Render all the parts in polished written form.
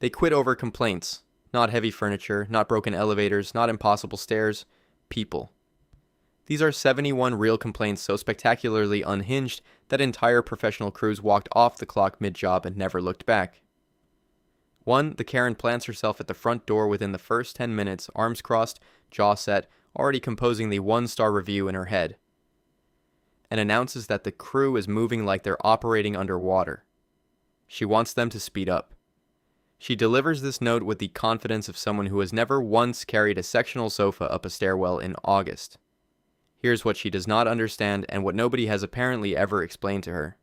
They quit over complaints. Not heavy furniture, not broken elevators, not impossible stairs. People. These are 71 real complaints so spectacularly unhinged that entire professional crews walked off the clock mid-job and never looked back. 1. The Karen plants herself at the front door within the first 10 minutes, arms crossed, jaw set, already composing the 1-star review in her head, and announces that the crew is moving like they're operating underwater. She wants them to speed up. She delivers this note with the confidence of someone who has never once carried a sectional sofa up a stairwell in August. Here's what she does not understand and what nobody has apparently ever explained to her.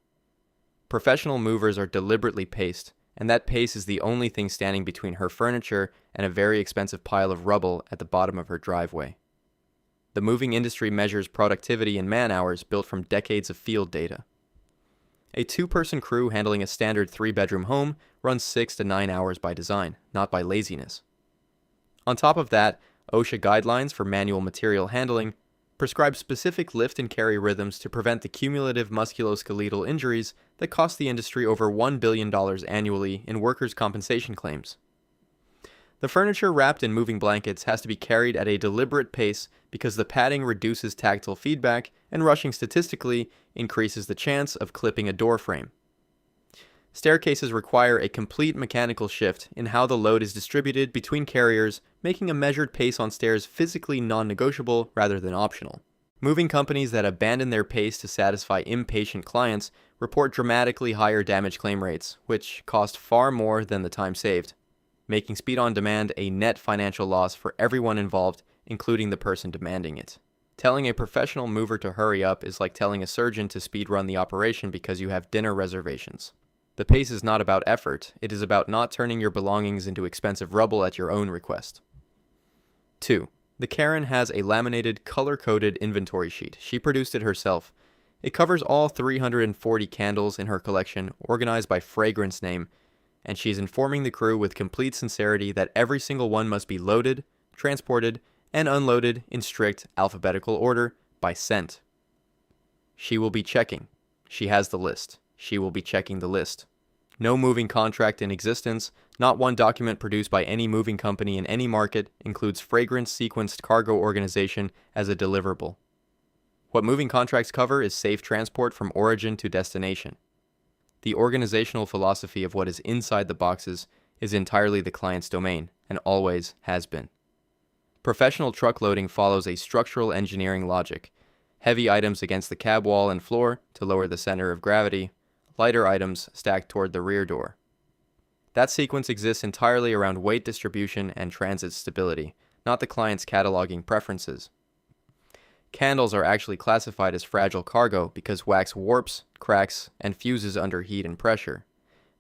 Professional movers are deliberately paced, and that pace is the only thing standing between her furniture and a very expensive pile of rubble at the bottom of her driveway. The moving industry measures productivity in man-hours built from decades of field data. A 2-person crew handling a standard 3-bedroom home runs 6 to 9 hours by design, not by laziness. On top of that, OSHA guidelines for manual material handling prescribe specific lift and carry rhythms to prevent the cumulative musculoskeletal injuries that cost the industry over $1 billion annually in workers' compensation claims. The furniture wrapped in moving blankets has to be carried at a deliberate pace because the padding reduces tactile feedback and rushing statistically increases the chance of clipping a door frame. Staircases require a complete mechanical shift in how the load is distributed between carriers, making a measured pace on stairs physically non-negotiable rather than optional. Moving companies that abandon their pace to satisfy impatient clients report dramatically higher damage claim rates, which cost far more than the time saved, making speed on demand a net financial loss for everyone involved, including the person demanding it. Telling a professional mover to hurry up is like telling a surgeon to speed run the operation because you have dinner reservations. The pace is not about effort, it is about not turning your belongings into expensive rubble at your own request. 2. The Karen has a laminated, color-coded inventory sheet. She produced it herself. It covers all 340 candles in her collection, organized by fragrance name, and she's informing the crew with complete sincerity that every single one must be loaded, transported, and unloaded in strict alphabetical order by scent. She will be checking. She has the list. She will be checking the list. No moving contract in existence, not one document produced by any moving company in any market includes fragrance sequenced cargo organization as a deliverable. What moving contracts cover is safe transport from origin to destination. The organizational philosophy of what is inside the boxes is entirely the client's domain, and always has been. Professional truck loading follows a structural engineering logic. Heavy items against the cab wall and floor to lower the center of gravity, lighter items stacked toward the rear door. That sequence exists entirely around weight distribution and transit stability, not the client's cataloging preferences. Candles are actually classified as fragile cargo because wax warps, cracks, and fuses under heat and pressure,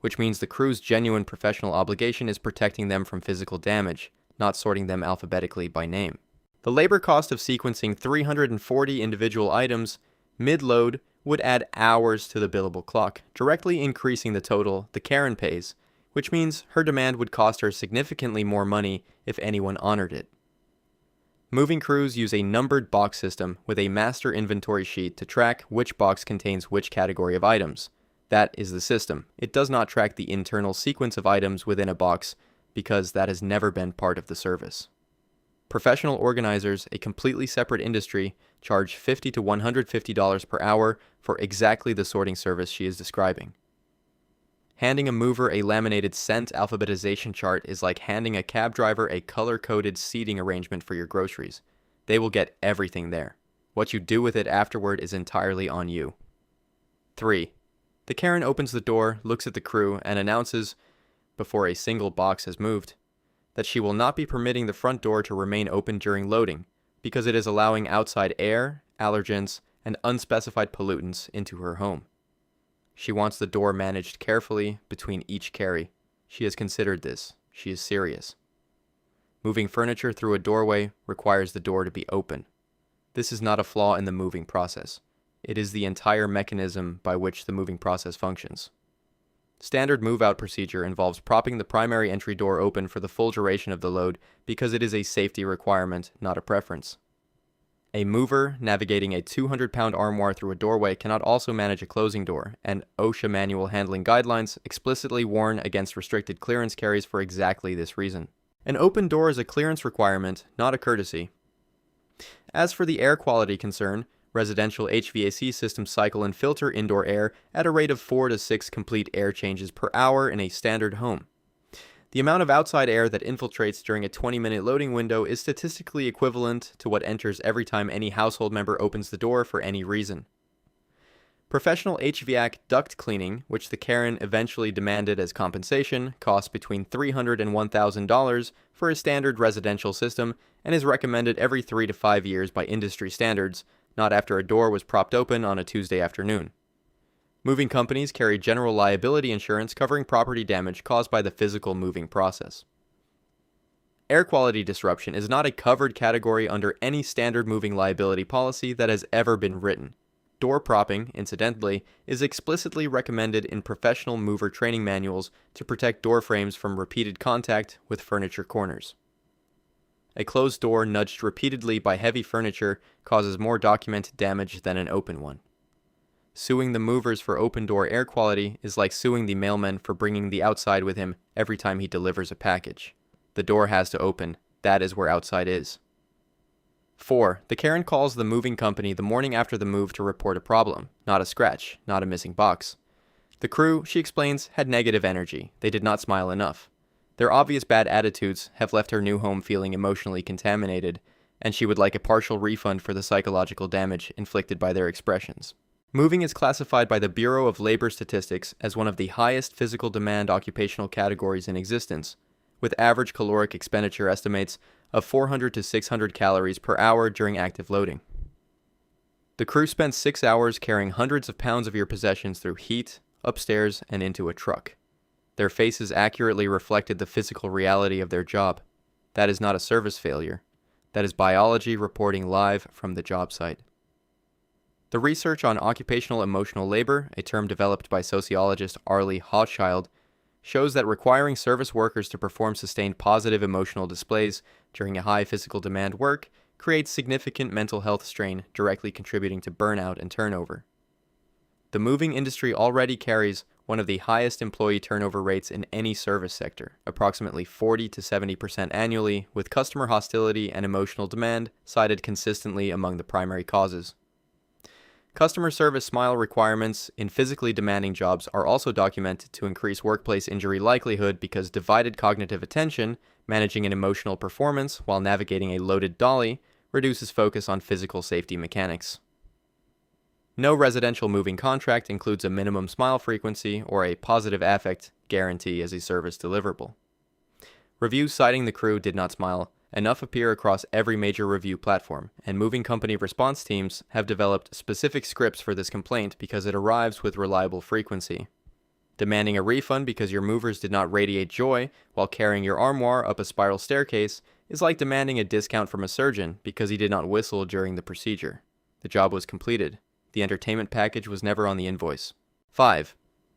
which means the crew's genuine professional obligation is protecting them from physical damage, not sorting them alphabetically by name. The labor cost of sequencing 340 individual items mid-load would add hours to the billable clock, directly increasing the total the Karen pays, which means her demand would cost her significantly more money if anyone honored it. Moving crews use a numbered box system with a master inventory sheet to track which box contains which category of items. That is the system. It does not track the internal sequence of items within a box because that has never been part of the service. Professional organizers, a completely separate industry, charge $50 to $150 per hour for exactly the sorting service she is describing. Handing a mover a laminated scent alphabetization chart is like handing a cab driver a color-coded seating arrangement for your groceries. They will get everything there. What you do with it afterward is entirely on you. 3. The Karen opens the door, looks at the crew, and announces, before a single box has moved, that she will not be permitting the front door to remain open during loading, because it is allowing outside air, allergens, and unspecified pollutants into her home. She wants the door managed carefully between each carry. She has considered this. She is serious. Moving furniture through a doorway requires the door to be open. This is not a flaw in the moving process. It is the entire mechanism by which the moving process functions. Standard move-out procedure involves propping the primary entry door open for the full duration of the load because it is a safety requirement, not a preference. A mover navigating a 200-pound armoire through a doorway cannot also manage a closing door, and OSHA manual handling guidelines explicitly warn against restricted clearance carries for exactly this reason. An open door is a clearance requirement, not a courtesy. As for the air quality concern, residential HVAC systems cycle and filter indoor air at a rate of 4 to 6 complete air changes per hour in a standard home. The amount of outside air that infiltrates during a 20-minute loading window is statistically equivalent to what enters every time any household member opens the door for any reason. Professional HVAC duct cleaning, which the Karen eventually demanded as compensation, costs between $300 and $1,000 for a standard residential system and is recommended every 3 to 5 years by industry standards, not after a door was propped open on a Tuesday afternoon. Moving companies carry general liability insurance covering property damage caused by the physical moving process. Air quality disruption is not a covered category under any standard moving liability policy that has ever been written. Door propping, incidentally, is explicitly recommended in professional mover training manuals to protect door frames from repeated contact with furniture corners. A closed door nudged repeatedly by heavy furniture causes more documented damage than an open one. Suing the movers for open door air quality is like suing the mailman for bringing the outside with him every time he delivers a package. The door has to open. That is where outside is. 4. The Karen calls the moving company the morning after the move to report a problem, not a scratch, not a missing box. The crew, she explains, had negative energy. They did not smile enough. Their obvious bad attitudes have left her new home feeling emotionally contaminated, and she would like a partial refund for the psychological damage inflicted by their expressions. Moving is classified by the Bureau of Labor Statistics as one of the highest physical demand occupational categories in existence, with average caloric expenditure estimates of 400 to 600 calories per hour during active loading. The crew spent 6 hours carrying hundreds of pounds of your possessions through heat, upstairs, and into a truck. Their faces accurately reflected the physical reality of their job. That is not a service failure. That is biology reporting live from the job site. The research on occupational emotional labor, a term developed by sociologist Arlie Hochschild, shows that requiring service workers to perform sustained positive emotional displays during a high physical demand work creates significant mental health strain, directly contributing to burnout and turnover. The moving industry already carries one of the highest employee turnover rates in any service sector, approximately 40 to 70% annually, with customer hostility and emotional demand cited consistently among the primary causes. Customer service smile requirements in physically demanding jobs are also documented to increase workplace injury likelihood because divided cognitive attention, managing an emotional performance while navigating a loaded dolly, reduces focus on physical safety mechanics. No residential moving contract includes a minimum smile frequency or a positive affect guarantee as a service deliverable. Reviews citing the crew did not smile enough appear across every major review platform, and moving company response teams have developed specific scripts for this complaint because it arrives with reliable frequency. Demanding a refund because your movers did not radiate joy while carrying your armoire up a spiral staircase is like demanding a discount from a surgeon because he did not whistle during the procedure. The job was completed. The entertainment package was never on the invoice. 5.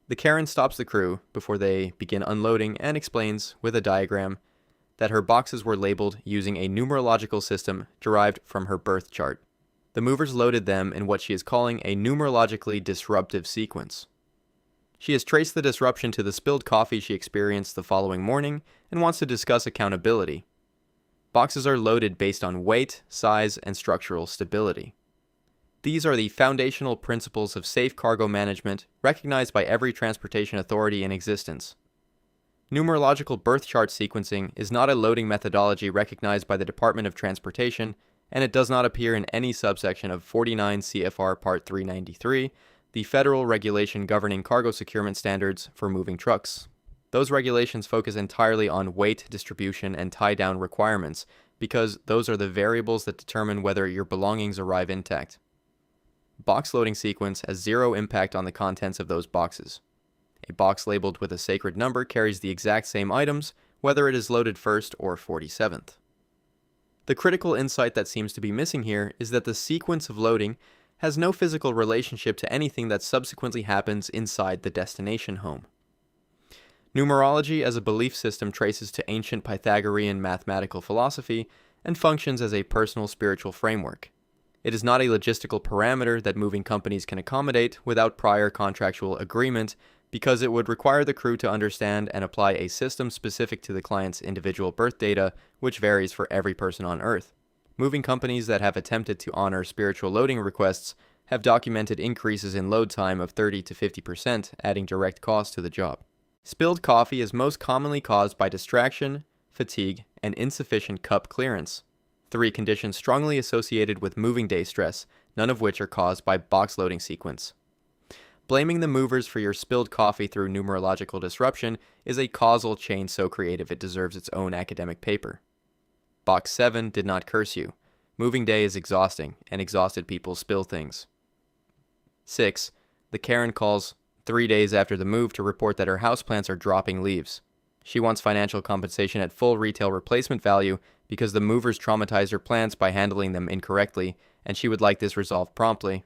The Karen stops the crew before they begin unloading and explains, with a diagram, that her boxes were labeled using a numerological system derived from her birth chart. The movers loaded them in what she is calling a numerologically disruptive sequence. She has traced the disruption to the spilled coffee she experienced the following morning and wants to discuss accountability. Boxes are loaded based on weight, size, and structural stability. These are the foundational principles of safe cargo management recognized by every transportation authority in existence. Numerological birth chart sequencing is not a loading methodology recognized by the Department of Transportation, and it does not appear in any subsection of 49 CFR Part 393, the federal regulation governing cargo securement standards for moving trucks. Those regulations focus entirely on weight distribution and tie-down requirements, because those are the variables that determine whether your belongings arrive intact. Box loading sequence has zero impact on the contents of those boxes. A box labeled with a sacred number carries the exact same items, whether it is loaded first or 47th. The critical insight that seems to be missing here is that the sequence of loading has no physical relationship to anything that subsequently happens inside the destination home. Numerology as a belief system traces to ancient Pythagorean mathematical philosophy and functions as a personal spiritual framework. It is not a logistical parameter that moving companies can accommodate without prior contractual agreement, because it would require the crew to understand and apply a system specific to the client's individual birth data, which varies for every person on Earth. Moving companies that have attempted to honor spiritual loading requests have documented increases in load time of 30 to 50%, adding direct cost to the job. Spilled coffee is most commonly caused by distraction, fatigue, and insufficient cup clearance. 3 conditions strongly associated with moving day stress, none of which are caused by box loading sequence. Blaming the movers for your spilled coffee through numerological disruption is a causal chain so creative it deserves its own academic paper. Box 7 did not curse you. Moving day is exhausting, and exhausted people spill things. 6. The Karen calls 3 days after the move to report that her houseplants are dropping leaves. She wants financial compensation at full retail replacement value because the movers traumatized her plants by handling them incorrectly, and she would like this resolved promptly.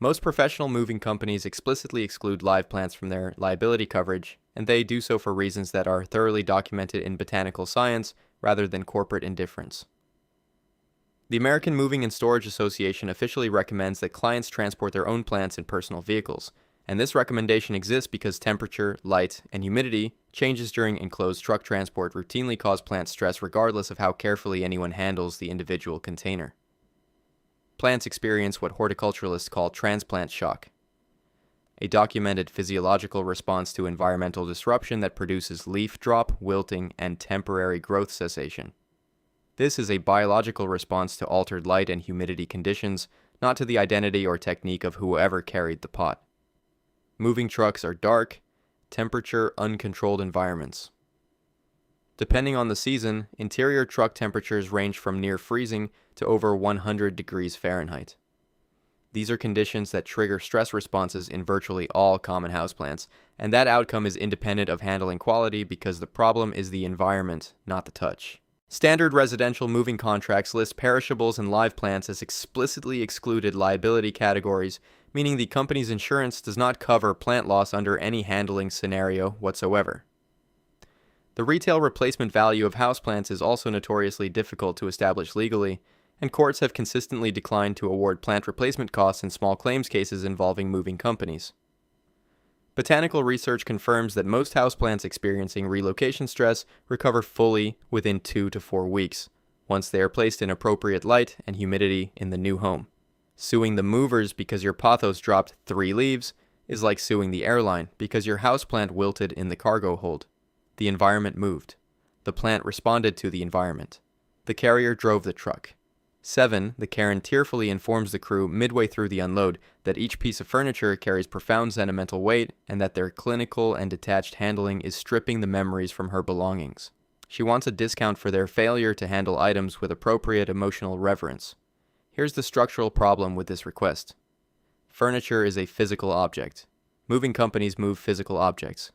Most professional moving companies explicitly exclude live plants from their liability coverage, and they do so for reasons that are thoroughly documented in botanical science rather than corporate indifference. The American Moving and Storage Association officially recommends that clients transport their own plants in personal vehicles, and this recommendation exists because temperature, light, and humidity changes during enclosed truck transport routinely cause plant stress regardless of how carefully anyone handles the individual container. Plants experience what horticulturalists call transplant shock, a documented physiological response to environmental disruption that produces leaf drop, wilting, and temporary growth cessation. This is a biological response to altered light and humidity conditions, not to the identity or technique of whoever carried the pot. Moving trucks are dark, temperature, uncontrolled environments. Depending on the season, interior truck temperatures range from near freezing to over 100 degrees Fahrenheit. These are conditions that trigger stress responses in virtually all common houseplants, and that outcome is independent of handling quality because the problem is the environment, not the touch. Standard residential moving contracts list perishables and live plants as explicitly excluded liability categories, meaning the company's insurance does not cover plant loss under any handling scenario whatsoever. The retail replacement value of houseplants is also notoriously difficult to establish legally, and courts have consistently declined to award plant replacement costs in small claims cases involving moving companies. Botanical research confirms that most houseplants experiencing relocation stress recover fully within 2 to 4 weeks, once they are placed in appropriate light and humidity in the new home. Suing the movers because your pothos dropped 3 leaves is like suing the airline because your houseplant wilted in the cargo hold. The environment moved. The plant responded to the environment. The carrier drove the truck. 7. The Karen tearfully informs the crew midway through the unload that each piece of furniture carries profound sentimental weight and that their clinical and detached handling is stripping the memories from her belongings. She wants a discount for their failure to handle items with appropriate emotional reverence. Here's the structural problem with this request. Furniture is a physical object. Moving companies move physical objects.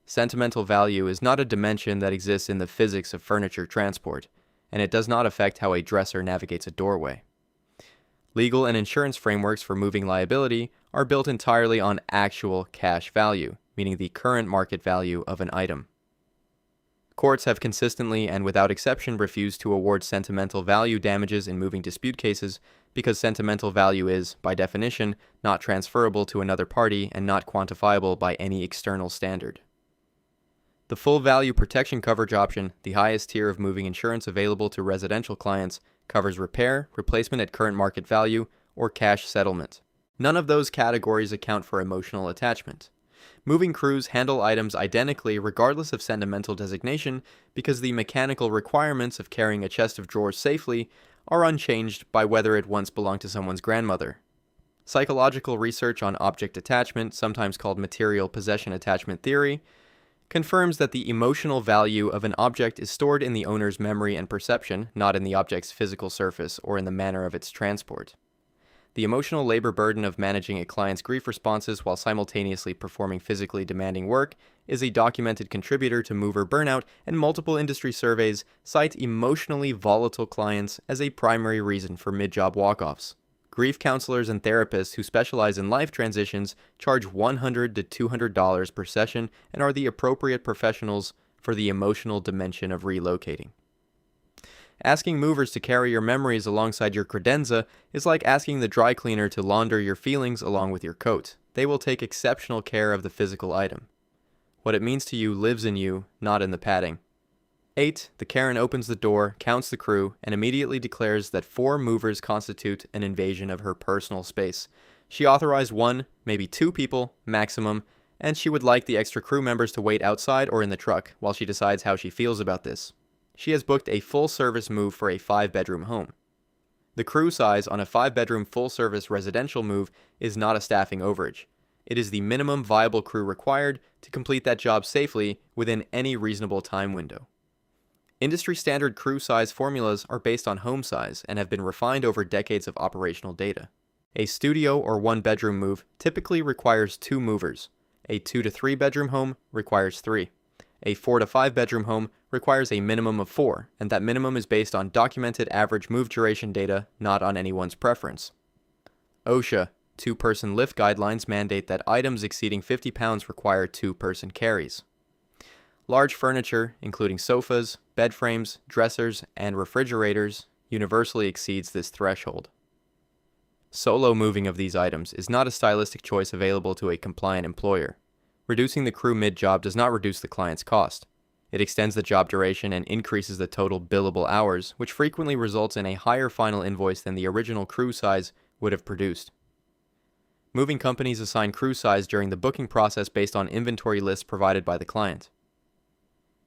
Sentimental value is not a dimension that exists in the physics of furniture transport, and it does not affect how a dresser navigates a doorway. Legal and insurance frameworks for moving liability are built entirely on actual cash value, meaning the current market value of an item. Courts have consistently and without exception refused to award sentimental value damages in moving dispute cases because sentimental value is, by definition, not transferable to another party and not quantifiable by any external standard. The full value protection coverage option, the highest tier of moving insurance available to residential clients, covers repair, replacement at current market value, or cash settlement. None of those categories account for emotional attachment. Moving crews handle items identically regardless of sentimental designation because the mechanical requirements of carrying a chest of drawers safely are unchanged by whether it once belonged to someone's grandmother. Psychological research on object attachment, sometimes called material possession attachment theory, confirms that the emotional value of an object is stored in the owner's memory and perception, not in the object's physical surface or in the manner of its transport. The emotional labor burden of managing a client's grief responses while simultaneously performing physically demanding work is a documented contributor to mover burnout, and multiple industry surveys cite emotionally volatile clients as a primary reason for mid-job walk-offs. Grief counselors and therapists who specialize in life transitions charge $100 to $200 per session and are the appropriate professionals for the emotional dimension of relocating. Asking movers to carry your memories alongside your credenza is like asking the dry cleaner to launder your feelings along with your coat. They will take exceptional care of the physical item. What it means to you lives in you, not in the padding. 8. The Karen opens the door, counts the crew, and immediately declares that 4 movers constitute an invasion of her personal space. She authorized 1, maybe 2 people, maximum, and she would like the extra crew members to wait outside or in the truck while she decides how she feels about this. She has booked a full-service move for a 5-bedroom home. The crew size on a 5-bedroom full-service residential move is not a staffing overage. It is the minimum viable crew required to complete that job safely within any reasonable time window. Industry standard crew size formulas are based on home size and have been refined over decades of operational data. A studio or 1-bedroom move typically requires 2 movers. A 2 to 3 bedroom home requires 3. A 4 to 5 bedroom home requires a minimum of 4, and that minimum is based on documented average move duration data, not on anyone's preference. OSHA 2-person lift guidelines mandate that items exceeding 50 pounds require 2-person carries. Large furniture, including sofas, bed frames, dressers, and refrigerators, universally exceeds this threshold. Solo moving of these items is not a stylistic choice available to a compliant employer. Reducing the crew mid-job does not reduce the client's cost. It extends the job duration and increases the total billable hours, which frequently results in a higher final invoice than the original crew size would have produced. Moving companies assign crew size during the booking process based on inventory lists provided by the client.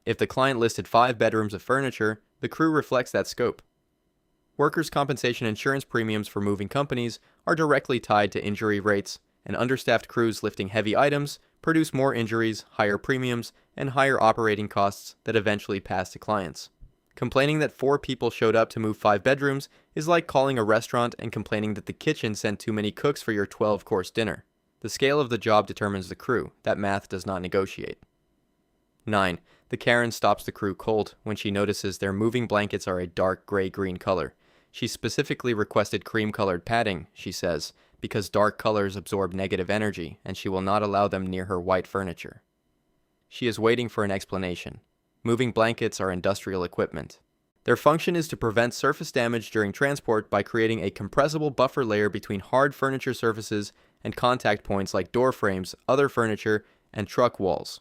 If the client listed 5 bedrooms of furniture, the crew reflects that scope. Workers' compensation insurance premiums for moving companies are directly tied to injury rates, and understaffed crews lifting heavy items produce more injuries, higher premiums, and higher operating costs that eventually pass to clients. Complaining that 4 people showed up to move 5 bedrooms is like calling a restaurant and complaining that the kitchen sent too many cooks for your 12-course dinner. The scale of the job determines the crew. That math does not negotiate. 9. The Karen stops the crew cold when she notices their moving blankets are a dark gray-green color. She specifically requested cream-colored padding, she says, because dark colors absorb negative energy, and she will not allow them near her white furniture. She is waiting for an explanation. Moving blankets are industrial equipment. Their function is to prevent surface damage during transport by creating a compressible buffer layer between hard furniture surfaces and contact points like door frames, other furniture, and truck walls.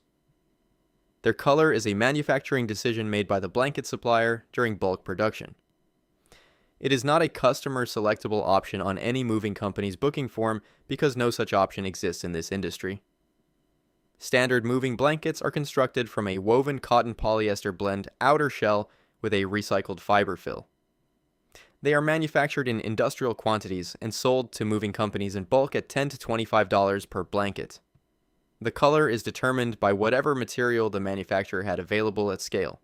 Their color is a manufacturing decision made by the blanket supplier during bulk production. It is not a customer selectable option on any moving company's booking form because no such option exists in this industry. Standard moving blankets are constructed from a woven cotton polyester blend outer shell with a recycled fiber fill. They are manufactured in industrial quantities and sold to moving companies in bulk at $10 to $25 per blanket. The color is determined by whatever material the manufacturer had available at scale.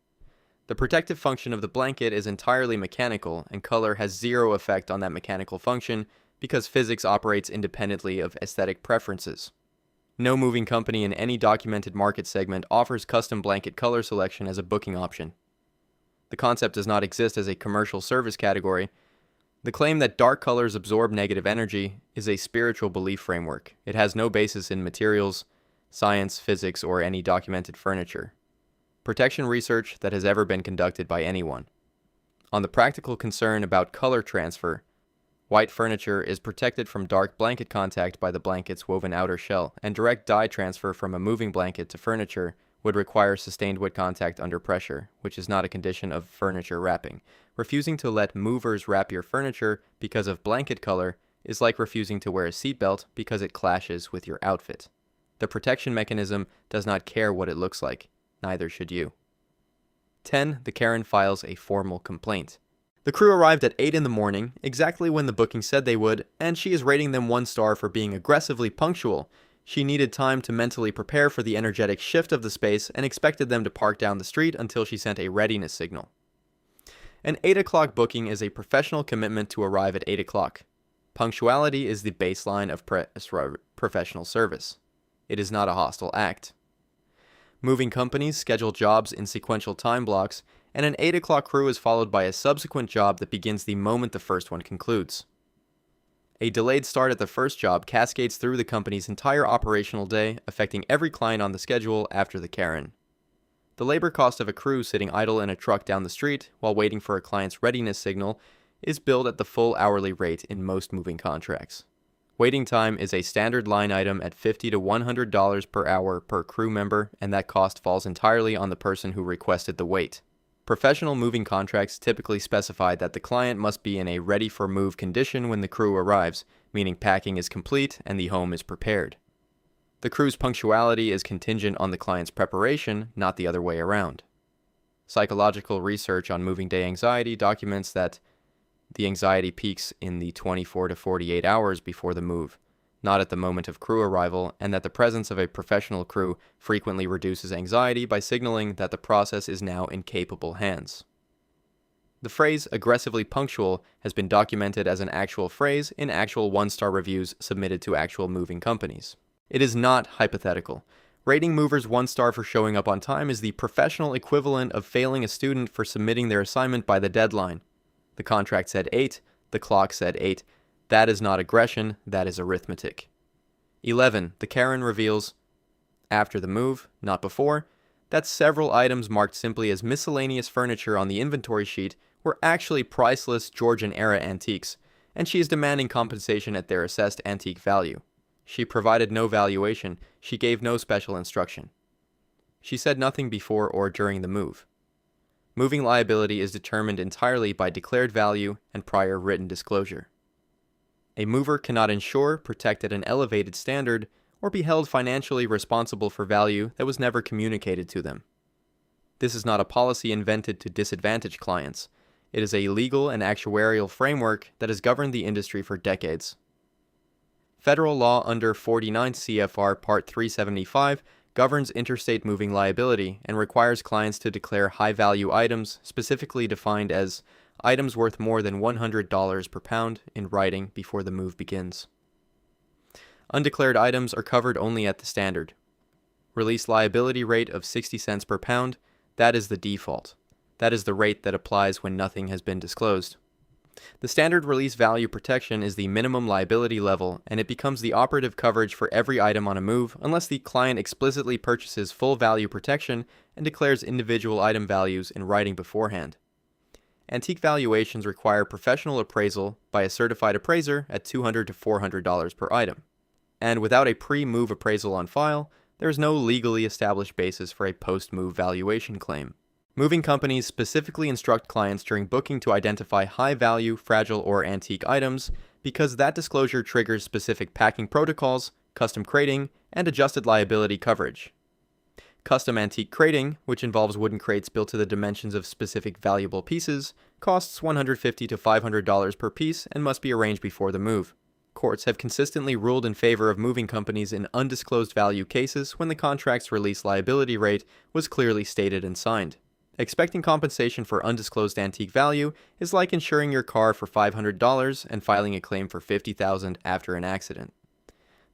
The protective function of the blanket is entirely mechanical, and color has zero effect on that mechanical function because physics operates independently of aesthetic preferences. No moving company in any documented market segment offers custom blanket color selection as a booking option. The concept does not exist as a commercial service category. The claim that dark colors absorb negative energy is a spiritual belief framework. It has no basis in materials, science, physics, or any documented furniture protection research that has ever been conducted by anyone. On the practical concern about color transfer, white furniture is protected from dark blanket contact by the blanket's woven outer shell, and direct dye transfer from a moving blanket to furniture would require sustained wet contact under pressure, which is not a condition of furniture wrapping. Refusing to let movers wrap your furniture because of blanket color is like refusing to wear a seatbelt because it clashes with your outfit. The protection mechanism does not care what it looks like. Neither should you. 10. The Karen files a formal complaint. The crew arrived at 8 in the morning, exactly when the booking said they would, and she is rating them 1 star for being aggressively punctual. She needed time to mentally prepare for the energetic shift of the space and expected them to park down the street until she sent a readiness signal. An 8 o'clock booking is a professional commitment to arrive at 8 o'clock. Punctuality is the baseline of professional service. It is not a hostile act. Moving companies schedule jobs in sequential time blocks, and an 8 o'clock crew is followed by a subsequent job that begins the moment the first one concludes. A delayed start at the first job cascades through the company's entire operational day, affecting every client on the schedule after the Karen. The labor cost of a crew sitting idle in a truck down the street while waiting for a client's readiness signal is billed at the full hourly rate in most moving contracts. Waiting time is a standard line item at $50 to $100 per hour per crew member, and that cost falls entirely on the person who requested the wait. Professional moving contracts typically specify that the client must be in a ready-for-move condition when the crew arrives, meaning packing is complete and the home is prepared. The crew's punctuality is contingent on the client's preparation, not the other way around. Psychological research on moving day anxiety documents that the anxiety peaks in the 24 to 48 hours before the move, not at the moment of crew arrival, and that the presence of a professional crew frequently reduces anxiety by signaling that the process is now in capable hands. The phrase aggressively punctual has been documented as an actual phrase in actual one-star reviews submitted to actual moving companies. It is not hypothetical. Rating movers 1 star for showing up on time is the professional equivalent of failing a student for submitting their assignment by the deadline. The contract said 8, the clock said 8. That is not aggression, that is arithmetic. 11. The Karen reveals, after the move, not before, that several items marked simply as miscellaneous furniture on the inventory sheet were actually priceless Georgian-era antiques, and she is demanding compensation at their assessed antique value. She provided no valuation, she gave no special instruction. She said nothing before or during the move. Moving liability is determined entirely by declared value and prior written disclosure. A mover cannot insure, protect at an elevated standard, or be held financially responsible for value that was never communicated to them. This is not a policy invented to disadvantage clients. It is a legal and actuarial framework that has governed the industry for decades. Federal law under 49 CFR Part 375 governs interstate moving liability and requires clients to declare high-value items, specifically defined as items worth more than $100 per pound, in writing before the move begins. Undeclared items are covered only at the standard release liability rate of 60 cents per pound. That is the default. That is the rate that applies when nothing has been disclosed. The standard release value protection is the minimum liability level, and it becomes the operative coverage for every item on a move unless the client explicitly purchases full value protection and declares individual item values in writing beforehand. Antique valuations require professional appraisal by a certified appraiser at $200 to $400 per item. And without a pre-move appraisal on file, there is no legally established basis for a post-move valuation claim. Moving companies specifically instruct clients during booking to identify high-value, fragile, or antique items because that disclosure triggers specific packing protocols, custom crating, and adjusted liability coverage. Custom antique crating, which involves wooden crates built to the dimensions of specific valuable pieces, costs $150 to $500 per piece and must be arranged before the move. Courts have consistently ruled in favor of moving companies in undisclosed value cases when the contract's release liability rate was clearly stated and signed. Expecting compensation for undisclosed antique value is like insuring your car for $500 and filing a claim for $50,000 after an accident.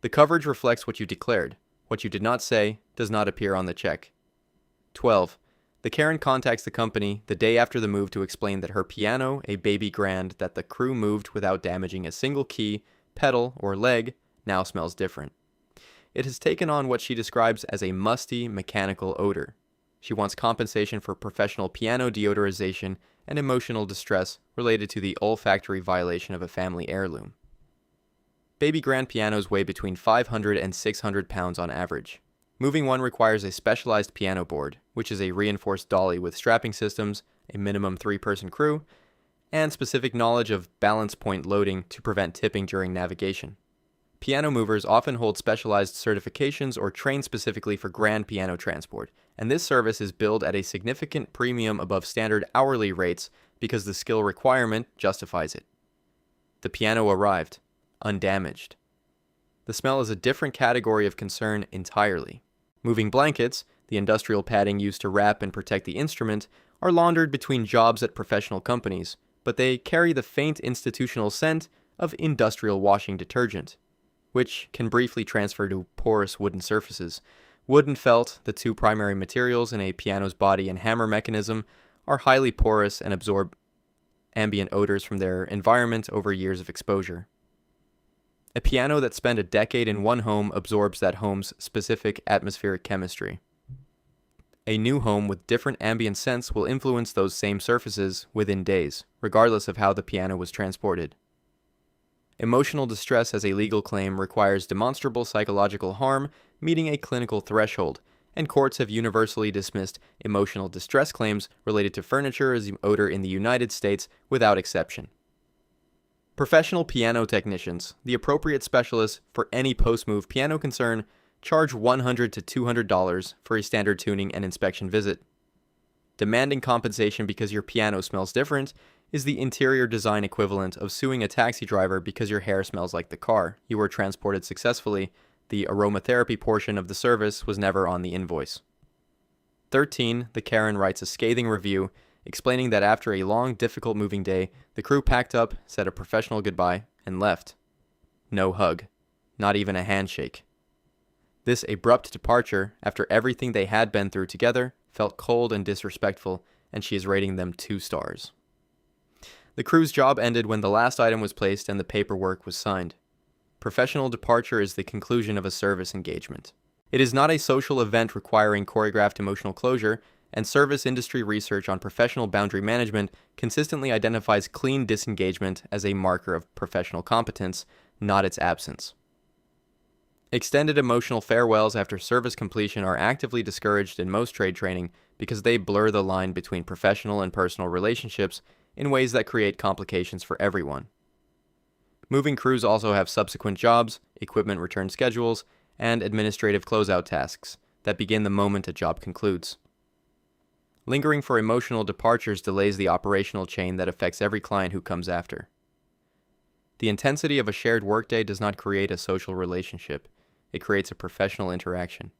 The coverage reflects what you declared. What you did not say does not appear on the check. 12. The Karen contacts the company the day after the move to explain that her piano, a baby grand that the crew moved without damaging a single key, pedal, or leg, now smells different. It has taken on what she describes as a musty, mechanical odor. She wants compensation for professional piano deodorization and emotional distress related to the olfactory violation of a family heirloom. Baby grand pianos weigh between 500 and 600 pounds on average. Moving one requires a specialized piano board, which is a reinforced dolly with strapping systems, a minimum 3-person crew, and specific knowledge of balance point loading to prevent tipping during navigation. Piano movers often hold specialized certifications or train specifically for grand piano transport, and this service is billed at a significant premium above standard hourly rates because the skill requirement justifies it. The piano arrived, undamaged. The smell is a different category of concern entirely. Moving blankets, the industrial padding used to wrap and protect the instrument, are laundered between jobs at professional companies, but they carry the faint institutional scent of industrial washing detergent, which can briefly transfer to porous wooden surfaces. Wood and felt, the two primary materials in a piano's body and hammer mechanism, are highly porous and absorb ambient odors from their environment over years of exposure. A piano that spent a decade in one home absorbs that home's specific atmospheric chemistry. A new home with different ambient scents will influence those same surfaces within days, regardless of how the piano was transported. Emotional distress as a legal claim requires demonstrable psychological harm meeting a clinical threshold, and courts have universally dismissed emotional distress claims related to furniture as odor in the United States without exception. Professional piano technicians, the appropriate specialists for any post-move piano concern, charge $100 to $200 for a standard tuning and inspection visit. Demanding compensation because your piano smells different is the interior design equivalent of suing a taxi driver because your hair smells like the car you were transported successfully. The aromatherapy portion of the service was never on the invoice. 13. The Karen writes a scathing review explaining that after a long, difficult moving day, the crew packed up, said a professional goodbye, and left. No hug. Not even a handshake. This abrupt departure, after everything they had been through together, felt cold and disrespectful, and she is rating them 2 stars. The crew's job ended when the last item was placed and the paperwork was signed. Professional departure is the conclusion of a service engagement. It is not a social event requiring choreographed emotional closure, and service industry research on professional boundary management consistently identifies clean disengagement as a marker of professional competence, not its absence. Extended emotional farewells after service completion are actively discouraged in most trade training because they blur the line between professional and personal relationships in ways that create complications for everyone. Moving crews also have subsequent jobs, equipment return schedules, and administrative closeout tasks that begin the moment a job concludes. Lingering for emotional departures delays the operational chain that affects every client who comes after. The intensity of a shared workday does not create a social relationship. It creates a professional interaction.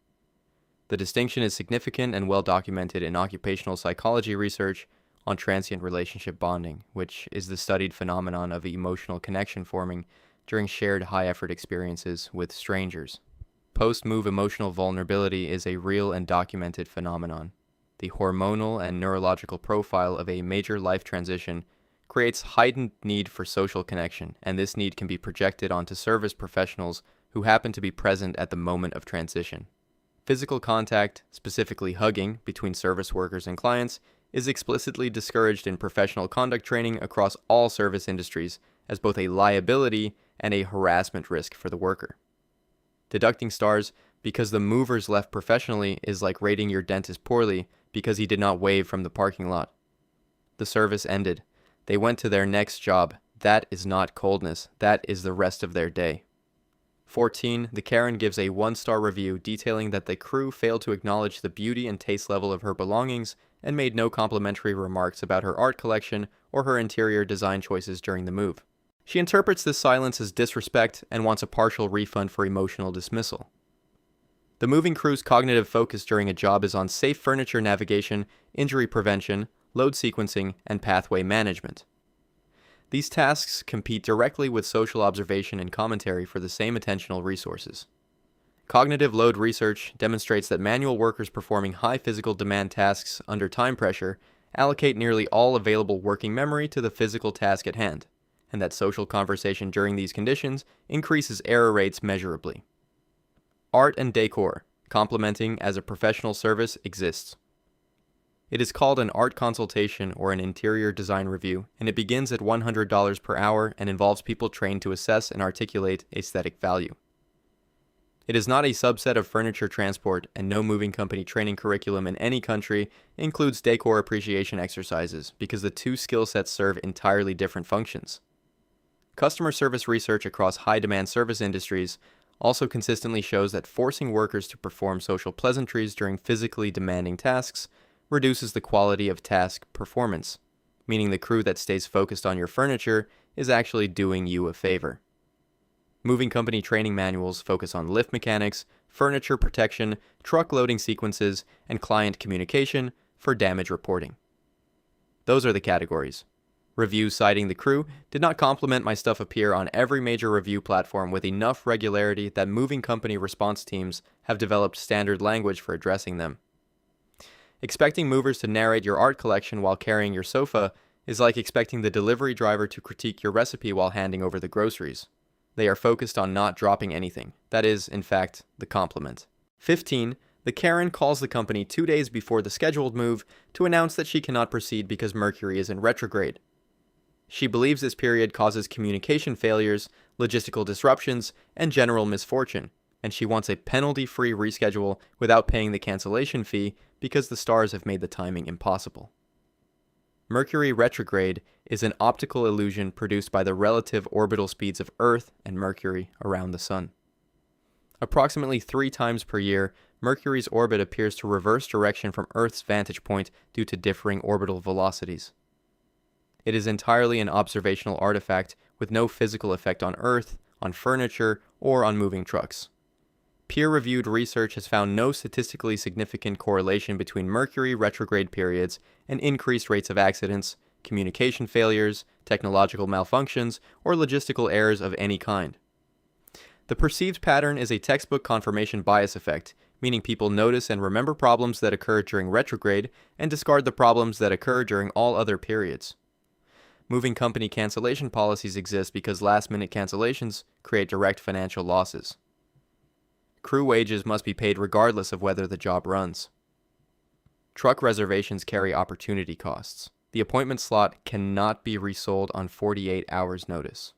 The distinction is significant and well documented in occupational psychology research on transient relationship bonding, which is the studied phenomenon of emotional connection forming during shared high-effort experiences with strangers. Post-move emotional vulnerability is a real and documented phenomenon. The hormonal and neurological profile of a major life transition creates heightened need for social connection, and this need can be projected onto service professionals who happen to be present at the moment of transition. Physical contact, specifically hugging, between service workers and clients, is explicitly discouraged in professional conduct training across all service industries as both a liability and a harassment risk for the worker. Deducting stars because the movers left professionally is like rating your dentist poorly because he did not wave from the parking lot. The service ended. They went to their next job. That is not coldness. That is the rest of their day. 14. The Karen gives a 1-star review detailing that the crew failed to acknowledge the beauty and taste level of her belongings and made no complimentary remarks about her art collection or her interior design choices during the move. She interprets this silence as disrespect and wants a partial refund for emotional dismissal. The moving crew's cognitive focus during a job is on safe furniture navigation, injury prevention, load sequencing, and pathway management. These tasks compete directly with social observation and commentary for the same attentional resources. Cognitive load research demonstrates that manual workers performing high physical demand tasks under time pressure allocate nearly all available working memory to the physical task at hand, and that social conversation during these conditions increases error rates measurably. Art and decor, complementing as a professional service, exists. It is called an art consultation or an interior design review, and it begins at $100 per hour and involves people trained to assess and articulate aesthetic value. It is not a subset of furniture transport, and no moving company training curriculum in any country includes decor appreciation exercises because the two skill sets serve entirely different functions. Customer service research across high-demand service industries also consistently shows that forcing workers to perform social pleasantries during physically demanding tasks reduces the quality of task performance, meaning the crew that stays focused on your furniture is actually doing you a favor. Moving company training manuals focus on lift mechanics, furniture protection, truck loading sequences, and client communication for damage reporting. Those are the categories. Reviews citing the crew did not compliment my stuff appear on every major review platform with enough regularity that moving company response teams have developed standard language for addressing them. Expecting movers to narrate your art collection while carrying your sofa is like expecting the delivery driver to critique your recipe while handing over the groceries. They are focused on not dropping anything. That is, in fact, the compliment. 15. The Karen calls the company 2 days before the scheduled move to announce that she cannot proceed because Mercury is in retrograde. She believes this period causes communication failures, logistical disruptions, and general misfortune, and she wants a penalty-free reschedule without paying the cancellation fee because the stars have made the timing impossible. Mercury retrograde is an optical illusion produced by the relative orbital speeds of Earth and Mercury around the Sun. Approximately 3 times per year, Mercury's orbit appears to reverse direction from Earth's vantage point due to differing orbital velocities. It is entirely an observational artifact with no physical effect on Earth, on furniture, or on moving trucks. Peer-reviewed research has found no statistically significant correlation between Mercury retrograde periods and increased rates of accidents, communication failures, technological malfunctions, or logistical errors of any kind. The perceived pattern is a textbook confirmation bias effect, meaning people notice and remember problems that occur during retrograde and discard the problems that occur during all other periods. Moving company cancellation policies exist because last-minute cancellations create direct financial losses. Crew wages must be paid regardless of whether the job runs. Truck reservations carry opportunity costs. The appointment slot cannot be resold on 48 hours' notice.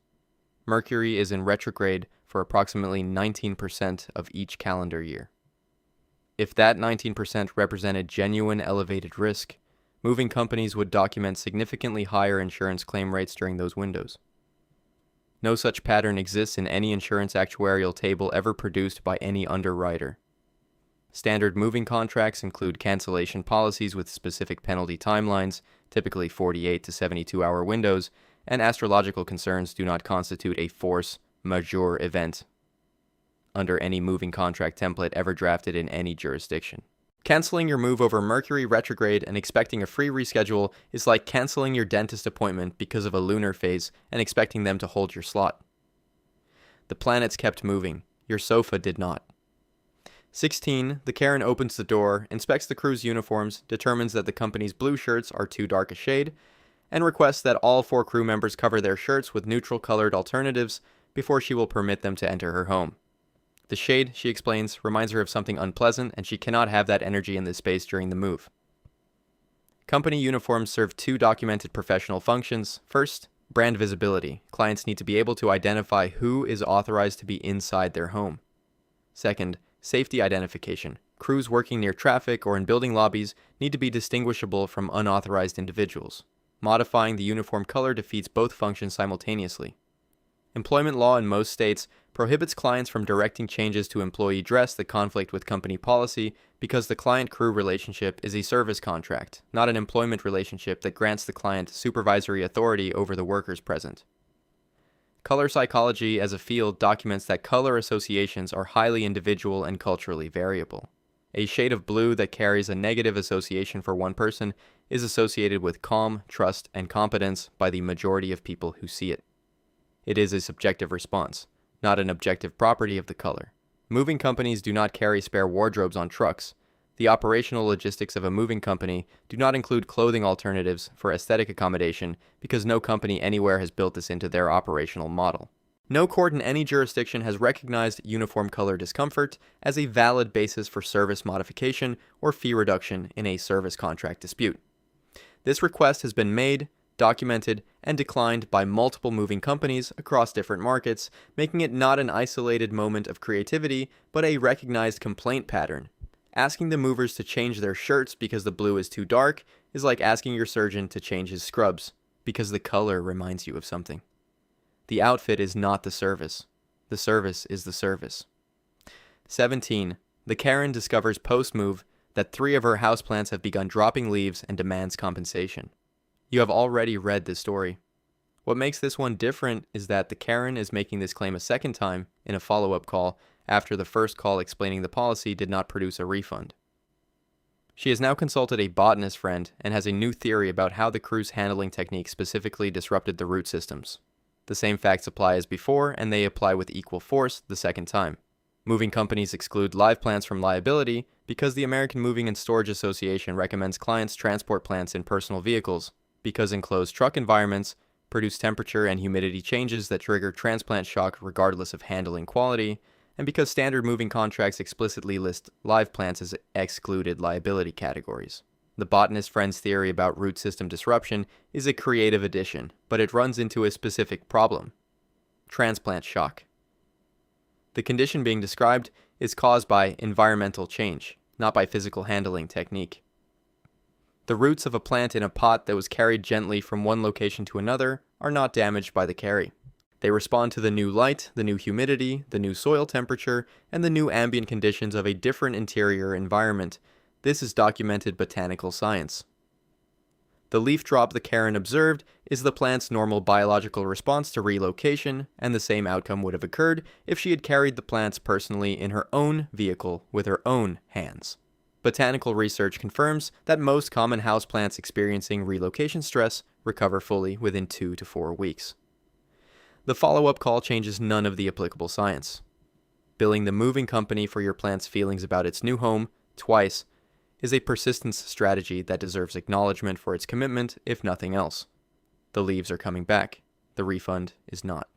Mercury is in retrograde for approximately 19% of each calendar year. If that 19% represented genuine elevated risk, moving companies would document significantly higher insurance claim rates during those windows. No such pattern exists in any insurance actuarial table ever produced by any underwriter. Standard moving contracts include cancellation policies with specific penalty timelines, typically 48 to 72-hour windows, and astrological concerns do not constitute a force majeure event under any moving contract template ever drafted in any jurisdiction. Canceling your move over Mercury retrograde and expecting a free reschedule is like canceling your dentist appointment because of a lunar phase and expecting them to hold your slot. The planets kept moving. Your sofa did not. 16. The Karen opens the door, inspects the crew's uniforms, determines that the company's blue shirts are too dark a shade, and requests that all 4 crew members cover their shirts with neutral-colored alternatives before she will permit them to enter her home. The shade, she explains, reminds her of something unpleasant, and she cannot have that energy in this space during the move. Company uniforms serve 2 documented professional functions. First, brand visibility. Clients need to be able to identify who is authorized to be inside their home. Second, safety identification. Crews working near traffic or in building lobbies need to be distinguishable from unauthorized individuals. Modifying the uniform color defeats both functions simultaneously. Employment law in most states prohibits clients from directing changes to employee dress that conflict with company policy because the client-crew relationship is a service contract, not an employment relationship that grants the client supervisory authority over the workers present. Color psychology as a field documents that color associations are highly individual and culturally variable. A shade of blue that carries a negative association for one person is associated with calm, trust, and competence by the majority of people who see it. It is a subjective response, not an objective property of the color. Moving companies do not carry spare wardrobes on trucks. The operational logistics of a moving company do not include clothing alternatives for aesthetic accommodation because no company anywhere has built this into their operational model. No court in any jurisdiction has recognized uniform color discomfort as a valid basis for service modification or fee reduction in a service contract dispute. This request has been made, documented, and declined by multiple moving companies across different markets, making it not an isolated moment of creativity, but a recognized complaint pattern. Asking the movers to change their shirts because the blue is too dark is like asking your surgeon to change his scrubs because the color reminds you of something. The outfit is not the service. The service is the service. 17. The Karen discovers post-move that 3 of her houseplants have begun dropping leaves and demands compensation. You have already read this story. What makes this one different is that the Karen is making this claim a second time in a follow-up call after the first call explaining the policy did not produce a refund. She has now consulted a botanist friend and has a new theory about how the crew's handling technique specifically disrupted the root systems. The same facts apply as before, and they apply with equal force the second time. Moving companies exclude live plants from liability because the American Moving and Storage Association recommends clients transport plants in personal vehicles, because enclosed truck environments produce temperature and humidity changes that trigger transplant shock regardless of handling quality, and because standard moving contracts explicitly list live plants as excluded liability categories. The botanist friend's theory about root system disruption is a creative addition, but it runs into a specific problem: transplant shock. The condition being described is caused by environmental change, not by physical handling technique. The roots of a plant in a pot that was carried gently from one location to another are not damaged by the carry. They respond to the new light, the new humidity, the new soil temperature, and the new ambient conditions of a different interior environment. This is documented botanical science. The leaf drop the Karen observed is the plant's normal biological response to relocation, and the same outcome would have occurred if she had carried the plants personally in her own vehicle with her own hands. Botanical research confirms that most common houseplants experiencing relocation stress recover fully within 2 to 4 weeks. The follow-up call changes none of the applicable science. Billing the moving company for your plant's feelings about its new home twice is a persistence strategy that deserves acknowledgement for its commitment, if nothing else. The leaves are coming back. The refund is not.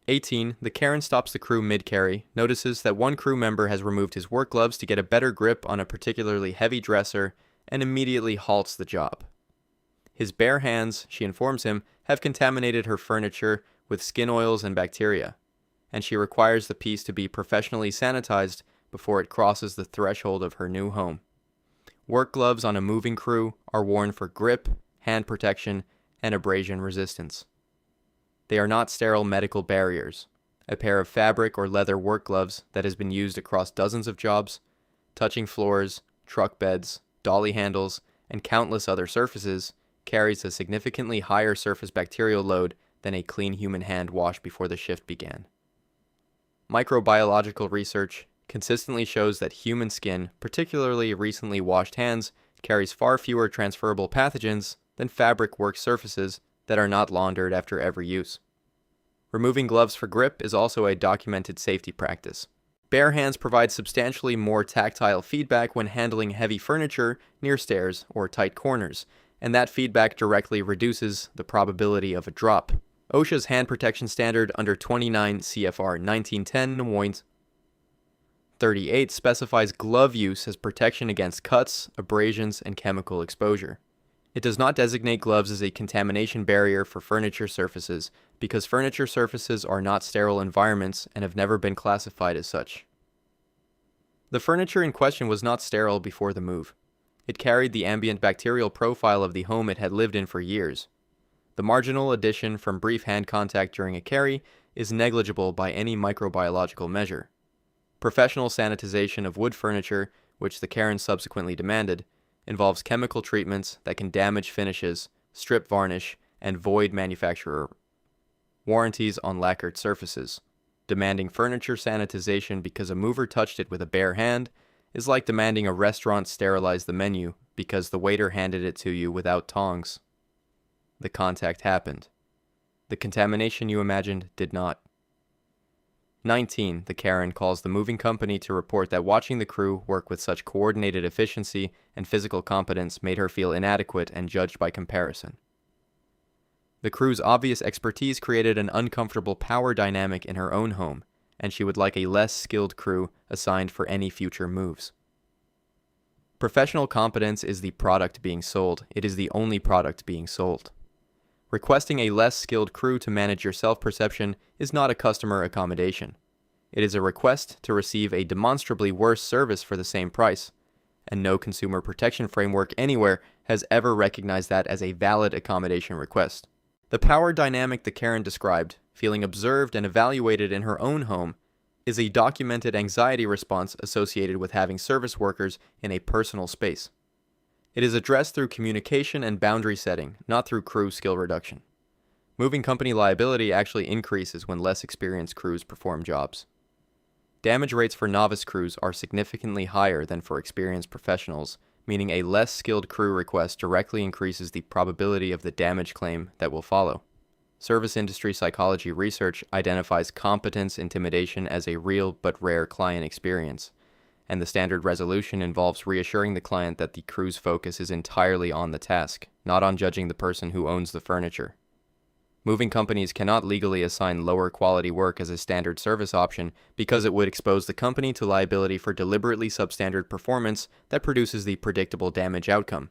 18. The Karen stops the crew mid-carry, notices that one crew member has removed his work gloves to get a better grip on a particularly heavy dresser, and immediately halts the job. His bare hands, she informs him, have contaminated her furniture with skin oils and bacteria, and she requires the piece to be professionally sanitized before it crosses the threshold of her new home. Work gloves on a moving crew are worn for grip, hand protection, and abrasion resistance. They are not sterile medical barriers. A pair of fabric or leather work gloves that has been used across dozens of jobs, touching floors, truck beds, dolly handles, and countless other surfaces, carries a significantly higher surface bacterial load than a clean human hand washed before the shift began. Microbiological research consistently shows that human skin, particularly recently washed hands, carries far fewer transferable pathogens than fabric work surfaces that are not laundered after every use. Removing gloves for grip is also a documented safety practice. Bare hands provide substantially more tactile feedback when handling heavy furniture near stairs or tight corners, and that feedback directly reduces the probability of a drop. OSHA's hand protection standard under 29 CFR 1910.38 specifies glove use as protection against cuts, abrasions, and chemical exposure. It does not designate gloves as a contamination barrier for furniture surfaces because furniture surfaces are not sterile environments and have never been classified as such. The furniture in question was not sterile before the move. It carried the ambient bacterial profile of the home it had lived in for years. The marginal addition from brief hand contact during a carry is negligible by any microbiological measure. Professional sanitization of wood furniture, which the Karen subsequently demanded, involves chemical treatments that can damage finishes, strip varnish, and void manufacturer warranties on lacquered surfaces. Demanding furniture sanitization because a mover touched it with a bare hand is like demanding a restaurant sterilize the menu because the waiter handed it to you without tongs. The contact happened. The contamination you imagined did not. 19. The Karen calls the moving company to report that watching the crew work with such coordinated efficiency and physical competence made her feel inadequate and judged by comparison. The crew's obvious expertise created an uncomfortable power dynamic in her own home, and she would like a less skilled crew assigned for any future moves. Professional competence is the product being sold. It is the only product being sold. Requesting a less skilled crew to manage your self-perception is not a customer accommodation. It is a request to receive a demonstrably worse service for the same price, and no consumer protection framework anywhere has ever recognized that as a valid accommodation request. The power dynamic the Karen described, feeling observed and evaluated in her own home, is a documented anxiety response associated with having service workers in a personal space. It is addressed through communication and boundary setting, not through crew skill reduction. Moving company liability actually increases when less experienced crews perform jobs. Damage rates for novice crews are significantly higher than for experienced professionals, meaning a less skilled crew request directly increases the probability of the damage claim that will follow. Service industry psychology research identifies competence intimidation as a real but rare client experience, and the standard resolution involves reassuring the client that the crew's focus is entirely on the task, not on judging the person who owns the furniture. Moving companies cannot legally assign lower quality work as a standard service option because it would expose the company to liability for deliberately substandard performance that produces the predictable damage outcome.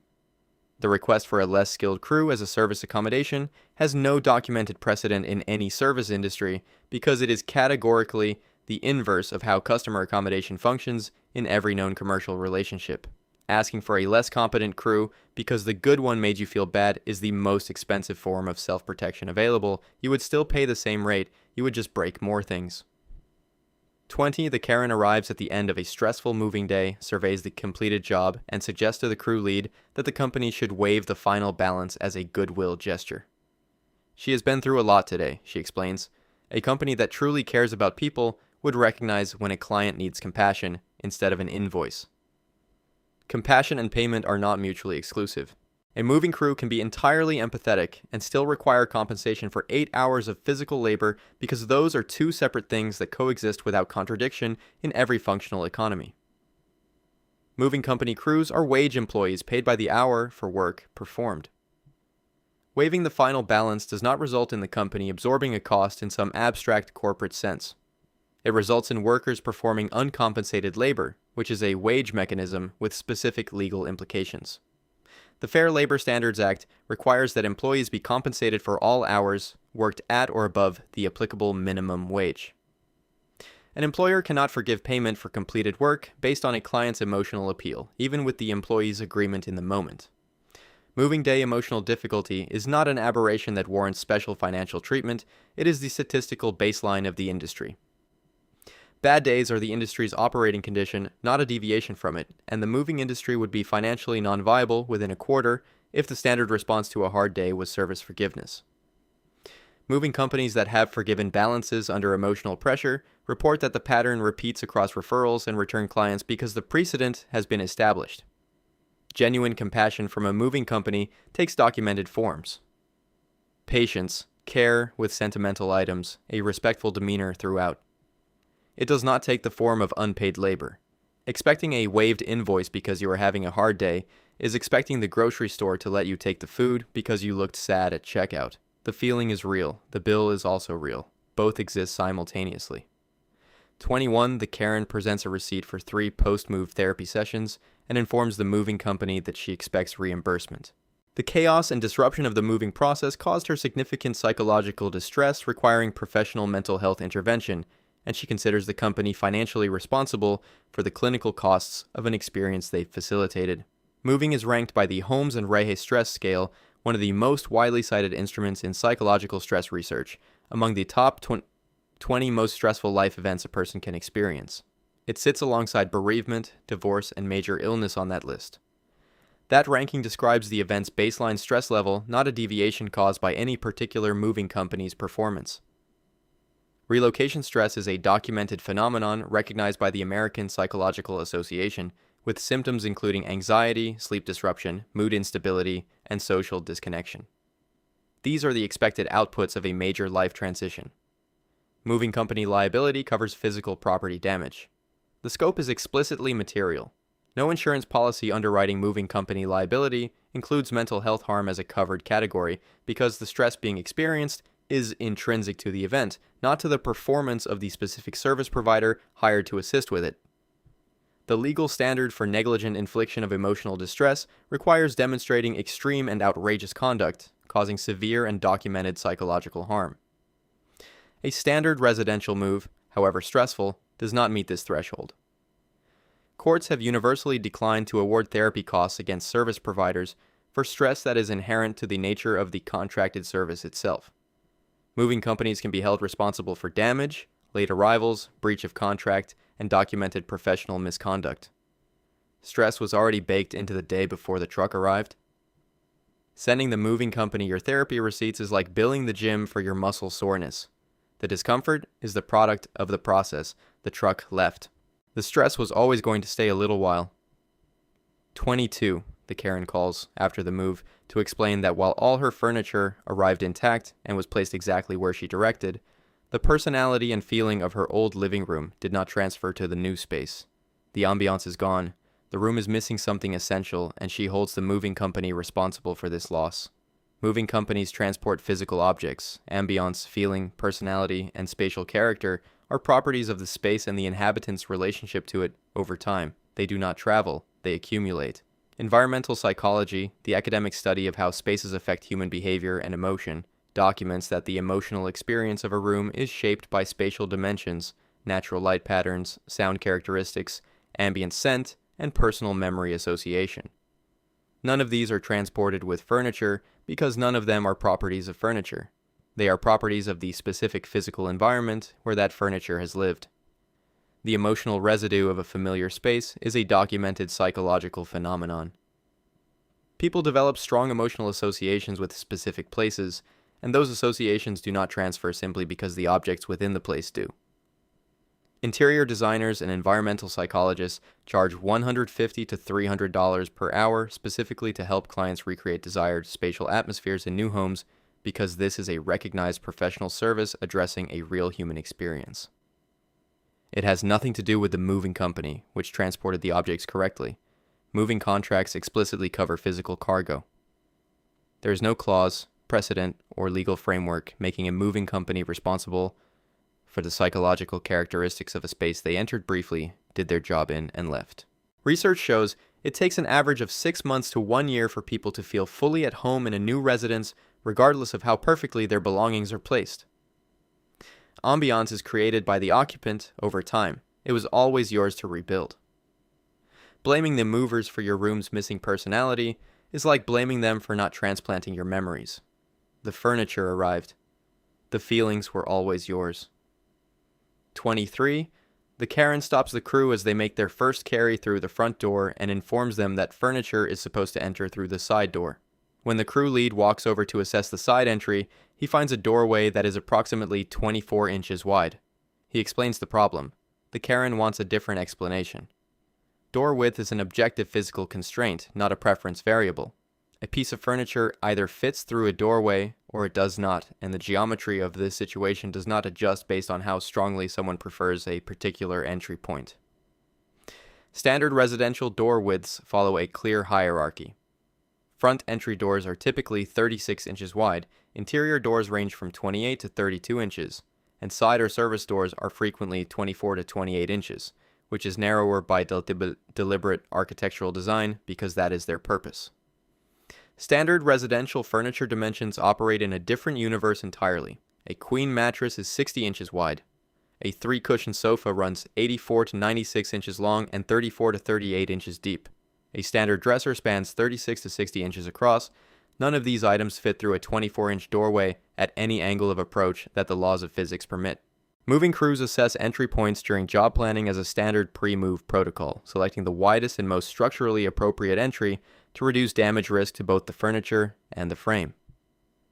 The request for a less skilled crew as a service accommodation has no documented precedent in any service industry because it is categorically the inverse of how customer accommodation functions in every known commercial relationship. Asking for a less competent crew because the good one made you feel bad is the most expensive form of self-protection available. You would still pay the same rate, you would just break more things. 20. The Karen arrives at the end of a stressful moving day, surveys the completed job, and suggests to the crew lead that the company should waive the final balance as a goodwill gesture. She has been through a lot today, she explains. A company that truly cares about people would recognize when a client needs compassion instead of an invoice. Compassion and payment are not mutually exclusive. A moving crew can be entirely empathetic and still require compensation for 8 hours of physical labor because those are two separate things that coexist without contradiction in every functional economy. Moving company crews are wage employees paid by the hour for work performed. Waiving the final balance does not result in the company absorbing a cost in some abstract corporate sense. It results in workers performing uncompensated labor, which is a wage mechanism with specific legal implications. The Fair Labor Standards Act requires that employees be compensated for all hours worked at or above the applicable minimum wage. An employer cannot forgive payment for completed work based on a client's emotional appeal, even with the employee's agreement in the moment. Moving day emotional difficulty is not an aberration that warrants special financial treatment, it is the statistical baseline of the industry. Bad days are the industry's operating condition, not a deviation from it, and the moving industry would be financially non-viable within a quarter if the standard response to a hard day was service forgiveness. Moving companies that have forgiven balances under emotional pressure report that the pattern repeats across referrals and return clients because the precedent has been established. Genuine compassion from a moving company takes documented forms. Patience, care with sentimental items, a respectful demeanor throughout. It does not take the form of unpaid labor. Expecting a waived invoice because you are having a hard day is expecting the grocery store to let you take the food because you looked sad at checkout. The feeling is real. The bill is also real. Both exist simultaneously. 21. The Karen presents a receipt for 3 post-move therapy sessions and informs the moving company that she expects reimbursement. The chaos and disruption of the moving process caused her significant psychological distress requiring professional mental health intervention, and she considers the company financially responsible for the clinical costs of an experience they facilitated. Moving is ranked by the Holmes and Rahe stress scale, one of the most widely cited instruments in psychological stress research, among the top 20 most stressful life events a person can experience. It sits alongside bereavement, divorce, and major illness on that list. That ranking describes the event's baseline stress level, not a deviation caused by any particular moving company's performance. Relocation stress is a documented phenomenon recognized by the American Psychological Association, with symptoms including anxiety, sleep disruption, mood instability, and social disconnection. These are the expected outputs of a major life transition. Moving company liability covers physical property damage. The scope is explicitly material. No insurance policy underwriting moving company liability includes mental health harm as a covered category because the stress being experienced is intrinsic to the event, not to the performance of the specific service provider hired to assist with it. The legal standard for negligent infliction of emotional distress requires demonstrating extreme and outrageous conduct, causing severe and documented psychological harm. A standard residential move, however stressful, does not meet this threshold. Courts have universally declined to award therapy costs against service providers for stress that is inherent to the nature of the contracted service itself. Moving companies can be held responsible for damage, late arrivals, breach of contract, and documented professional misconduct. Stress was already baked into the day before the truck arrived. Sending the moving company your therapy receipts is like billing the gym for your muscle soreness. The discomfort is the product of the process. The truck left. The stress was always going to stay a little while. 22, the Karen calls after the move to explain that while all her furniture arrived intact and was placed exactly where she directed, the personality and feeling of her old living room did not transfer to the new space. The ambiance is gone. The room is missing something essential, and she holds the moving company responsible for this loss. Moving companies transport physical objects. Ambiance, feeling, personality, and spatial character are properties of the space and the inhabitants' relationship to it over time. They do not travel, they accumulate. Environmental psychology, the academic study of how spaces affect human behavior and emotion, documents that the emotional experience of a room is shaped by spatial dimensions, natural light patterns, sound characteristics, ambient scent, and personal memory association. None of these are transported with furniture because none of them are properties of furniture. They are properties of the specific physical environment where that furniture has lived. The emotional residue of a familiar space is a documented psychological phenomenon. People develop strong emotional associations with specific places, and those associations do not transfer simply because the objects within the place do. Interior designers and environmental psychologists charge $150 to $300 per hour specifically to help clients recreate desired spatial atmospheres in new homes because this is a recognized professional service addressing a real human experience. It has nothing to do with the moving company, which transported the objects correctly. Moving contracts explicitly cover physical cargo. There is no clause, precedent, or legal framework making a moving company responsible for the psychological characteristics of a space they entered briefly, did their job in, and left. Research shows it takes an average of 6 months to 1 year for people to feel fully at home in a new residence, regardless of how perfectly their belongings are placed. Ambiance is created by the occupant over time. It was always yours to rebuild. Blaming the movers for your room's missing personality is like blaming them for not transplanting your memories. The furniture arrived. The feelings were always yours. 23. The Karen stops the crew as they make their first carry through the front door and informs them that furniture is supposed to enter through the side door. When the crew lead walks over to assess the side entry, he finds a doorway that is approximately 24 inches wide. He explains the problem. The Karen wants a different explanation. Door width is an objective physical constraint, not a preference variable. A piece of furniture either fits through a doorway or it does not, and the geometry of this situation does not adjust based on how strongly someone prefers a particular entry point. Standard residential door widths follow a clear hierarchy. Front entry doors are typically 36 inches wide, interior doors range from 28 to 32 inches, and side or service doors are frequently 24 to 28 inches, which is narrower by deliberate architectural design because that is their purpose. Standard residential furniture dimensions operate in a different universe entirely. A queen mattress is 60 inches wide. A 3-cushion sofa runs 84 to 96 inches long and 34 to 38 inches deep. A standard dresser spans 36 to 60 inches across. None of these items fit through a 24-inch doorway at any angle of approach that the laws of physics permit. Moving crews assess entry points during job planning as a standard pre-move protocol, selecting the widest and most structurally appropriate entry to reduce damage risk to both the furniture and the frame.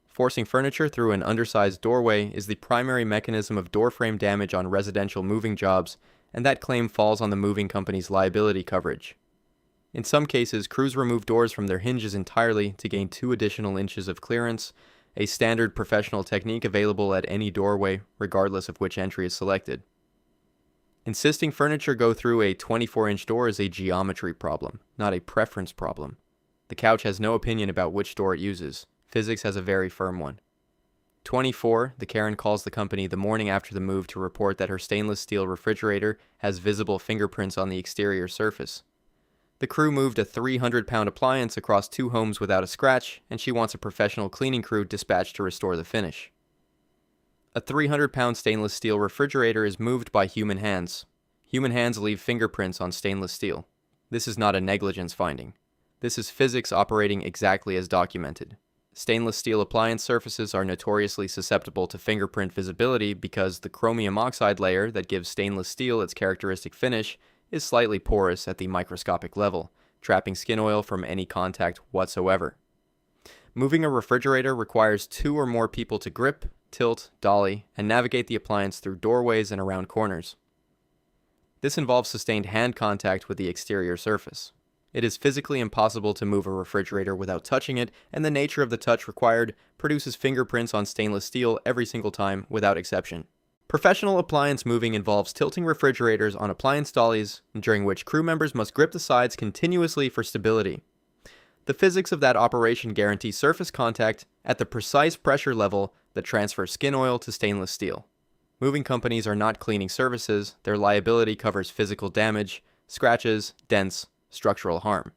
Forcing furniture through an undersized doorway is the primary mechanism of door frame damage on residential moving jobs, and that claim falls on the moving company's liability coverage. In some cases, crews remove doors from their hinges entirely to gain 2 additional inches of clearance, a standard professional technique available at any doorway, regardless of which entry is selected. Insisting furniture go through a 24-inch door is a geometry problem, not a preference problem. The couch has no opinion about which door it uses. Physics has a very firm one. 24. The Karen calls the company the morning after the move to report that her stainless steel refrigerator has visible fingerprints on the exterior surface. The crew moved a 300-pound appliance across 2 homes without a scratch, and she wants a professional cleaning crew dispatched to restore the finish. A 300-pound stainless steel refrigerator is moved by human hands. Human hands leave fingerprints on stainless steel. This is not a negligence finding. This is physics operating exactly as documented. Stainless steel appliance surfaces are notoriously susceptible to fingerprint visibility because the chromium oxide layer that gives stainless steel its characteristic finish is slightly porous at the microscopic level, trapping skin oil from any contact whatsoever. Moving a refrigerator requires 2 or more people to grip, tilt, dolly, and navigate the appliance through doorways and around corners. This involves sustained hand contact with the exterior surface. It is physically impossible to move a refrigerator without touching it, and the nature of the touch required produces fingerprints on stainless steel every single time, without exception. Professional appliance moving involves tilting refrigerators on appliance dollies, during which crew members must grip the sides continuously for stability. The physics of that operation guarantee surface contact at the precise pressure level that transfers skin oil to stainless steel. Moving companies are not cleaning services. Their liability covers physical damage, scratches, dents, structural harm.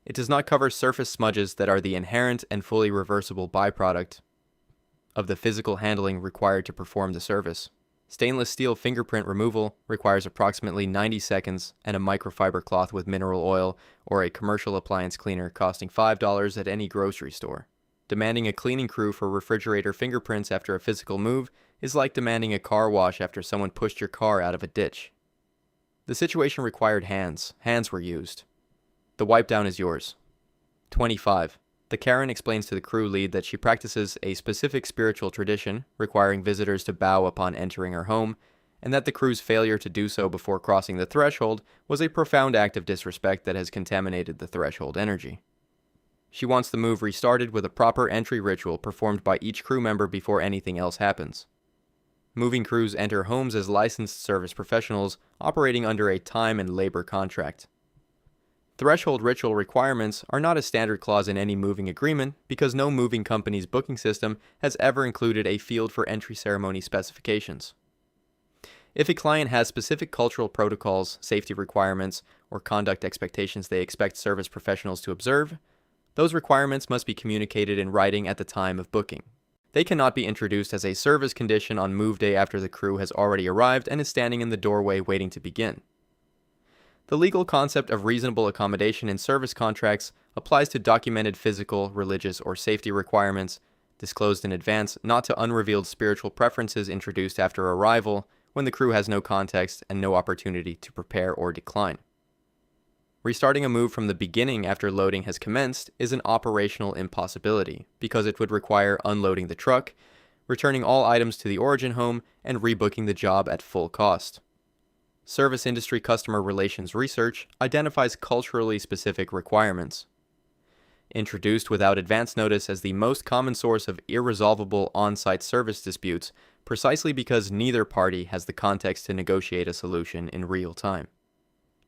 It does not cover surface smudges that are the inherent and fully reversible byproduct of the physical handling required to perform the service. Stainless steel fingerprint removal requires approximately 90 seconds and a microfiber cloth with mineral oil or a commercial appliance cleaner costing $5 at any grocery store. Demanding a cleaning crew for refrigerator fingerprints after a physical move is like demanding a car wash after someone pushed your car out of a ditch. The situation required hands. Hands were used. The wipe down is yours. 25. The Karen explains to the crew lead that she practices a specific spiritual tradition requiring visitors to bow upon entering her home, and that the crew's failure to do so before crossing the threshold was a profound act of disrespect that has contaminated the threshold energy. She wants the move restarted with a proper entry ritual performed by each crew member before anything else happens. Moving crews enter homes as licensed service professionals operating under a time and labor contract. Threshold ritual requirements are not a standard clause in any moving agreement because no moving company's booking system has ever included a field for entry ceremony specifications. If a client has specific cultural protocols, safety requirements, or conduct expectations they expect service professionals to observe, those requirements must be communicated in writing at the time of booking. They cannot be introduced as a service condition on move day after the crew has already arrived and is standing in the doorway waiting to begin. The legal concept of reasonable accommodation in service contracts applies to documented physical, religious, or safety requirements disclosed in advance, not to unrevealed spiritual preferences introduced after arrival when the crew has no context and no opportunity to prepare or decline. Restarting a move from the beginning after loading has commenced is an operational impossibility because it would require unloading the truck, returning all items to the origin home, and rebooking the job at full cost. Service industry customer relations research identifies culturally specific requirements. Introduced without advance notice as the most common source of irresolvable on-site service disputes, precisely because neither party has the context to negotiate a solution in real time.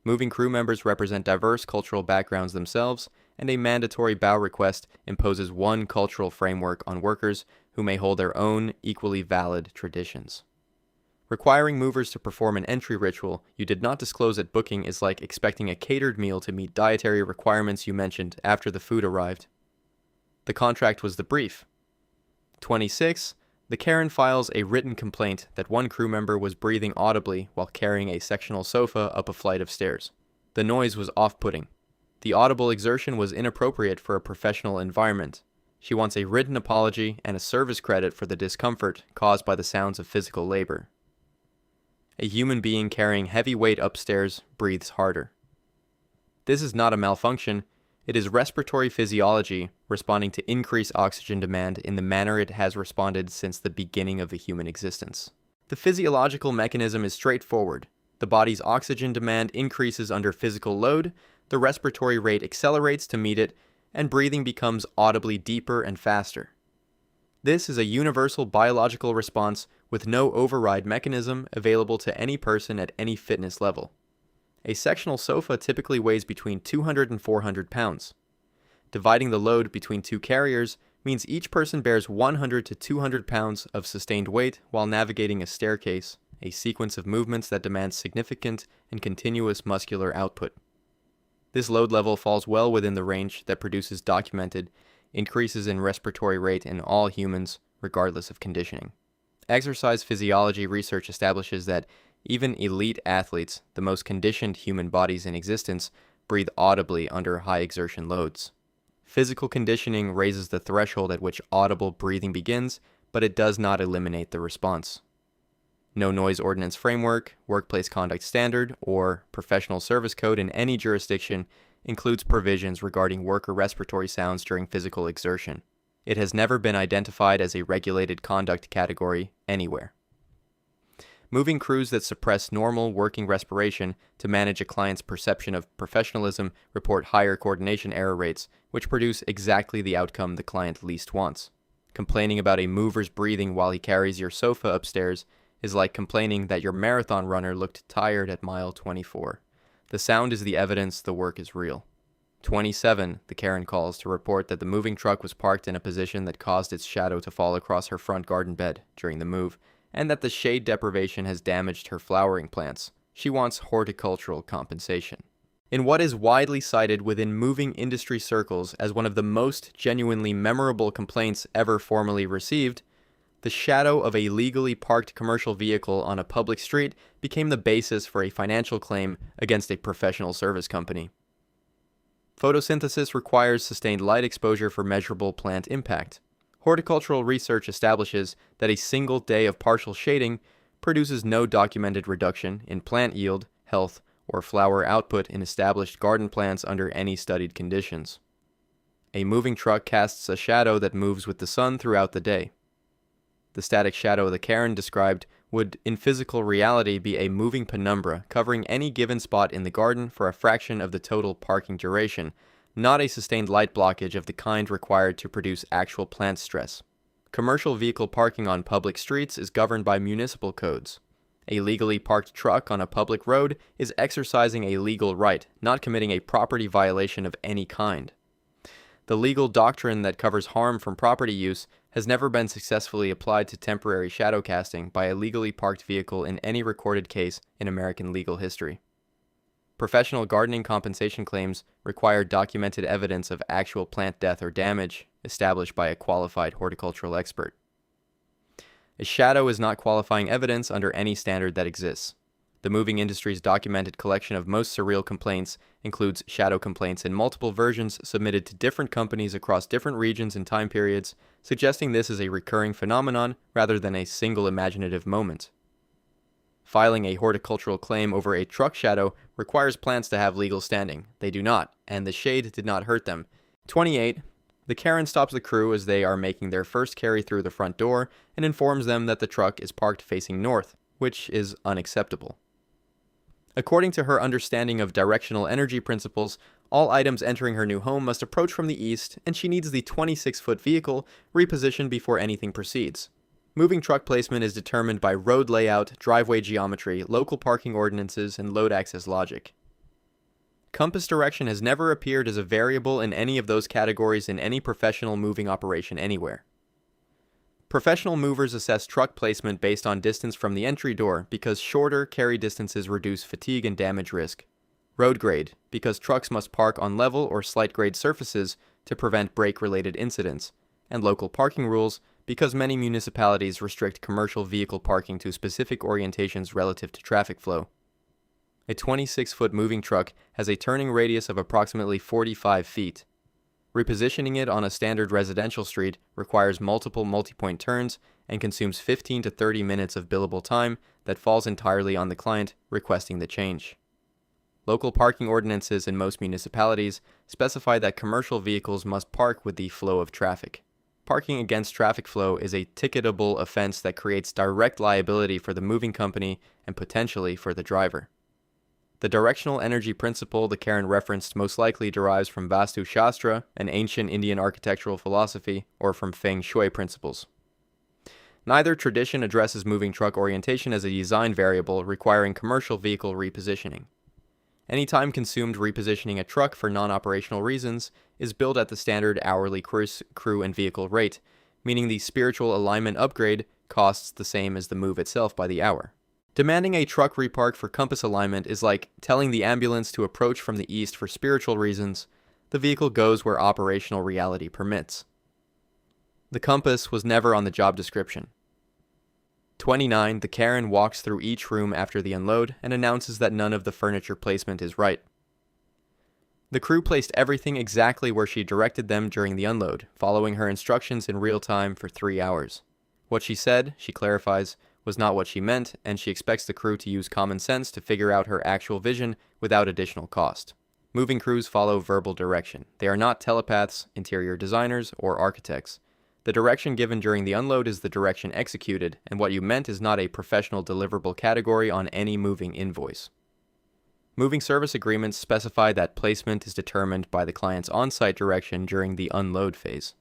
Moving crew members represent diverse cultural backgrounds themselves, and a mandatory bow request imposes one cultural framework on workers who may hold their own equally valid traditions. Requiring movers to perform an entry ritual you did not disclose at booking is like expecting a catered meal to meet dietary requirements you mentioned after the food arrived. The contract was the brief. 26. The Karen files a written complaint that one crew member was breathing audibly while carrying a sectional sofa up a flight of stairs. The noise was off-putting. The audible exertion was inappropriate for a professional environment. She wants a written apology and a service credit for the discomfort caused by the sounds of physical labor. A human being carrying heavy weight upstairs breathes harder. This is not a malfunction, it is respiratory physiology responding to increased oxygen demand in the manner it has responded since the beginning of the human existence. The physiological mechanism is straightforward. The body's oxygen demand increases under physical load, the respiratory rate accelerates to meet it, and breathing becomes audibly deeper and faster. This is a universal biological response with no override mechanism available to any person at any fitness level. A sectional sofa typically weighs between 200 and 400 pounds. Dividing the load between two carriers means each person bears 100 to 200 pounds of sustained weight while navigating a staircase, a sequence of movements that demands significant and continuous muscular output. This load level falls well within the range that produces documented increases in respiratory rate in all humans, regardless of conditioning. Exercise physiology research establishes that even elite athletes, the most conditioned human bodies in existence, breathe audibly under high exertion loads. Physical conditioning raises the threshold at which audible breathing begins, but it does not eliminate the response. No noise ordinance framework, workplace conduct standard, or professional service code in any jurisdiction includes provisions regarding worker respiratory sounds during physical exertion. It has never been identified as a regulated conduct category anywhere. Moving crews that suppress normal working respiration to manage a client's perception of professionalism report higher coordination error rates, which produce exactly the outcome the client least wants. Complaining about a mover's breathing while he carries your sofa upstairs is like complaining that your marathon runner looked tired at mile 24. The sound is the evidence the work is real. 27, the Karen calls to report that the moving truck was parked in a position that caused its shadow to fall across her front garden bed during the move, and that the shade deprivation has damaged her flowering plants. She wants horticultural compensation. In what is widely cited within moving industry circles as one of the most genuinely memorable complaints ever formally received, the shadow of a legally parked commercial vehicle on a public street became the basis for a financial claim against a professional service company. Photosynthesis requires sustained light exposure for measurable plant impact. Horticultural research establishes that a single day of partial shading produces no documented reduction in plant yield, health, or flower output in established garden plants under any studied conditions. A moving truck casts a shadow that moves with the sun throughout the day. The static shadow the Karen described would, in physical reality, be a moving penumbra covering any given spot in the garden for a fraction of the total parking duration, not a sustained light blockage of the kind required to produce actual plant stress. Commercial vehicle parking on public streets is governed by municipal codes. A legally parked truck on a public road is exercising a legal right, not committing a property violation of any kind. The legal doctrine that covers harm from property use has never been successfully applied to temporary shadow casting by a legally parked vehicle in any recorded case in American legal history. Professional gardening compensation claims require documented evidence of actual plant death or damage established by a qualified horticultural expert. A shadow is not qualifying evidence under any standard that exists. The moving industry's documented collection of most surreal complaints includes shadow complaints in multiple versions submitted to different companies across different regions and time periods, suggesting this is a recurring phenomenon rather than a single imaginative moment. Filing a horticultural claim over a truck shadow requires plants to have legal standing. They do not, and the shade did not hurt them. 28. The Karen stops the crew as they are making their first carry through the front door and informs them that the truck is parked facing north, which is unacceptable. According to her understanding of directional energy principles, all items entering her new home must approach from the east, and she needs the 26-foot vehicle repositioned before anything proceeds. Moving truck placement is determined by road layout, driveway geometry, local parking ordinances, and load access logic. Compass direction has never appeared as a variable in any of those categories in any professional moving operation anywhere. Professional movers assess truck placement based on distance from the entry door because shorter carry distances reduce fatigue and damage risk. Road grade, because trucks must park on level or slight grade surfaces to prevent brake-related incidents. And local parking rules, because many municipalities restrict commercial vehicle parking to specific orientations relative to traffic flow. A 26-foot moving truck has a turning radius of approximately 45 feet. Repositioning it on a standard residential street requires multiple multi-point turns and consumes 15 to 30 minutes of billable time that falls entirely on the client requesting the change. Local parking ordinances in most municipalities specify that commercial vehicles must park with the flow of traffic. Parking against traffic flow is a ticketable offense that creates direct liability for the moving company and potentially for the driver. The directional energy principle the Karen referenced most likely derives from Vastu Shastra, an ancient Indian architectural philosophy, or from Feng Shui principles. Neither tradition addresses moving truck orientation as a design variable requiring commercial vehicle repositioning. Any time consumed repositioning a truck for non-operational reasons is billed at the standard hourly crew and vehicle rate, meaning the spiritual alignment upgrade costs the same as the move itself by the hour. Demanding a truck repark for compass alignment is like telling the ambulance to approach from the east for spiritual reasons. The vehicle goes where operational reality permits. The compass was never on the job description. 29. The Karen walks through each room after the unload and announces that none of the furniture placement is right. The crew placed everything exactly where she directed them during the unload, following her instructions in real time for 3 hours. What she said, she clarifies, was not what she meant, and she expects the crew to use common sense to figure out her actual vision without additional cost. Moving crews follow verbal direction. They are not telepaths, interior designers, or architects. The direction given during the unload is the direction executed, and what you meant is not a professional deliverable category on any moving invoice. Moving service agreements specify that placement is determined by the client's on-site direction during the unload phase.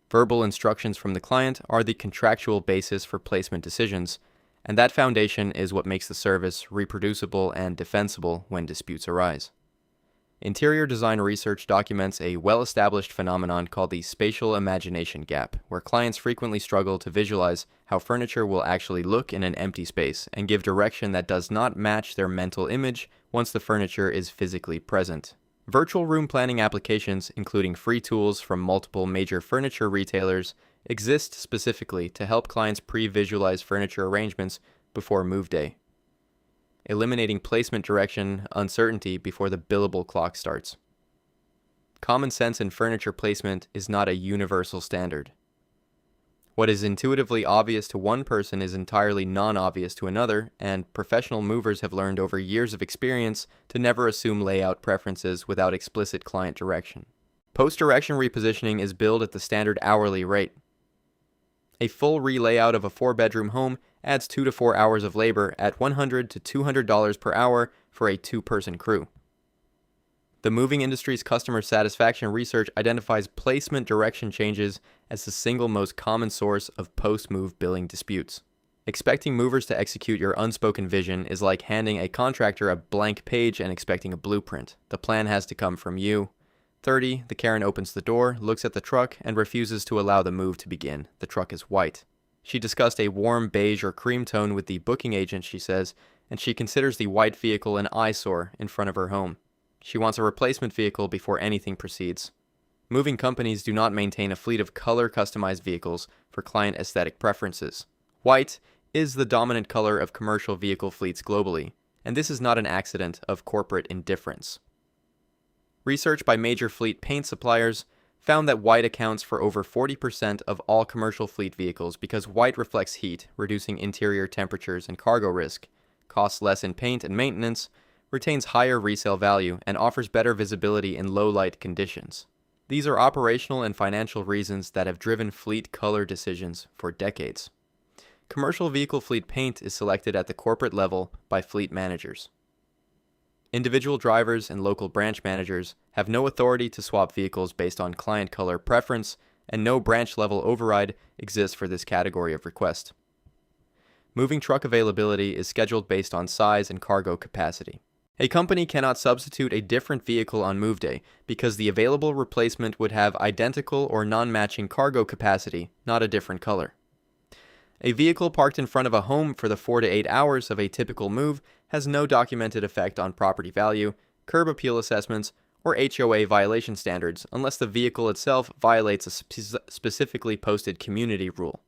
Verbal instructions from the client are the contractual basis for placement decisions, and that foundation is what makes the service reproducible and defensible when disputes arise. Interior design research documents a well-established phenomenon called the spatial imagination gap, where clients frequently struggle to visualize how furniture will actually look in an empty space and give direction that does not match their mental image once the furniture is physically present. Virtual room planning applications, including free tools from multiple major furniture retailers, exist specifically to help clients pre-visualize furniture arrangements before move day, eliminating placement direction uncertainty before the billable clock starts. Common sense in furniture placement is not a universal standard. What is intuitively obvious to one person is entirely non-obvious to another, and professional movers have learned over years of experience to never assume layout preferences without explicit client direction. Post-direction repositioning is billed at the standard hourly rate. A full re-layout of a 4-bedroom home adds 2 to 4 hours of labor at $100 to $200 per hour for a 2-person crew. The moving industry's customer satisfaction research identifies placement direction changes as the single most common source of post-move billing disputes. Expecting movers to execute your unspoken vision is like handing a contractor a blank page and expecting a blueprint. The plan has to come from you. 30, the Karen opens the door, looks at the truck, and refuses to allow the move to begin. The truck is white. She discussed a warm beige or cream tone with the booking agent, she says, and she considers the white vehicle an eyesore in front of her home. She wants a replacement vehicle before anything proceeds. Moving companies do not maintain a fleet of color-customized vehicles for client aesthetic preferences. White is the dominant color of commercial vehicle fleets globally, and this is not an accident of corporate indifference. Research by major fleet paint suppliers found that white accounts for over 40% of all commercial fleet vehicles because white reflects heat, reducing interior temperatures and cargo risk, costs less in paint and maintenance, retains higher resale value, and offers better visibility in low light conditions. These are operational and financial reasons that have driven fleet color decisions for decades. Commercial vehicle fleet paint is selected at the corporate level by fleet managers. Individual drivers and local branch managers have no authority to swap vehicles based on client color preference, and no branch-level override exists for this category of request. Moving truck availability is scheduled based on size and cargo capacity. A company cannot substitute a different vehicle on move day because the available replacement would have identical or non-matching cargo capacity, not a different color. A vehicle parked in front of a home for the 4 to 8 hours of a typical move has no documented effect on property value, curb appeal assessments, or HOA violation standards unless the vehicle itself violates a specifically posted community rule.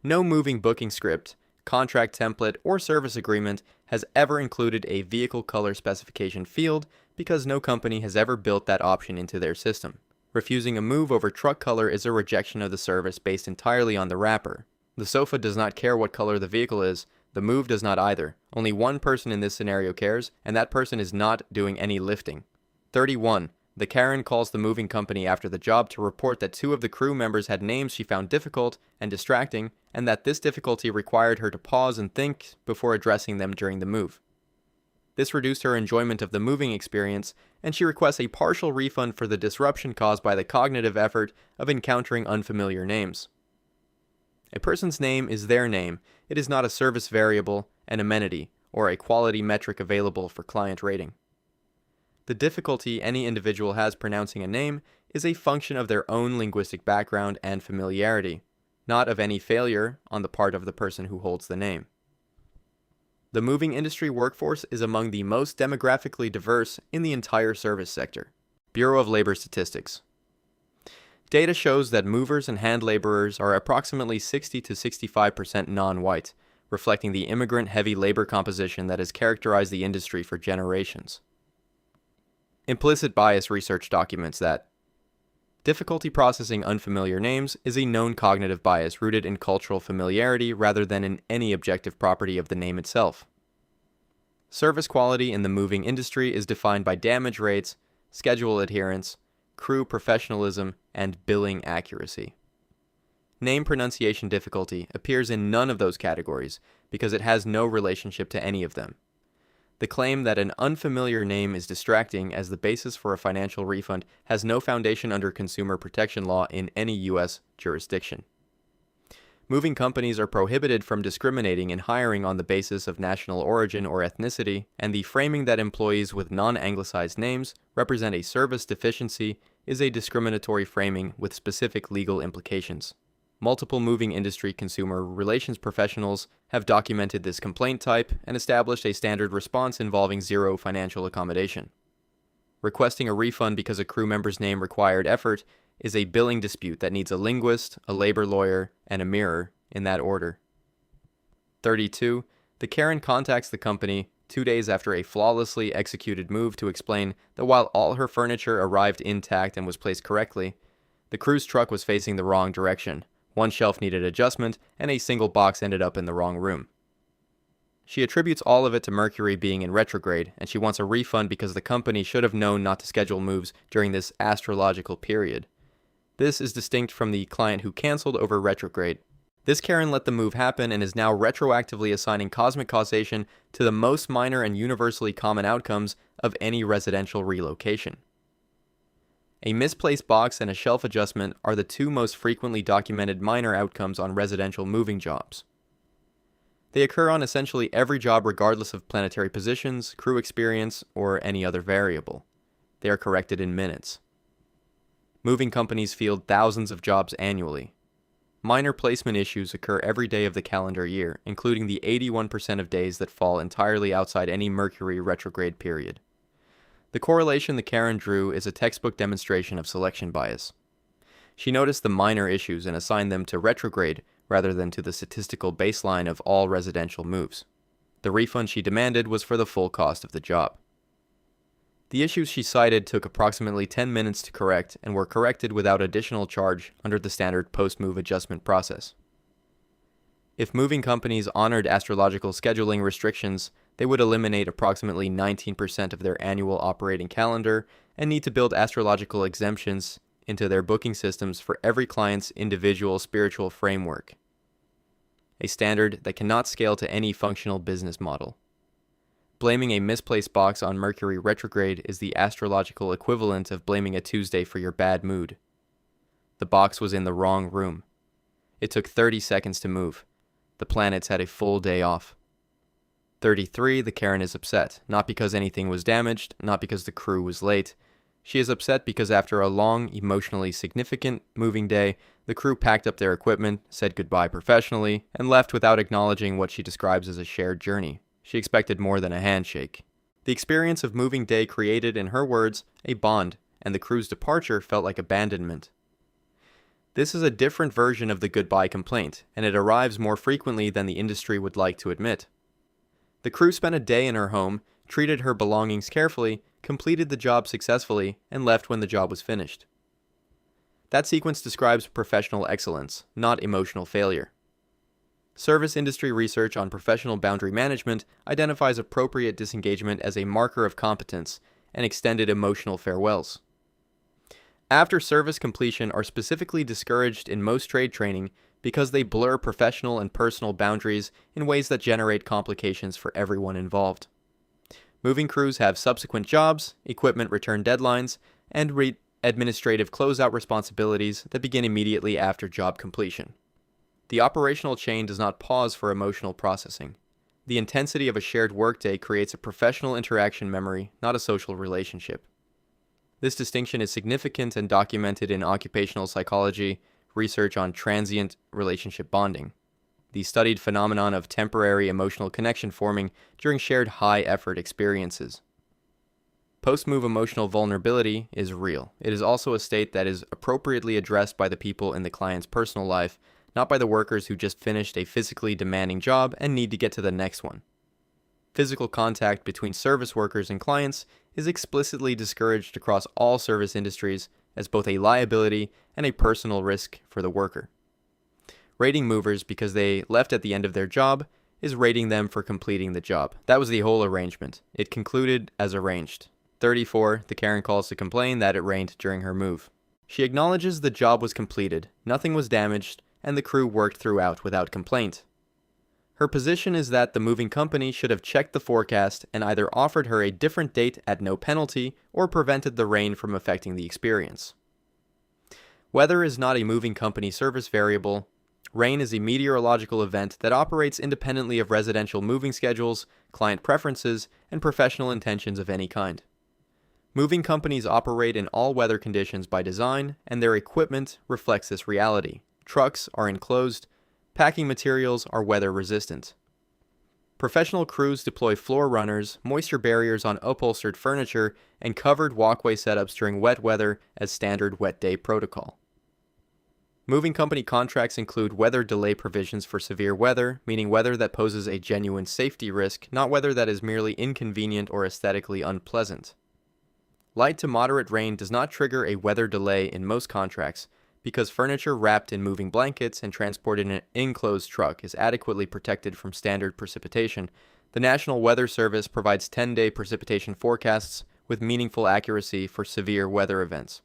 No moving booking script, contract template, or service agreement has ever included a vehicle color specification field because no company has ever built that option into their system. Refusing a move over truck color is a rejection of the service based entirely on the wrapper. The sofa does not care what color the vehicle is. The move does not either. Only one person in this scenario cares, and that person is not doing any lifting. 31. The Karen calls the moving company after the job to report that 2 of the crew members had names she found difficult and distracting, and that this difficulty required her to pause and think before addressing them during the move. This reduced her enjoyment of the moving experience, and she requests a partial refund for the disruption caused by the cognitive effort of encountering unfamiliar names. A person's name is their name. It is not a service variable, an amenity, or a quality metric available for client rating. The difficulty any individual has pronouncing a name is a function of their own linguistic background and familiarity, not of any failure on the part of the person who holds the name. The moving industry workforce is among the most demographically diverse in the entire service sector. Bureau of Labor Statistics. Data shows that movers and hand laborers are approximately 60 to 65% non-white, reflecting the immigrant-heavy labor composition that has characterized the industry for generations. Implicit bias research documents that difficulty processing unfamiliar names is a known cognitive bias rooted in cultural familiarity rather than in any objective property of the name itself. Service quality in the moving industry is defined by damage rates, schedule adherence, crew professionalism, and billing accuracy. Name pronunciation difficulty appears in none of those categories because it has no relationship to any of them. The claim that an unfamiliar name is distracting as the basis for a financial refund has no foundation under consumer protection law in any U.S. jurisdiction. Moving companies are prohibited from discriminating in hiring on the basis of national origin or ethnicity, and the framing that employees with non-anglicized names represent a service deficiency is a discriminatory framing with specific legal implications. Multiple moving industry consumer relations professionals have documented this complaint type and established a standard response involving zero financial accommodation. Requesting a refund because a crew member's name required effort is a billing dispute that needs a linguist, a labor lawyer, and a mirror, in that order. 32. The Karen contacts the company 2 days after a flawlessly executed move to explain that while all her furniture arrived intact and was placed correctly, the crew's truck was facing the wrong direction. One shelf needed adjustment, and a single box ended up in the wrong room. She attributes all of it to Mercury being in retrograde, and she wants a refund because the company should have known not to schedule moves during this astrological period. This is distinct from the client who canceled over retrograde. This Karen let the move happen and is now retroactively assigning cosmic causation to the most minor and universally common outcomes of any residential relocation. A misplaced box and a shelf adjustment are the two most frequently documented minor outcomes on residential moving jobs. They occur on essentially every job regardless of planetary positions, crew experience, or any other variable. They are corrected in minutes. Moving companies field thousands of jobs annually. Minor placement issues occur every day of the calendar year, including the 81% of days that fall entirely outside any Mercury retrograde period. The correlation the Karen drew is a textbook demonstration of selection bias. She noticed the minor issues and assigned them to retrograde rather than to the statistical baseline of all residential moves. The refund she demanded was for the full cost of the job. The issues she cited took approximately 10 minutes to correct and were corrected without additional charge under the standard post-move adjustment process. If moving companies honored astrological scheduling restrictions, they would eliminate approximately 19% of their annual operating calendar and need to build astrological exemptions into their booking systems for every client's individual spiritual framework, a standard that cannot scale to any functional business model. Blaming a misplaced box on Mercury retrograde is the astrological equivalent of blaming a Tuesday for your bad mood. The box was in the wrong room. It took 30 seconds to move. The planets had a full day off. 33. The Karen is upset, not because anything was damaged, not because the crew was late. She is upset because after a long, emotionally significant moving day, the crew packed up their equipment, said goodbye professionally, and left without acknowledging what she describes as a shared journey. She expected more than a handshake. The experience of moving day created, in her words, a bond, and the crew's departure felt like abandonment. This is a different version of the goodbye complaint, and it arrives more frequently than the industry would like to admit. The crew spent a day in her home, treated her belongings carefully, completed the job successfully, and left when the job was finished. That sequence describes professional excellence, not emotional failure. Service industry research on professional boundary management identifies appropriate disengagement as a marker of competence and extended emotional farewells. After service completion are specifically discouraged in most trade training because they blur professional and personal boundaries in ways that generate complications for everyone involved. Moving crews have subsequent jobs, equipment return deadlines, and administrative closeout responsibilities that begin immediately after job completion. The operational chain does not pause for emotional processing. The intensity of a shared workday creates a professional interaction memory, not a social relationship. This distinction is significant and documented in occupational psychology research on transient relationship bonding, the studied phenomenon of temporary emotional connection forming during shared high-effort experiences. Post-move emotional vulnerability is real. It is also a state that is appropriately addressed by the people in the client's personal life, not by the workers who just finished a physically demanding job and need to get to the next one. Physical contact between service workers and clients is explicitly discouraged across all service industries as both a liability and a personal risk for the worker. Rating movers because they left at the end of their job is rating them for completing the job. That was the whole arrangement. It concluded as arranged. 34. The Karen calls to complain that it rained during her move. She acknowledges the job was completed, nothing was damaged, and the crew worked throughout without complaint. Her position is that the moving company should have checked the forecast and either offered her a different date at no penalty or prevented the rain from affecting the experience. Weather is not a moving company service variable Rain is a meteorological event that operates independently of residential moving schedules, client preferences, and professional intentions of any kind. Moving companies operate in all weather conditions by design, and their equipment reflects this reality. Trucks are enclosed, packing materials are weather resistant. Professional crews deploy floor runners, moisture barriers on upholstered furniture, and covered walkway setups during wet weather as standard wet day protocol. Moving company contracts include weather delay provisions for severe weather, meaning weather that poses a genuine safety risk, not weather that is merely inconvenient or aesthetically unpleasant. Light to moderate rain does not trigger a weather delay in most contracts because furniture wrapped in moving blankets and transported in an enclosed truck is adequately protected from standard precipitation. The National Weather Service provides 10-day precipitation forecasts with meaningful accuracy for severe weather events.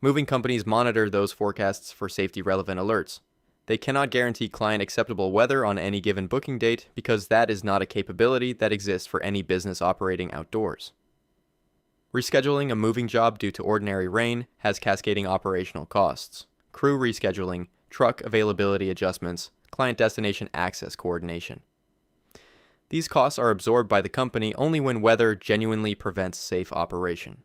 Moving companies monitor those forecasts for safety-relevant alerts. They cannot guarantee client acceptable weather on any given booking date because that is not a capability that exists for any business operating outdoors. Rescheduling a moving job due to ordinary rain has cascading operational costs. Crew rescheduling, truck availability adjustments, client destination access coordination. These costs are absorbed by the company only when weather genuinely prevents safe operation.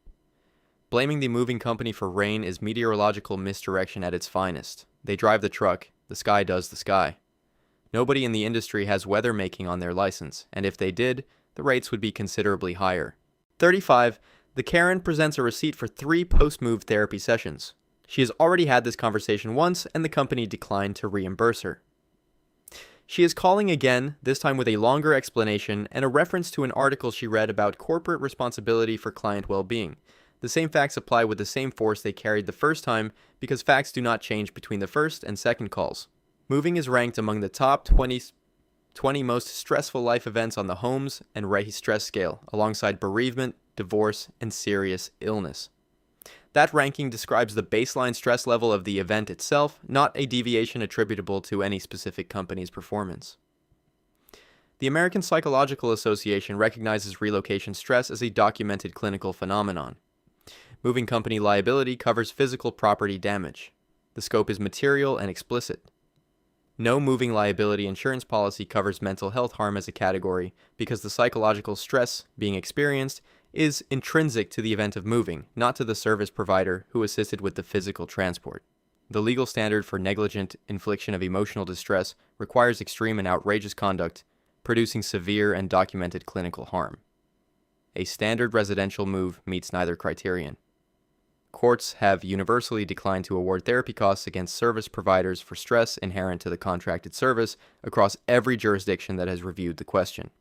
Blaming the moving company for rain is meteorological misdirection at its finest. They drive the truck, the sky does the sky. Nobody in the industry has weather making on their license, and if they did, the rates would be considerably higher. 35. The Karen presents a receipt for 3 post-move therapy sessions. She has already had this conversation once, and the company declined to reimburse her. She is calling again, this time with a longer explanation and a reference to an article she read about corporate responsibility for client well-being. The same facts apply with the same force they carried the first time because facts do not change between the first and second calls. Moving is ranked among the top 20 most stressful life events on the Holmes and Rahe stress scale, alongside bereavement, divorce, and serious illness. That ranking describes the baseline stress level of the event itself, not a deviation attributable to any specific company's performance. The American Psychological Association recognizes relocation stress as a documented clinical phenomenon. Moving company liability covers physical property damage. The scope is material and explicit. No moving liability insurance policy covers mental health harm as a category because the psychological stress being experienced is intrinsic to the event of moving, not to the service provider who assisted with the physical transport. The legal standard for negligent infliction of emotional distress requires extreme and outrageous conduct, producing severe and documented clinical harm. A standard residential move meets neither criterion. Courts have universally declined to award therapy costs against service providers for stress inherent to the contracted service across every jurisdiction that has reviewed the question.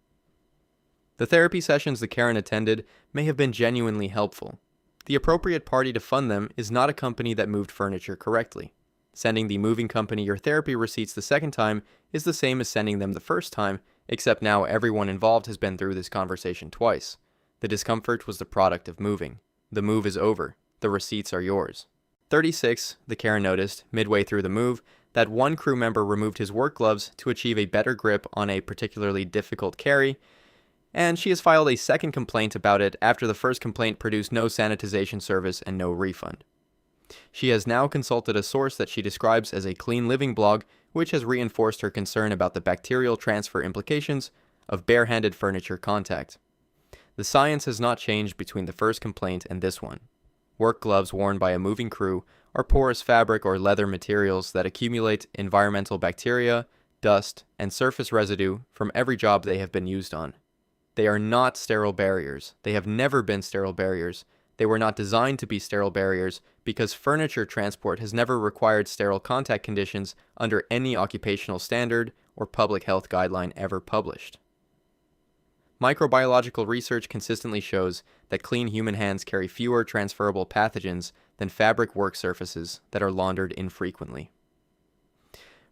The therapy sessions the Karen attended may have been genuinely helpful. The appropriate party to fund them is not a company that moved furniture correctly. Sending the moving company your therapy receipts the second time is the same as sending them the first time, except now everyone involved has been through this conversation twice. The discomfort was the product of moving. The move is over. The receipts are yours. 36. The Karen noticed, midway through the move, that one crew member removed his work gloves to achieve a better grip on a particularly difficult carry, and she has filed a second complaint about it after the first complaint produced no sanitization service and no refund. She has now consulted a source that she describes as a clean living blog, which has reinforced her concern about the bacterial transfer implications of barehanded furniture contact. The science has not changed between the first complaint and this one. Work gloves worn by a moving crew are porous fabric or leather materials that accumulate environmental bacteria, dust, and surface residue from every job they have been used on. They are not sterile barriers. They have never been sterile barriers. They were not designed to be sterile barriers because furniture transport has never required sterile contact conditions under any occupational standard or public health guideline ever published. Microbiological research consistently shows that clean human hands carry fewer transferable pathogens than fabric work surfaces that are laundered infrequently.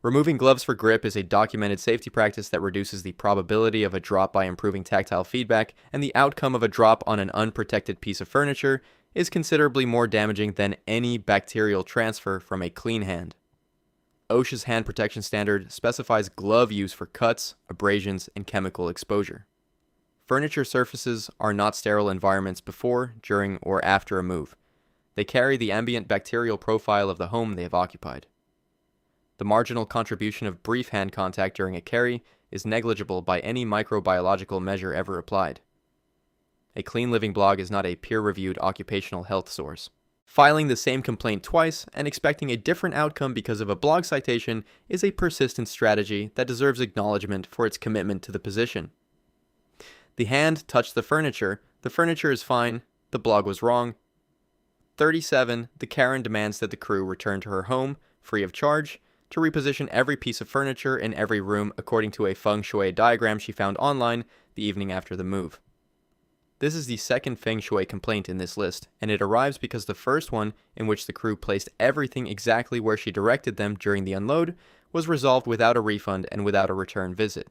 Removing gloves for grip is a documented safety practice that reduces the probability of a drop by improving tactile feedback, and the outcome of a drop on an unprotected piece of furniture is considerably more damaging than any bacterial transfer from a clean hand. OSHA's hand protection standard specifies glove use for cuts, abrasions, and chemical exposure. Furniture surfaces are not sterile environments before, during, or after a move. They carry the ambient bacterial profile of the home they have occupied. The marginal contribution of brief hand contact during a carry is negligible by any microbiological measure ever applied. A clean living blog is not a peer-reviewed occupational health source. Filing the same complaint twice and expecting a different outcome because of a blog citation is a persistent strategy that deserves acknowledgement for its commitment to the position. The hand touched the furniture is fine, the blog was wrong. 37. The Karen demands that the crew return to her home, free of charge, to reposition every piece of furniture in every room according to a feng shui diagram she found online the evening after the move. This is the second feng shui complaint in this list, and it arrives because the first one, in which the crew placed everything exactly where she directed them during the unload, was resolved without a refund and without a return visit.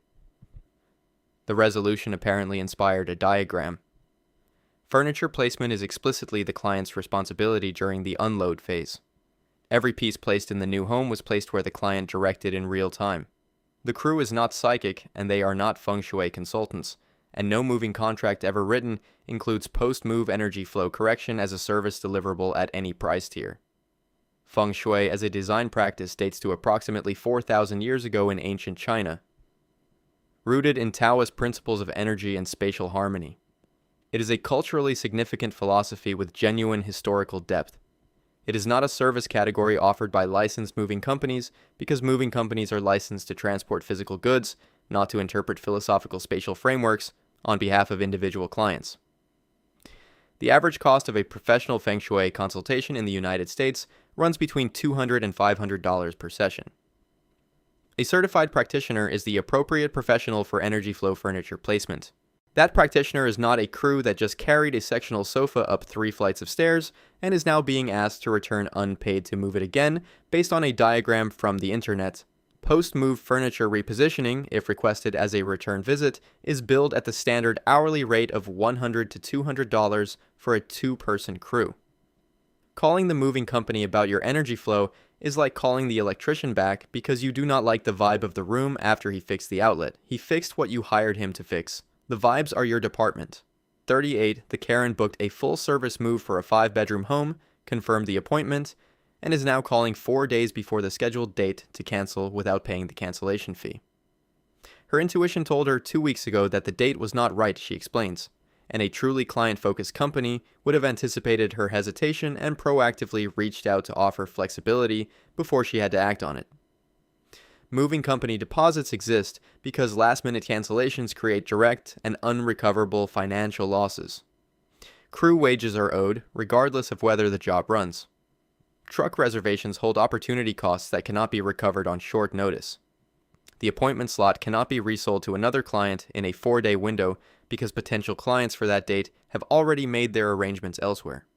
The resolution apparently inspired a diagram. Furniture placement is explicitly the client's responsibility during the unload phase. Every piece placed in the new home was placed where the client directed in real time. The crew is not psychic, and they are not feng shui consultants, and no moving contract ever written includes post-move energy flow correction as a service deliverable at any price tier. Feng shui as a design practice dates to approximately 4,000 years ago in ancient China, rooted in Taoist principles of energy and spatial harmony. It is a culturally significant philosophy with genuine historical depth. It is not a service category offered by licensed moving companies because moving companies are licensed to transport physical goods, not to interpret philosophical spatial frameworks on behalf of individual clients. The average cost of a professional feng shui consultation in the United States runs between $200 and $500 per session. A certified practitioner is the appropriate professional for energy flow furniture placement. That practitioner is not a crew that just carried a sectional sofa up 3 flights of stairs and is now being asked to return unpaid to move it again based on a diagram from the internet. Post-move furniture repositioning, if requested as a return visit, is billed at the standard hourly rate of $100 to $200 for a 2-person crew. Calling the moving company about your energy flow is like calling the electrician back because you do not like the vibe of the room after he fixed the outlet. He fixed what you hired him to fix. The vibes are your department. 38. The Karen booked a full-service move for a 5-bedroom home, confirmed the appointment, and is now calling 4 days before the scheduled date to cancel without paying the cancellation fee. Her intuition told her 2 weeks ago that the date was not right, she explains, and a truly client-focused company would have anticipated her hesitation and proactively reached out to offer flexibility before she had to act on it. Moving company deposits exist because last-minute cancellations create direct and unrecoverable financial losses. Crew wages are owed regardless of whether the job runs. Truck reservations hold opportunity costs that cannot be recovered on short notice. The appointment slot cannot be resold to another client in a 4-day window because potential clients for that date have already made their arrangements elsewhere.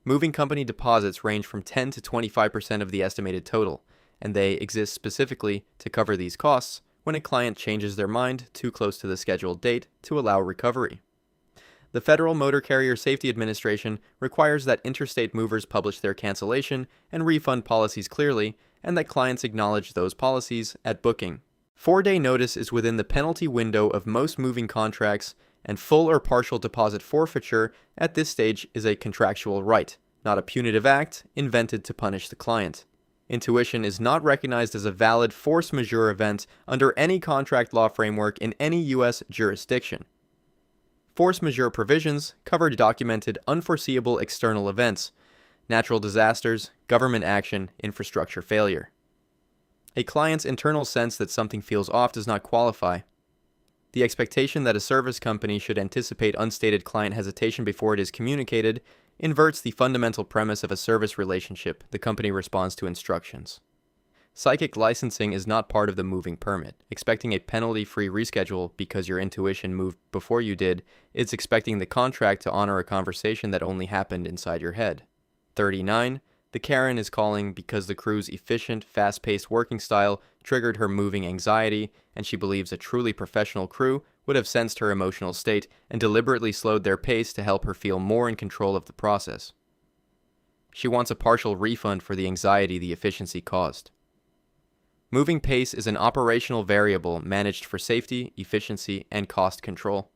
Moving company deposits range from 10 to 25% of the estimated total, and they exist specifically to cover these costs when a client changes their mind too close to the scheduled date to allow recovery. The Federal Motor Carrier Safety Administration requires that interstate movers publish their cancellation and refund policies clearly, and that clients acknowledge those policies at booking. 4-day notice is within the penalty window of most moving contracts, and full or partial deposit forfeiture at this stage is a contractual right, not a punitive act invented to punish the client. Intuition is not recognized as a valid force majeure event under any contract law framework in any U.S. jurisdiction. Force majeure provisions cover documented unforeseeable external events, natural disasters, government action, infrastructure failure. A client's internal sense that something feels off does not qualify. The expectation that a service company should anticipate unstated client hesitation before it is communicated inverts the fundamental premise of a service relationship. The company responds to instructions. Psychic licensing is not part of the moving permit. Expecting a penalty-free reschedule because your intuition moved before you did is expecting the contract to honor a conversation that only happened inside your head. 39. The Karen is calling because the crew's efficient, fast-paced working style triggered her moving anxiety, and she believes a truly professional crew would have sensed her emotional state and deliberately slowed their pace to help her feel more in control of the process. She wants a partial refund for the anxiety the efficiency caused. Moving pace is an operational variable managed for safety, efficiency, and cost control.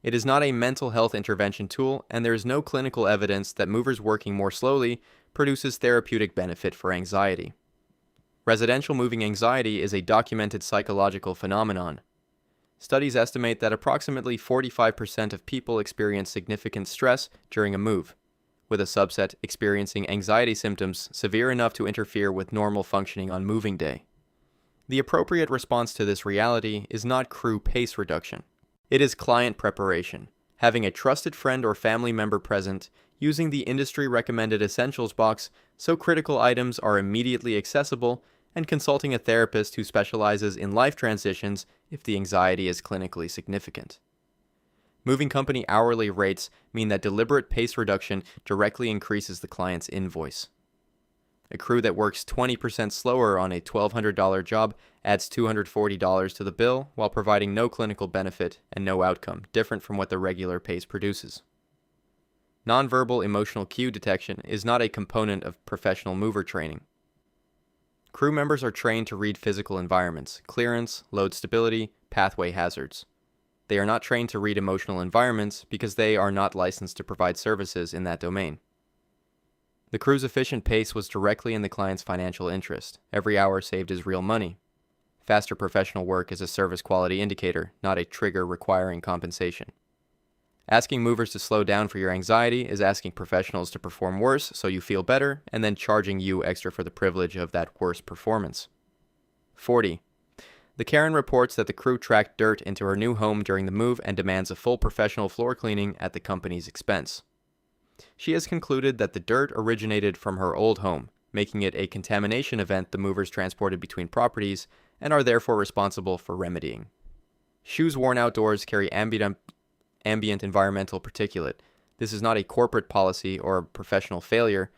It is not a mental health intervention tool, and there is no clinical evidence that movers working more slowly produces therapeutic benefit for anxiety. Residential moving anxiety is a documented psychological phenomenon. Studies estimate that approximately 45% of people experience significant stress during a move, with a subset experiencing anxiety symptoms severe enough to interfere with normal functioning on moving day. The appropriate response to this reality is not crew pace reduction. It is client preparation, having a trusted friend or family member present, using the industry-recommended essentials box so critical items are immediately accessible, and consulting a therapist who specializes in life transitions if the anxiety is clinically significant. Moving company hourly rates mean that deliberate pace reduction directly increases the client's invoice. A crew that works 20% slower on a $1,200 job adds $240 to the bill while providing no clinical benefit and no outcome different from what the regular pace produces. Nonverbal emotional cue detection is not a component of professional mover training. Crew members are trained to read physical environments, clearance, load stability, pathway hazards. They are not trained to read emotional environments because they are not licensed to provide services in that domain. The crew's efficient pace was directly in the client's financial interest. Every hour saved is real money. Faster professional work is a service quality indicator, not a trigger requiring compensation. Asking movers to slow down for your anxiety is asking professionals to perform worse so you feel better, and then charging you extra for the privilege of that worse performance. 40. The Karen reports that the crew tracked dirt into her new home during the move and demands a full professional floor cleaning at the company's expense. She has concluded that the dirt originated from her old home, making it a contamination event the movers transported between properties and are therefore responsible for remedying. Shoes worn outdoors carry ambient environmental particulate. This is not a corporate policy or a professional failure.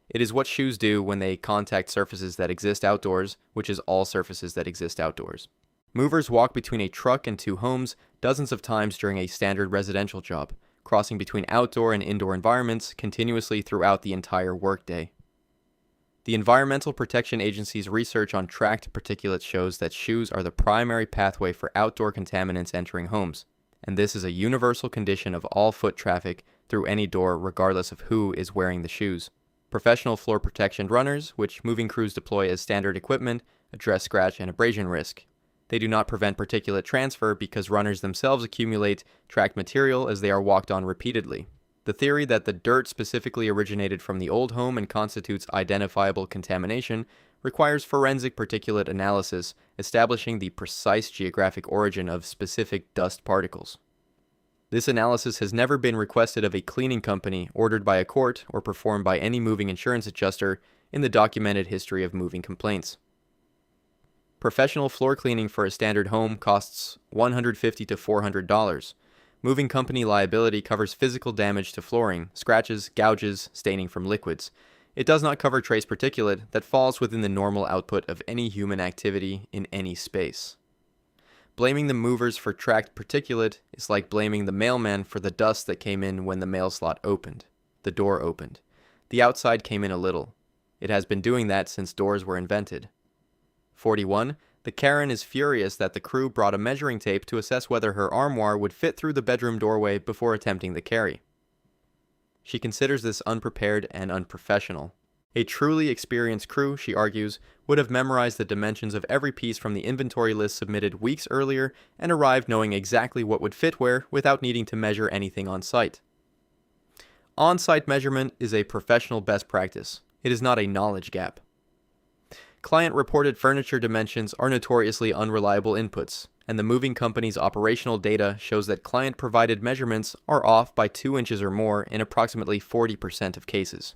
It is what shoes do when they contact surfaces that exist outdoors, which is all surfaces that exist outdoors. Movers walk between a truck and two homes dozens of times during a standard residential job, crossing between outdoor and indoor environments continuously throughout the entire workday. The Environmental Protection Agency's research on tracked particulates shows that shoes are the primary pathway for outdoor contaminants entering homes, and this is a universal condition of all foot traffic through any door regardless of who is wearing the shoes. Professional floor protection runners, which moving crews deploy as standard equipment, address scratch and abrasion risk. They do not prevent particulate transfer because runners themselves accumulate tracked material as they are walked on repeatedly. The theory that the dirt specifically originated from the old home and constitutes identifiable contamination requires forensic particulate analysis, establishing the precise geographic origin of specific dust particles. This analysis has never been requested of a cleaning company, ordered by a court, or performed by any moving insurance adjuster in the documented history of moving complaints. Professional floor cleaning for a standard home costs $150 to $400. Moving company liability covers physical damage to flooring, scratches, gouges, staining from liquids. It does not cover trace particulate that falls within the normal output of any human activity in any space. Blaming the movers for tracked particulate is like blaming the mailman for the dust that came in when the mail slot opened. The door opened. The outside came in a little. It has been doing that since doors were invented. 41. The Karen is furious that the crew brought a measuring tape to assess whether her armoire would fit through the bedroom doorway before attempting the carry. She considers this unprepared and unprofessional. A truly experienced crew, she argues, would have memorized the dimensions of every piece from the inventory list submitted weeks earlier and arrived knowing exactly what would fit where without needing to measure anything on site. On-site measurement is a professional best practice. It is not a knowledge gap. Client-reported furniture dimensions are notoriously unreliable inputs, and the moving company's operational data shows that client-provided measurements are off by 2 inches or more in approximately 40% of cases.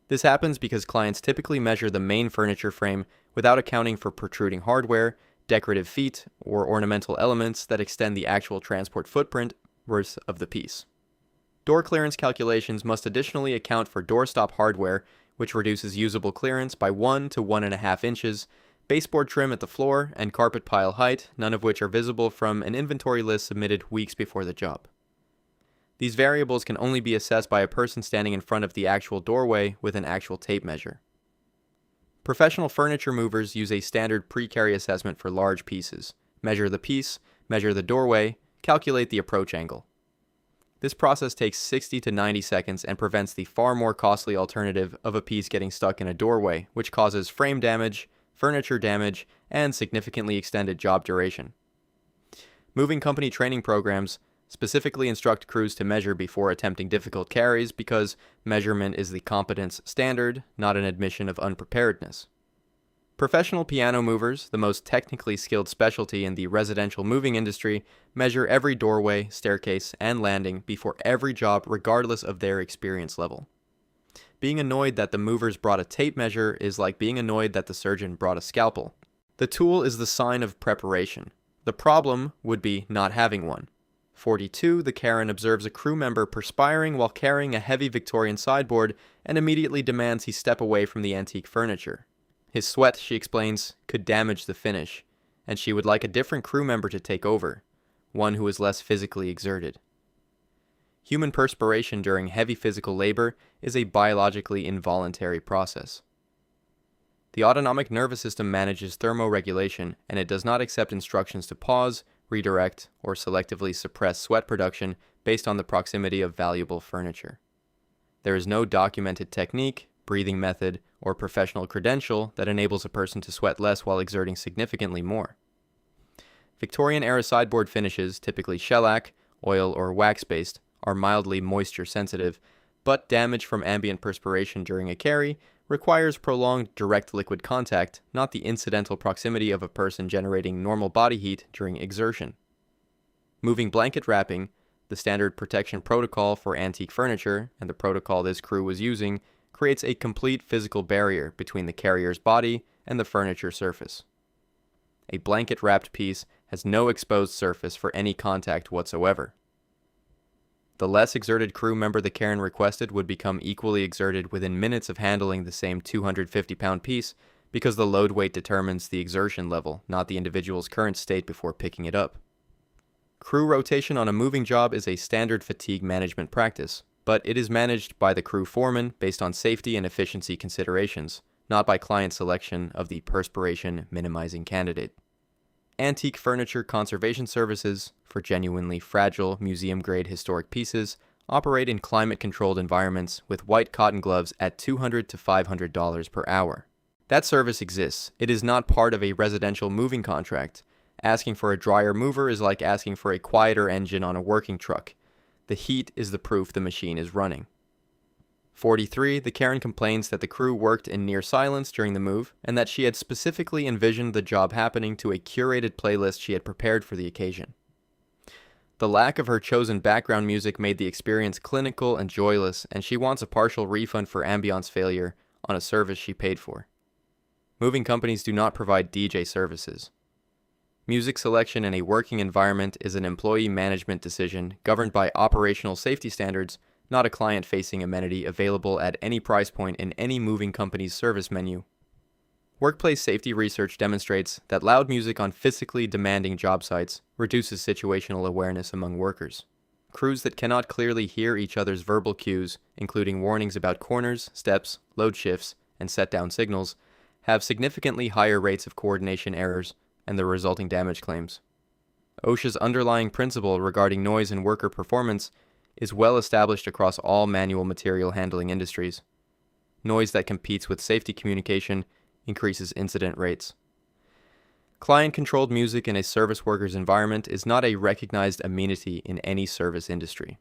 This happens because clients typically measure the main furniture frame without accounting for protruding hardware, decorative feet, or ornamental elements that extend the actual transport footprint worth of the piece. Door clearance calculations must additionally account for doorstop hardware, which reduces usable clearance by 1 to 1.5 inches, baseboard trim at the floor, and carpet pile height, none of which are visible from an inventory list submitted weeks before the job. These variables can only be assessed by a person standing in front of the actual doorway with an actual tape measure. Professional furniture movers use a standard pre-carry assessment for large pieces. Measure the piece, measure the doorway, calculate the approach angle. This process takes 60 to 90 seconds and prevents the far more costly alternative of a piece getting stuck in a doorway, which causes frame damage, furniture damage, and significantly extended job duration. Moving company training programs specifically instruct crews to measure before attempting difficult carries because measurement is the competence standard, not an admission of unpreparedness. Professional piano movers, the most technically skilled specialty in the residential moving industry, measure every doorway, staircase, and landing before every job regardless of their experience level. Being annoyed that the movers brought a tape measure is like being annoyed that the surgeon brought a scalpel. The tool is the sign of preparation. The problem would be not having one. 42, the Karen observes a crew member perspiring while carrying a heavy Victorian sideboard and immediately demands he step away from the antique furniture. His sweat, she explains, could damage the finish, and she would like a different crew member to take over, one who is less physically exerted. Human perspiration during heavy physical labor is a biologically involuntary process. The autonomic nervous system manages thermoregulation, and it does not accept instructions to pause, redirect, or selectively suppress sweat production based on the proximity of valuable furniture. There is no documented technique, breathing method, or professional credential that enables a person to sweat less while exerting significantly more. Victorian-era sideboard finishes, typically shellac, oil, or wax-based, are mildly moisture-sensitive, but damage from ambient perspiration during a carry requires prolonged direct liquid contact, not the incidental proximity of a person generating normal body heat during exertion. Moving blanket wrapping, the standard protection protocol for antique furniture, and the protocol this crew was using, creates a complete physical barrier between the carrier's body and the furniture surface. A blanket-wrapped piece has no exposed surface for any contact whatsoever. The less exerted crew member the Karen requested would become equally exerted within minutes of handling the same 250-pound piece because the load weight determines the exertion level, not the individual's current state before picking it up. Crew rotation on a moving job is a standard fatigue management practice, but it is managed by the crew foreman based on safety and efficiency considerations, not by client selection of the perspiration minimizing candidate. Antique furniture conservation services, for genuinely fragile museum-grade historic pieces, operate in climate-controlled environments with white cotton gloves at $200 to $500 per hour. That service exists. It is not part of a residential moving contract. Asking for a drier mover is like asking for a quieter engine on a working truck. The heat is the proof the machine is running. 43, the Karen complains that the crew worked in near silence during the move, and that she had specifically envisioned the job happening to a curated playlist she had prepared for the occasion. The lack of her chosen background music made the experience clinical and joyless, and she wants a partial refund for ambiance failure on a service she paid for. Moving companies do not provide DJ services. Music selection in a working environment is an employee management decision governed by operational safety standards, not a client-facing amenity available at any price point in any moving company's service menu. Workplace safety research demonstrates that loud music on physically demanding job sites reduces situational awareness among workers. Crews that cannot clearly hear each other's verbal cues, including warnings about corners, steps, load shifts, and set-down signals, have significantly higher rates of coordination errors and the resulting damage claims. OSHA's underlying principle regarding noise and worker performance is well established across all manual material handling industries. Noise that competes with safety communication increases incident rates. Client-controlled music in a service worker's environment is not a recognized amenity in any service industry.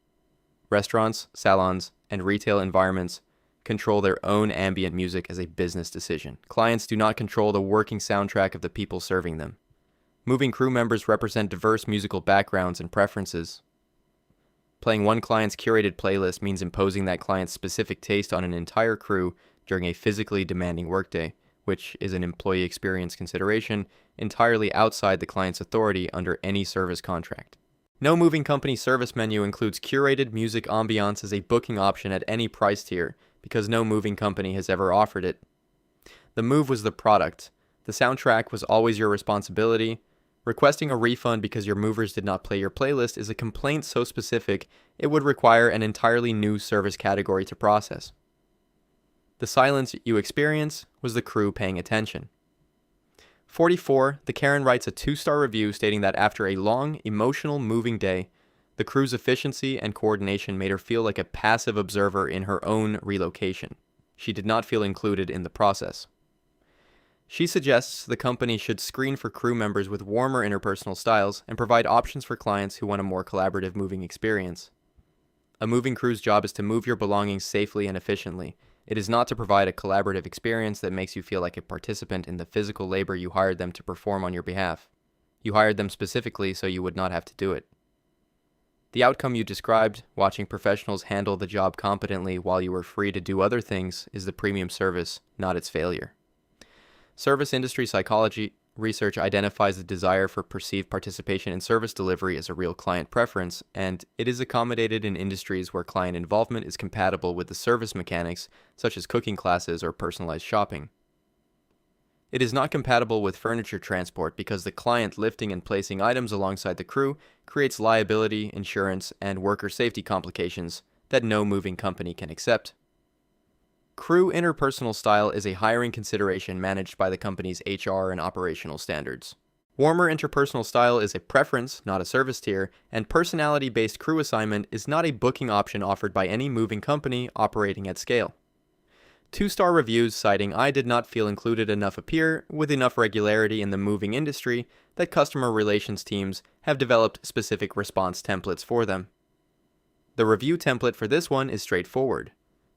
Restaurants, salons, and retail environments control their own ambient music as a business decision. Clients do not control the working soundtrack of the people serving them. Moving crew members represent diverse musical backgrounds and preferences. Playing one client's curated playlist means imposing that client's specific taste on an entire crew during a physically demanding workday, which is an employee experience consideration entirely outside the client's authority under any service contract. No moving company service menu includes curated music ambiance as a booking option at any price tier, because no moving company has ever offered it. The move was the product. The soundtrack was always your responsibility. Requesting a refund because your movers did not play your playlist is a complaint so specific it would require an entirely new service category to process. The silence you experience was the crew paying attention. 44, the Karen writes a 2-star review stating that after a long, emotional, moving day, the crew's efficiency and coordination made her feel like a passive observer in her own relocation. She did not feel included in the process. She suggests the company should screen for crew members with warmer interpersonal styles and provide options for clients who want a more collaborative moving experience. A moving crew's job is to move your belongings safely and efficiently. It is not to provide a collaborative experience that makes you feel like a participant in the physical labor you hired them to perform on your behalf. You hired them specifically so you would not have to do it. The outcome you described, watching professionals handle the job competently while you were free to do other things, is the premium service, not its failure. Service industry psychology research identifies the desire for perceived participation in service delivery as a real client preference, and it is accommodated in industries where client involvement is compatible with the service mechanics, such as cooking classes or personalized shopping. It is not compatible with furniture transport because the client lifting and placing items alongside the crew creates liability, insurance, and worker safety complications that no moving company can accept. Crew interpersonal style is a hiring consideration managed by the company's HR and operational standards. Warmer interpersonal style is a preference, not a service tier, and personality-based crew assignment is not a booking option offered by any moving company operating at scale. 2-star reviews citing "I did not feel included enough" appear with enough regularity in the moving industry that customer relations teams have developed specific response templates for them. The review template for this one is straightforward.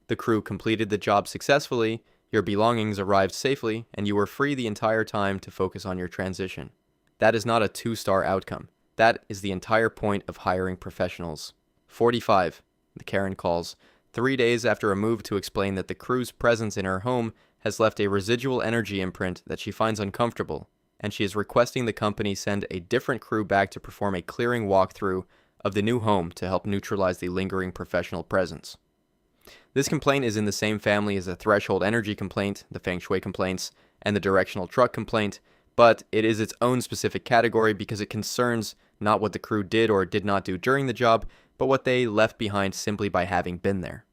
The crew completed the job successfully, your belongings arrived safely, and you were free the entire time to focus on your transition. That is not a 2-star outcome. That is the entire point of hiring professionals. 45. The Karen calls 3 days after a move to explain that the crew's presence in her home has left a residual energy imprint that she finds uncomfortable, and she is requesting the company send a different crew back to perform a clearing walkthrough of the new home to help neutralize the lingering professional presence. This complaint is in the same family as the threshold energy complaint, the feng shui complaints, and the directional truck complaint, but it is its own specific category because it concerns not what the crew did or did not do during the job, but what they left behind simply by having been there.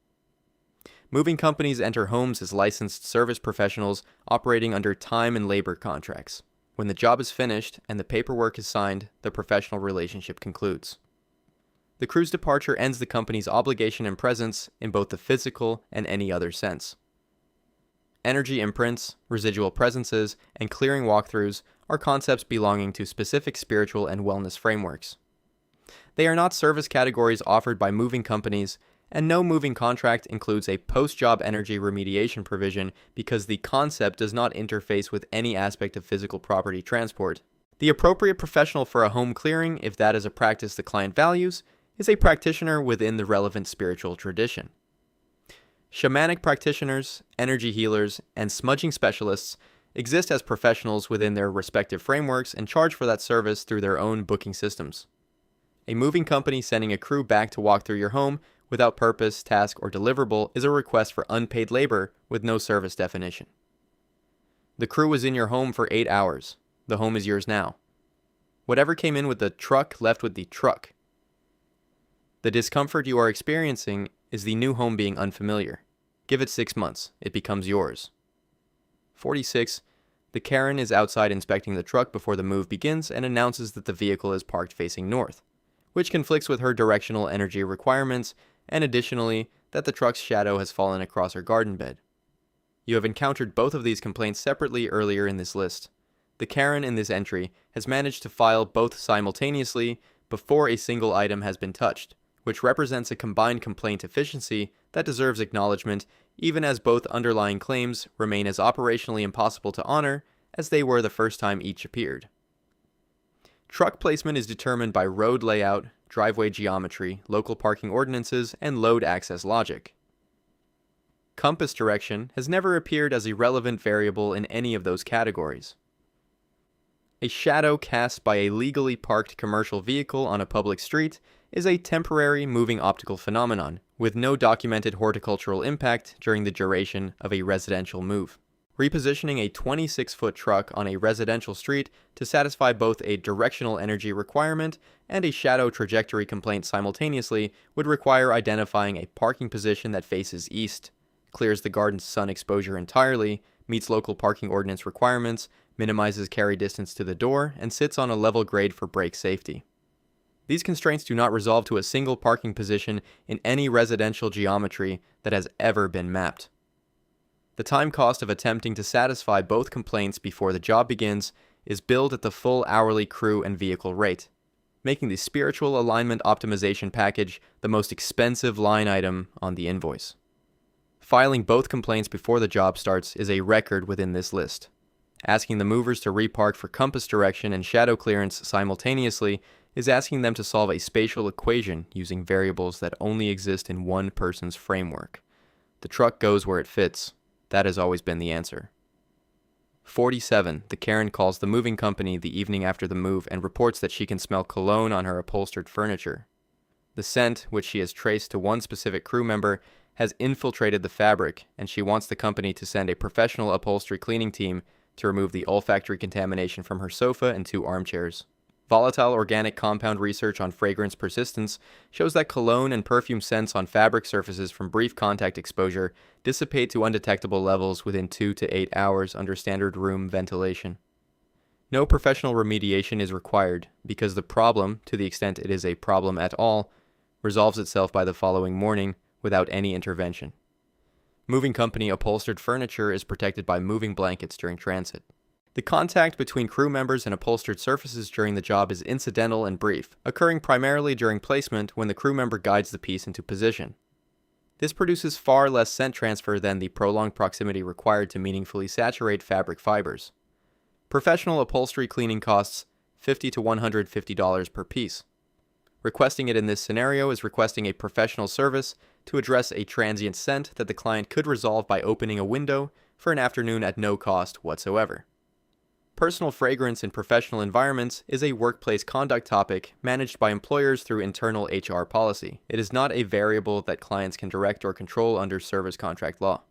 Moving companies enter homes as licensed service professionals operating under time and labor contracts. When the job is finished and the paperwork is signed, the professional relationship concludes. The crew's departure ends the company's obligation and presence in both the physical and any other sense. Energy imprints, residual presences, and clearing walkthroughs are concepts belonging to specific spiritual and wellness frameworks. They are not service categories offered by moving companies, and no moving contract includes a post-job energy remediation provision because the concept does not interface with any aspect of physical property transport. The appropriate professional for a home clearing, if that is a practice the client values, is a practitioner within the relevant spiritual tradition. Shamanic practitioners, energy healers, and smudging specialists exist as professionals within their respective frameworks and charge for that service through their own booking systems. A moving company sending a crew back to walk through your home without purpose, task, or deliverable is a request for unpaid labor with no service definition. The crew was in your home for 8 hours. The home is yours now. Whatever came in with the truck left with the truck. The discomfort you are experiencing is the new home being unfamiliar. Give it 6 months. It becomes yours. 46. The Karen is outside inspecting the truck before the move begins and announces that the vehicle is parked facing north, which conflicts with her directional energy requirements, and additionally, that the truck's shadow has fallen across her garden bed. You have encountered both of these complaints separately earlier in this list. The Karen in this entry has managed to file both simultaneously before a single item has been touched, which represents a combined complaint efficiency that deserves acknowledgement even as both underlying claims remain as operationally impossible to honor as they were the first time each appeared. Truck placement is determined by road layout, driveway geometry, local parking ordinances, and load access logic. Compass direction has never appeared as a relevant variable in any of those categories. A shadow cast by a legally parked commercial vehicle on a public street is a temporary moving optical phenomenon with no documented horticultural impact during the duration of a residential move. Repositioning a 26-foot truck on a residential street to satisfy both a directional energy requirement and a shadow trajectory complaint simultaneously would require identifying a parking position that faces east, clears the garden's sun exposure entirely, meets local parking ordinance requirements, minimizes carry distance to the door, and sits on a level grade for brake safety. These constraints do not resolve to a single parking position in any residential geometry that has ever been mapped. The time cost of attempting to satisfy both complaints before the job begins is billed at the full hourly crew and vehicle rate, making the spiritual alignment optimization package the most expensive line item on the invoice. Filing both complaints before the job starts is a record within this list. Asking the movers to repark for compass direction and shadow clearance simultaneously is asking them to solve a spatial equation using variables that only exist in one person's framework. The truck goes where it fits. That has always been the answer. 47. The Karen calls the moving company the evening after the move and reports that she can smell cologne on her upholstered furniture. The scent, which she has traced to one specific crew member, has infiltrated the fabric, and she wants the company to send a professional upholstery cleaning team to remove the olfactory contamination from her sofa and 2 armchairs. Volatile organic compound research on fragrance persistence shows that cologne and perfume scents on fabric surfaces from brief contact exposure dissipate to undetectable levels within 2 to 8 hours under standard room ventilation. No professional remediation is required because the problem, to the extent it is a problem at all, resolves itself by the following morning without any intervention. Moving company upholstered furniture is protected by moving blankets during transit. The contact between crew members and upholstered surfaces during the job is incidental and brief, occurring primarily during placement when the crew member guides the piece into position. This produces far less scent transfer than the prolonged proximity required to meaningfully saturate fabric fibers. Professional upholstery cleaning costs $50 to $150 per piece. Requesting it in this scenario is requesting a professional service to address a transient scent that the client could resolve by opening a window for an afternoon at no cost whatsoever. Personal fragrance in professional environments is a workplace conduct topic managed by employers through internal HR policy. It is not a variable that clients can direct or control under service contract law.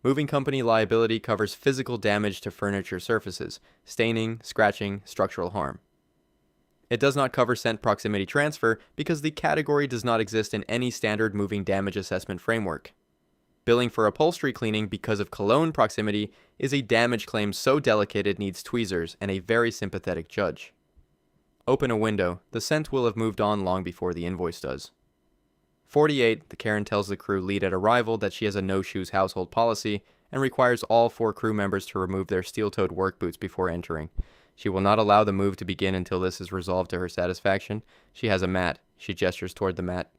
Moving company liability covers physical damage to furniture surfaces, staining, scratching, structural harm. It does not cover scent proximity transfer because the category does not exist in any standard moving damage assessment framework. Billing for upholstery cleaning because of cologne proximity is a damage claim so delicate it needs tweezers and a very sympathetic judge. Open a window. The scent will have moved on long before the invoice does. 48. The Karen tells the crew lead at arrival that she has a no-shoes household policy and requires all 4 crew members to remove their steel-toed work boots before entering. She will not allow the move to begin until this is resolved to her satisfaction. She has a mat. She gestures toward the mat.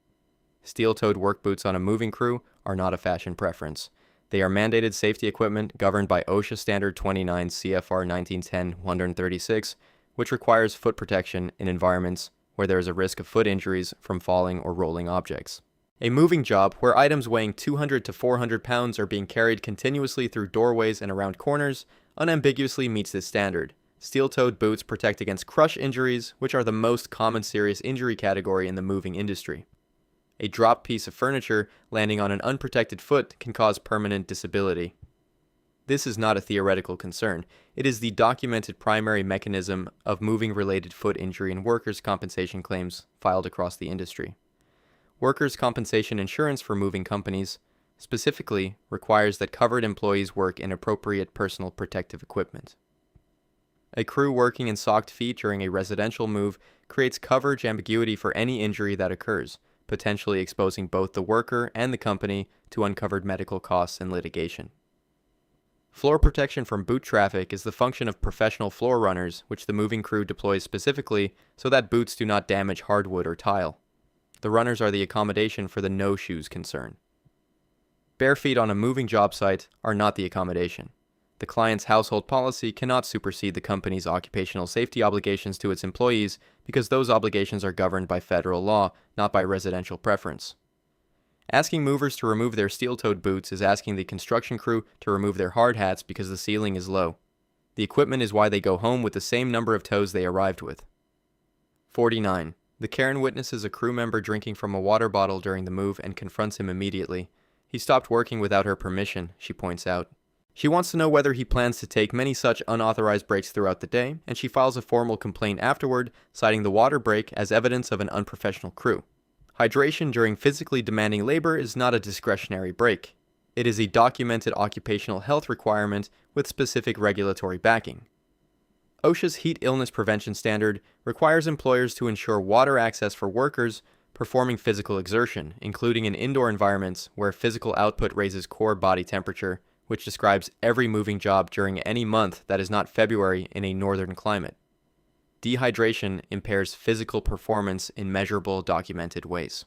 Steel-toed work boots on a moving crew are not a fashion preference. They are mandated safety equipment governed by OSHA Standard 29 CFR 1910-136, which requires foot protection in environments where there is a risk of foot injuries from falling or rolling objects. A moving job where items weighing 200 to 400 pounds are being carried continuously through doorways and around corners unambiguously meets this standard. Steel-toed boots protect against crush injuries, which are the most common serious injury category in the moving industry. A dropped piece of furniture landing on an unprotected foot can cause permanent disability. This is not a theoretical concern. It is the documented primary mechanism of moving-related foot injury and workers' compensation claims filed across the industry. Workers' compensation insurance for moving companies specifically requires that covered employees work in appropriate personal protective equipment. A crew working in socked feet during a residential move creates coverage ambiguity for any injury that occurs, potentially exposing both the worker and the company to uncovered medical costs and litigation. Floor protection from boot traffic is the function of professional floor runners, which the moving crew deploys specifically so that boots do not damage hardwood or tile. The runners are the accommodation for the no-shoes concern. Bare feet on a moving job site are not the accommodation. The client's household policy cannot supersede the company's occupational safety obligations to its employees because those obligations are governed by federal law, not by residential preference. Asking movers to remove their steel-toed boots is asking the construction crew to remove their hard hats because the ceiling is low. The equipment is why they go home with the same number of toes they arrived with. 49. The Karen witnesses a crew member drinking from a water bottle during the move and confronts him immediately. He stopped working without her permission, she points out. She wants to know whether he plans to take many such unauthorized breaks throughout the day, and she files a formal complaint afterward, citing the water break as evidence of an unprofessional crew. Hydration during physically demanding labor is not a discretionary break. It is a documented occupational health requirement with specific regulatory backing. OSHA's heat illness prevention standard requires employers to ensure water access for workers performing physical exertion, including in indoor environments where physical output raises core body temperature, which describes every moving job during any month that is not February in a northern climate. Dehydration impairs physical performance in measurable, documented ways.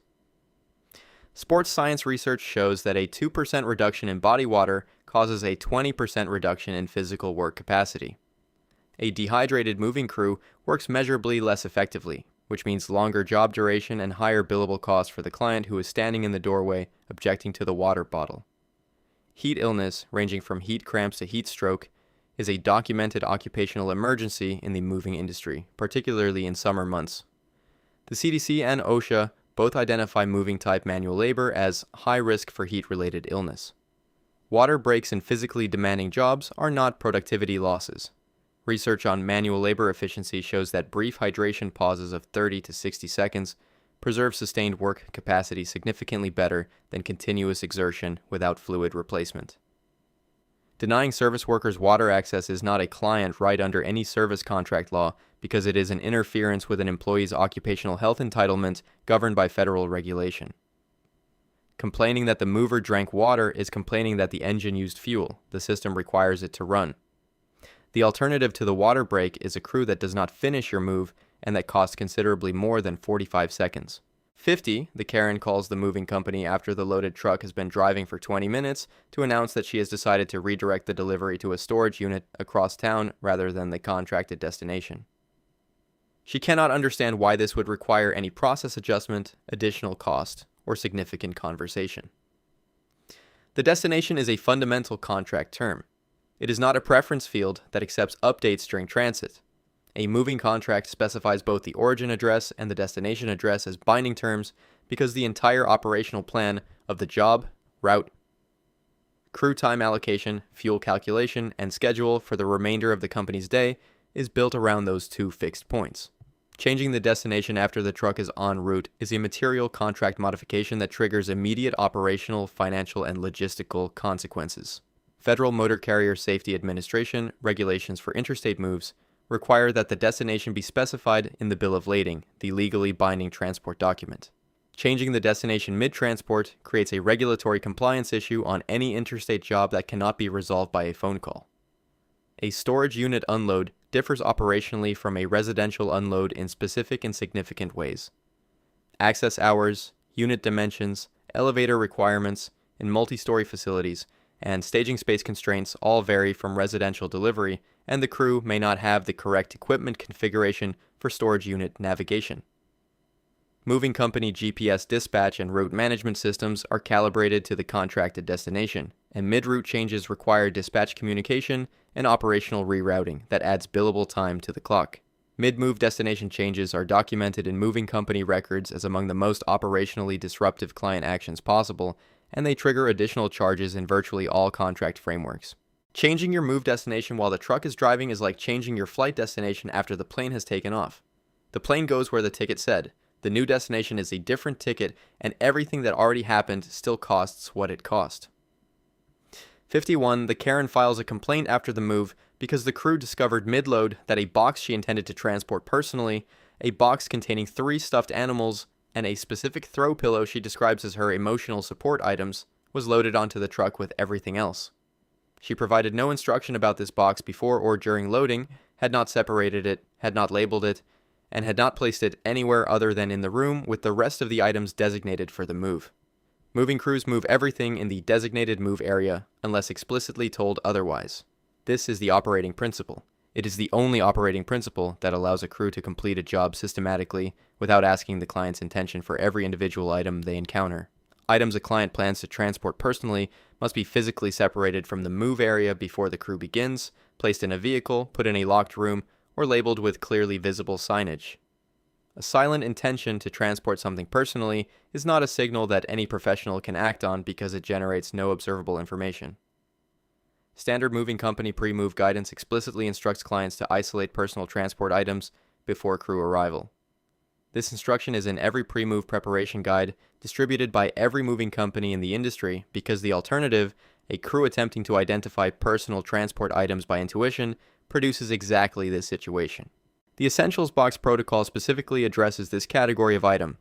Sports science research shows that a 2% reduction in body water causes a 20% reduction in physical work capacity. A dehydrated moving crew works measurably less effectively, which means longer job duration and higher billable costs for the client who is standing in the doorway objecting to the water bottle. Heat illness, ranging from heat cramps to heat stroke, is a documented occupational emergency in the moving industry, particularly in summer months. The CDC and OSHA both identify moving type manual labor as high risk for heat-related illness. Water breaks in physically demanding jobs are not productivity losses. Research on manual labor efficiency shows that brief hydration pauses of 30 to 60 seconds preserve sustained work capacity significantly better than continuous exertion without fluid replacement. Denying service workers water access is not a client right under any service contract law because it is an interference with an employee's occupational health entitlement governed by federal regulation. Complaining that the mover drank water is complaining that the engine used fuel. The system requires it to run. The alternative to the water break is a crew that does not finish your move and that costs considerably more than 45 seconds. 50, the Karen calls the moving company after the loaded truck has been driving for 20 minutes to announce that she has decided to redirect the delivery to a storage unit across town rather than the contracted destination. She cannot understand why this would require any process adjustment, additional cost, or significant conversation. The destination is a fundamental contract term. It is not a preference field that accepts updates during transit. A moving contract specifies both the origin address and the destination address as binding terms because the entire operational plan of the job, route, crew time allocation, fuel calculation, and schedule for the remainder of the company's day is built around those two fixed points. Changing the destination after the truck is en route is a material contract modification that triggers immediate operational, financial, and logistical consequences. Federal Motor Carrier Safety Administration regulations for interstate moves require that the destination be specified in the bill of lading, the legally binding transport document. Changing the destination mid-transport creates a regulatory compliance issue on any interstate job that cannot be resolved by a phone call. A storage unit unload differs operationally from a residential unload in specific and significant ways. Access hours, unit dimensions, elevator requirements in multi-story facilities, and staging space constraints all vary from residential delivery, and the crew may not have the correct equipment configuration for storage unit navigation. Moving company GPS dispatch and route management systems are calibrated to the contracted destination, and mid-route changes require dispatch communication and operational rerouting that adds billable time to the clock. Mid-move destination changes are documented in moving company records as among the most operationally disruptive client actions possible, and they trigger additional charges in virtually all contract frameworks. Changing your move destination while the truck is driving is like changing your flight destination after the plane has taken off. The plane goes where the ticket said. The new destination is a different ticket, and everything that already happened still costs what it cost. 51. The Karen files a complaint after the move because the crew discovered mid-load that a box she intended to transport personally, a box containing 3 stuffed animals, and a specific throw pillow she describes as her emotional support items, was loaded onto the truck with everything else. She provided no instruction about this box before or during loading, had not separated it, had not labeled it, and had not placed it anywhere other than in the room with the rest of the items designated for the move. Moving crews move everything in the designated move area unless explicitly told otherwise. This is the operating principle. It is the only operating principle that allows a crew to complete a job systematically without asking the client's intention for every individual item they encounter. Items a client plans to transport personally must be physically separated from the move area before the crew begins, placed in a vehicle, put in a locked room, or labeled with clearly visible signage. A silent intention to transport something personally is not a signal that any professional can act on because it generates no observable information. Standard moving company pre-move guidance explicitly instructs clients to isolate personal transport items before crew arrival. This instruction is in every pre-move preparation guide distributed by every moving company in the industry because the alternative, a crew attempting to identify personal transport items by intuition, produces exactly this situation. The Essentials Box protocol specifically addresses this category of item.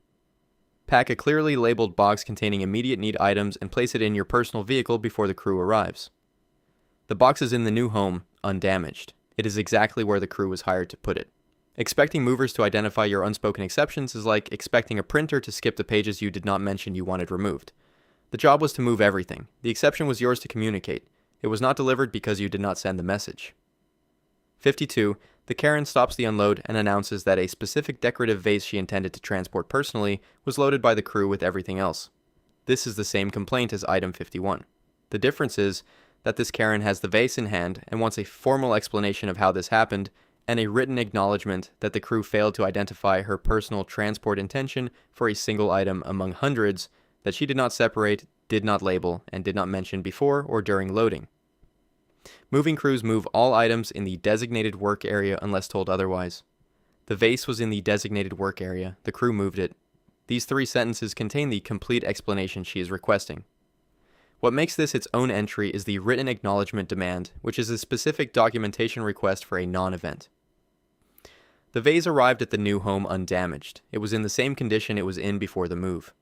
Pack a clearly labeled box containing immediate need items and place it in your personal vehicle before the crew arrives. The box is in the new home, undamaged. It is exactly where the crew was hired to put it. Expecting movers to identify your unspoken exceptions is like expecting a printer to skip the pages you did not mention you wanted removed. The job was to move everything. The exception was yours to communicate. It was not delivered because you did not send the message. 52. The Karen stops the unload and announces that a specific decorative vase she intended to transport personally was loaded by the crew with everything else. This is the same complaint as item 51. The difference is that this Karen has the vase in hand and wants a formal explanation of how this happened and a written acknowledgement that the crew failed to identify her personal transport intention for a single item among hundreds that she did not separate, did not label, and did not mention before or during loading. Moving crews move all items in the designated work area unless told otherwise. The vase was in the designated work area. The crew moved it. These 3 sentences contain the complete explanation she is requesting. What makes this its own entry is the written acknowledgement demand, which is a specific documentation request for a non-event. The vase arrived at the new home undamaged. It was in the same condition it was in before the move.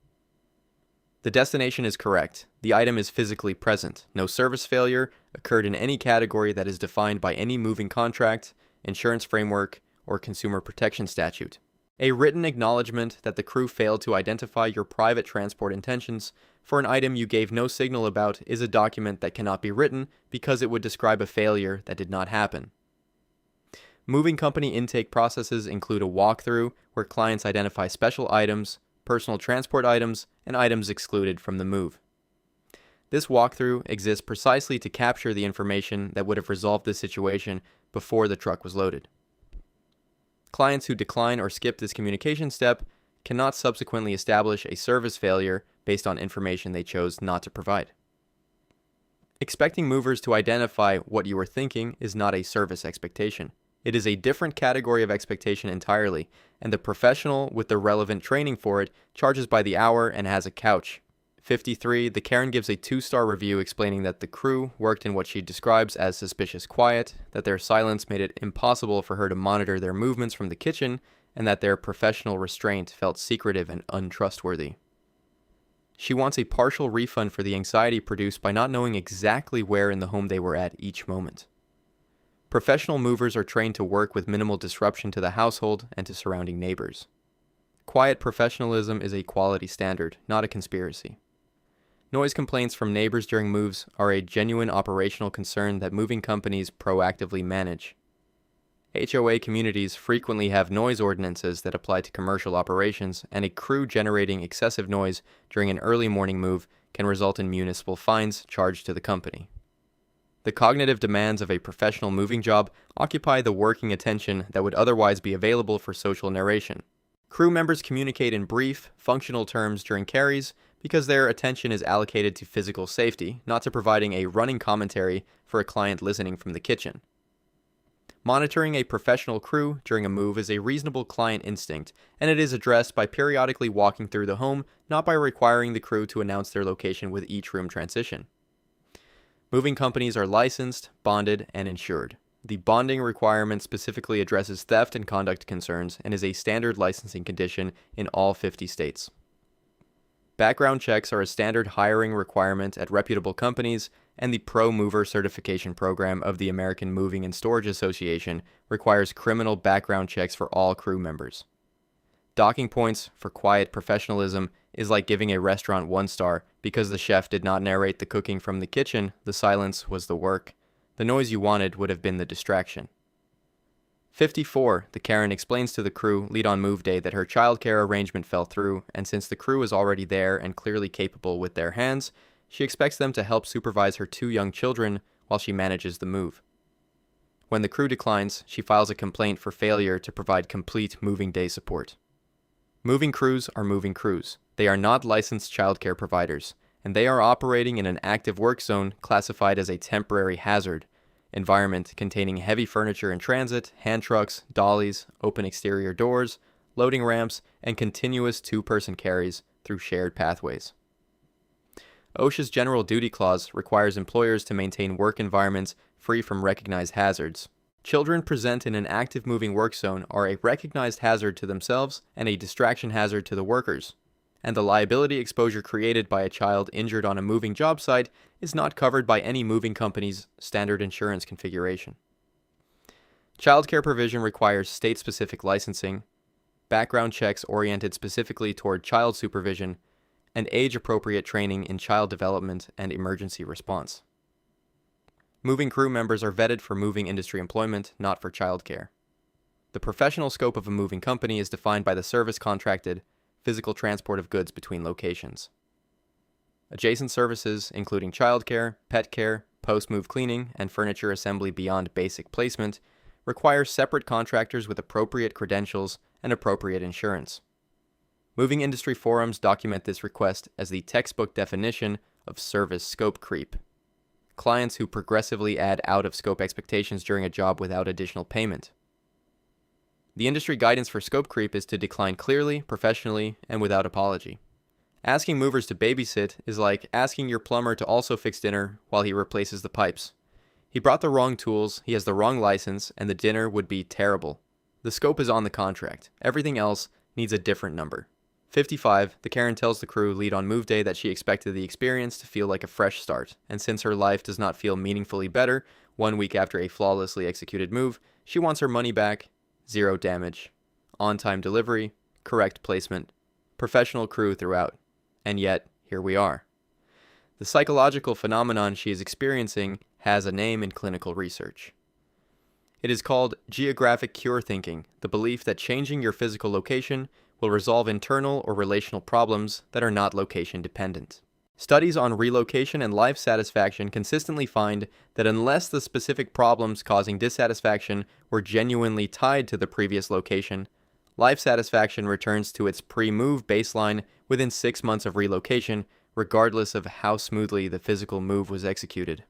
The destination is correct. The item is physically present. No service failure occurred in any category that is defined by any moving contract, insurance framework, or consumer protection statute. A written acknowledgement that the crew failed to identify your private transport intentions for an item you gave no signal about is a document that cannot be written because it would describe a failure that did not happen. Moving company intake processes include a walkthrough where clients identify special items, personal transport items, and items excluded from the move. This walkthrough exists precisely to capture the information that would have resolved this situation before the truck was loaded. Clients who decline or skip this communication step cannot subsequently establish a service failure based on information they chose not to provide. Expecting movers to identify what you were thinking is not a service expectation. It is a different category of expectation entirely, and the professional with the relevant training for it charges by the hour and has a couch. 53. The Karen gives a 2-star review explaining that the crew worked in what she describes as suspicious quiet, that their silence made it impossible for her to monitor their movements from the kitchen, and that their professional restraint felt secretive and untrustworthy. She wants a partial refund for the anxiety produced by not knowing exactly where in the home they were at each moment. Professional movers are trained to work with minimal disruption to the household and to surrounding neighbors. Quiet professionalism is a quality standard, not a conspiracy. Noise complaints from neighbors during moves are a genuine operational concern that moving companies proactively manage. HOA communities frequently have noise ordinances that apply to commercial operations, and a crew generating excessive noise during an early morning move can result in municipal fines charged to the company. The cognitive demands of a professional moving job occupy the working attention that would otherwise be available for social narration. Crew members communicate in brief, functional terms during carries because their attention is allocated to physical safety, not to providing a running commentary for a client listening from the kitchen. Monitoring a professional crew during a move is a reasonable client instinct, and it is addressed by periodically walking through the home, not by requiring the crew to announce their location with each room transition. Moving companies are licensed, bonded, and insured. The bonding requirement specifically addresses theft and conduct concerns and is a standard licensing condition in all 50 states. Background checks are a standard hiring requirement at reputable companies, and the Pro Mover Certification Program of the American Moving and Storage Association requires criminal background checks for all crew members. Docking points for quiet professionalism is like giving a restaurant 1 star because the chef did not narrate the cooking from the kitchen. The silence was the work. The noise you wanted would have been the distraction. 54. The Karen explains to the crew lead on move day that her childcare arrangement fell through, and since the crew is already there and clearly capable with their hands, she expects them to help supervise her 2 young children while she manages the move. When the crew declines, she files a complaint for failure to provide complete moving day support. Moving crews are moving crews. They are not licensed childcare providers, and they are operating in an active work zone classified as a temporary hazard environment containing heavy furniture in transit, hand trucks, dollies, open exterior doors, loading ramps, and continuous 2-person carries through shared pathways. OSHA's General Duty Clause requires employers to maintain work environments free from recognized hazards. Children present in an active moving work zone are a recognized hazard to themselves and a distraction hazard to the workers. and the liability exposure created by a child injured on a moving job site is not covered by any moving company's standard insurance configuration. Childcare provision requires state-specific licensing, background checks oriented specifically toward child supervision, and age-appropriate training in child development and emergency response. Moving crew members are vetted for moving industry employment, not for childcare. The professional scope of a moving company is defined by the service contracted physical transport of goods between locations. Adjacent services, including childcare, pet care, post-move cleaning, and furniture assembly beyond basic placement, require separate contractors with appropriate credentials and appropriate insurance. Moving industry forums document this request as the textbook definition of service scope creep. Clients who progressively add out-of-scope expectations during a job without additional payment. The industry guidance for scope creep is to decline clearly, professionally, and without apology. Asking movers to babysit is like asking your plumber to also fix dinner while he replaces the pipes. He brought the wrong tools, he has the wrong license, and the dinner would be terrible. The scope is on the contract. Everything else needs a different number. 55, the Karen tells the crew lead on move day that she expected the experience to feel like a fresh start, and since her life does not feel meaningfully better 1 week after a flawlessly executed move, she wants her money back, 0 damage, on-time delivery, correct placement, professional crew throughout. And yet, here we are. The psychological phenomenon she is experiencing has a name in clinical research. It is called geographic cure thinking, the belief that changing your physical location will resolve internal or relational problems that are not location dependent. Studies on relocation and life satisfaction consistently find that unless the specific problems causing dissatisfaction were genuinely tied to the previous location, life satisfaction returns to its pre-move baseline within 6 months of relocation, regardless of how smoothly the physical move was executed.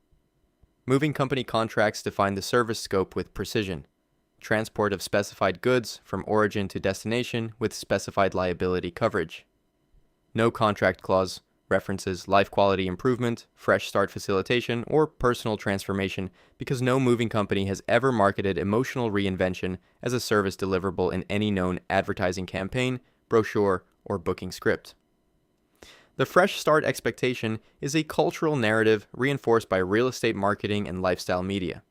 Moving company contracts define the service scope with precision. Transport of specified goods from origin to destination with specified liability coverage. No contract clause references life quality improvement, fresh start facilitation, or personal transformation because no moving company has ever marketed emotional reinvention as a service deliverable in any known advertising campaign, brochure, or booking script. The fresh start expectation is a cultural narrative reinforced by real estate marketing and lifestyle media.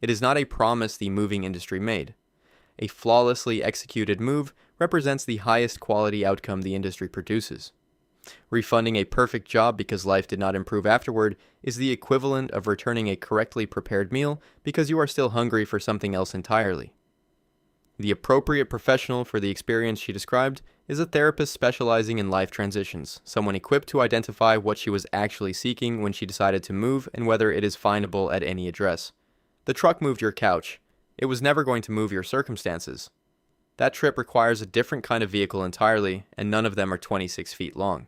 It is not a promise the moving industry made. A flawlessly executed move represents the highest quality outcome the industry produces. Refunding a perfect job because life did not improve afterward is the equivalent of returning a correctly prepared meal because you are still hungry for something else entirely. The appropriate professional for the experience she described is a therapist specializing in life transitions, someone equipped to identify what she was actually seeking when she decided to move and whether it is findable at any address. The truck moved your couch. It was never going to move your circumstances. That trip requires a different kind of vehicle entirely, and none of them are 26 feet long.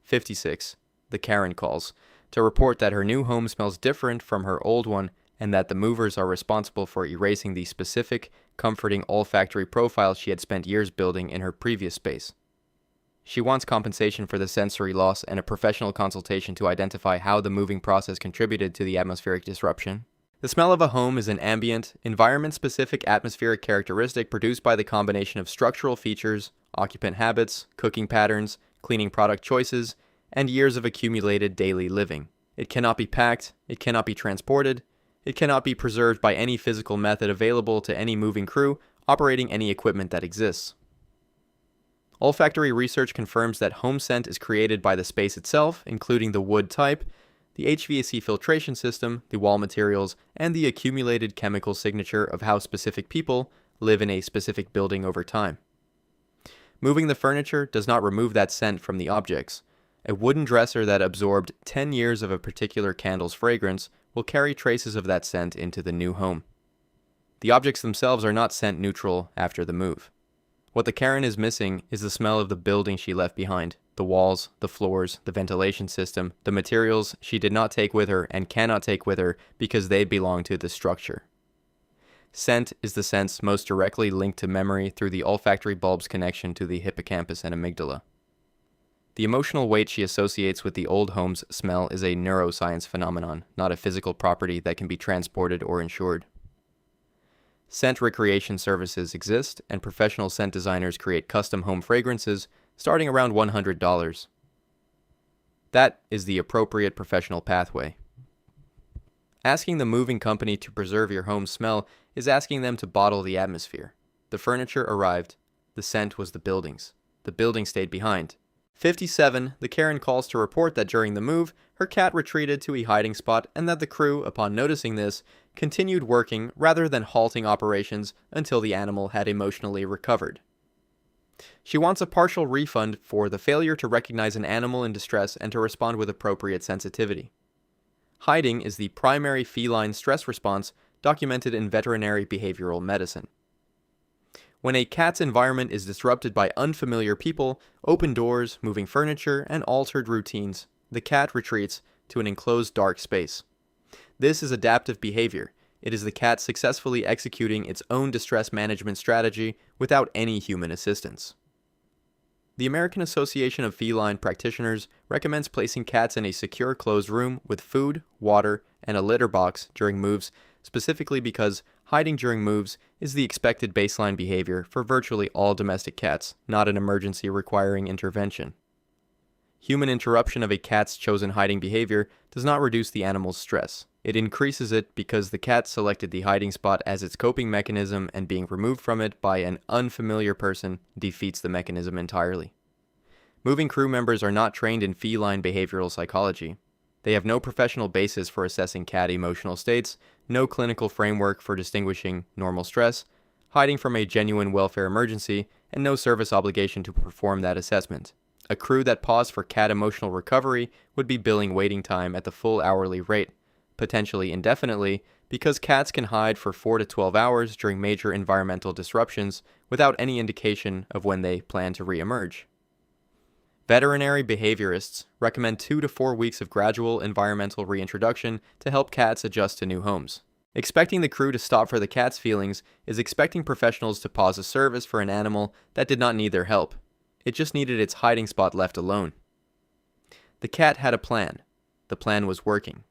56. The Karen calls to report that her new home smells different from her old one and that the movers are responsible for erasing the specific, comforting olfactory profile she had spent years building in her previous space. She wants compensation for the sensory loss and a professional consultation to identify how the moving process contributed to the atmospheric disruption. The smell of a home is an ambient, environment-specific atmospheric characteristic produced by the combination of structural features, occupant habits, cooking patterns, cleaning product choices, and years of accumulated daily living. It cannot be packed, it cannot be transported, it cannot be preserved by any physical method available to any moving crew operating any equipment that exists. Olfactory research confirms that home scent is created by the space itself, including the wood type, the HVAC filtration system, the wall materials, and the accumulated chemical signature of how specific people live in a specific building over time. Moving the furniture does not remove that scent from the objects. A wooden dresser that absorbed 10 years of a particular candle's fragrance will carry traces of that scent into the new home. The objects themselves are not scent neutral after the move. What the Karen is missing is the smell of the building she left behind. The walls, the floors, the ventilation system, the materials she did not take with her and cannot take with her because they belong to the structure. Scent is the sense most directly linked to memory through the olfactory bulb's connection to the hippocampus and amygdala. The emotional weight she associates with the old home's smell is a neuroscience phenomenon, not a physical property that can be transported or insured. Scent recreation services exist, and professional scent designers create custom home fragrances starting around $100. That is the appropriate professional pathway. Asking the moving company to preserve your home's smell is asking them to bottle the atmosphere. The furniture arrived. The scent was the buildings. The building stayed behind. 57, the Karen calls to report that during the move, her cat retreated to a hiding spot and that the crew, upon noticing this, continued working rather than halting operations until the animal had emotionally recovered. She wants a partial refund for the failure to recognize an animal in distress and to respond with appropriate sensitivity. Hiding is the primary feline stress response documented in veterinary behavioral medicine. When a cat's environment is disrupted by unfamiliar people, open doors, moving furniture, and altered routines, the cat retreats to an enclosed dark space. This is adaptive behavior. It is the cat successfully executing its own distress management strategy without any human assistance. The American Association of Feline Practitioners recommends placing cats in a secure closed room with food, water, and a litter box during moves, specifically because hiding during moves is the expected baseline behavior for virtually all domestic cats, not an emergency requiring intervention. Human interruption of a cat's chosen hiding behavior does not reduce the animal's stress. It increases it because the cat selected the hiding spot as its coping mechanism, and being removed from it by an unfamiliar person defeats the mechanism entirely. Moving crew members are not trained in feline behavioral psychology. They have no professional basis for assessing cat emotional states, no clinical framework for distinguishing normal stress, hiding from a genuine welfare emergency, and no service obligation to perform that assessment. A crew that paused for cat emotional recovery would be billing waiting time at the full hourly rate, potentially indefinitely, because cats can hide for 4 to 12 hours during major environmental disruptions without any indication of when they plan to reemerge. Veterinary behaviorists recommend 2 to 4 weeks of gradual environmental reintroduction to help cats adjust to new homes. Expecting the crew to stop for the cat's feelings is expecting professionals to pause a service for an animal that did not need their help. It just needed its hiding spot left alone. The cat had a plan. The plan was working.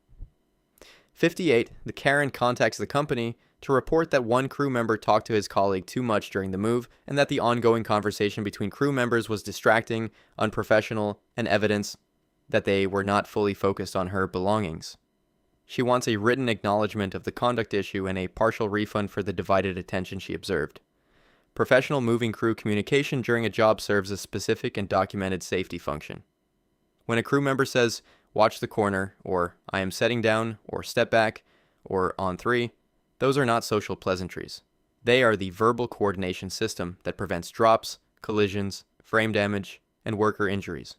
58, the Karen contacts the company to report that one crew member talked to his colleague too much during the move and that the ongoing conversation between crew members was distracting, unprofessional, and evidence that they were not fully focused on her belongings. She wants a written acknowledgement of the conduct issue and a partial refund for the divided attention she observed. Professional moving crew communication during a job serves a specific and documented safety function. When a crew member says, "Watch the corner," or "I am setting down," or "Step back," or "On 3," those are not social pleasantries. They are the verbal coordination system that prevents drops, collisions, frame damage, and worker injuries.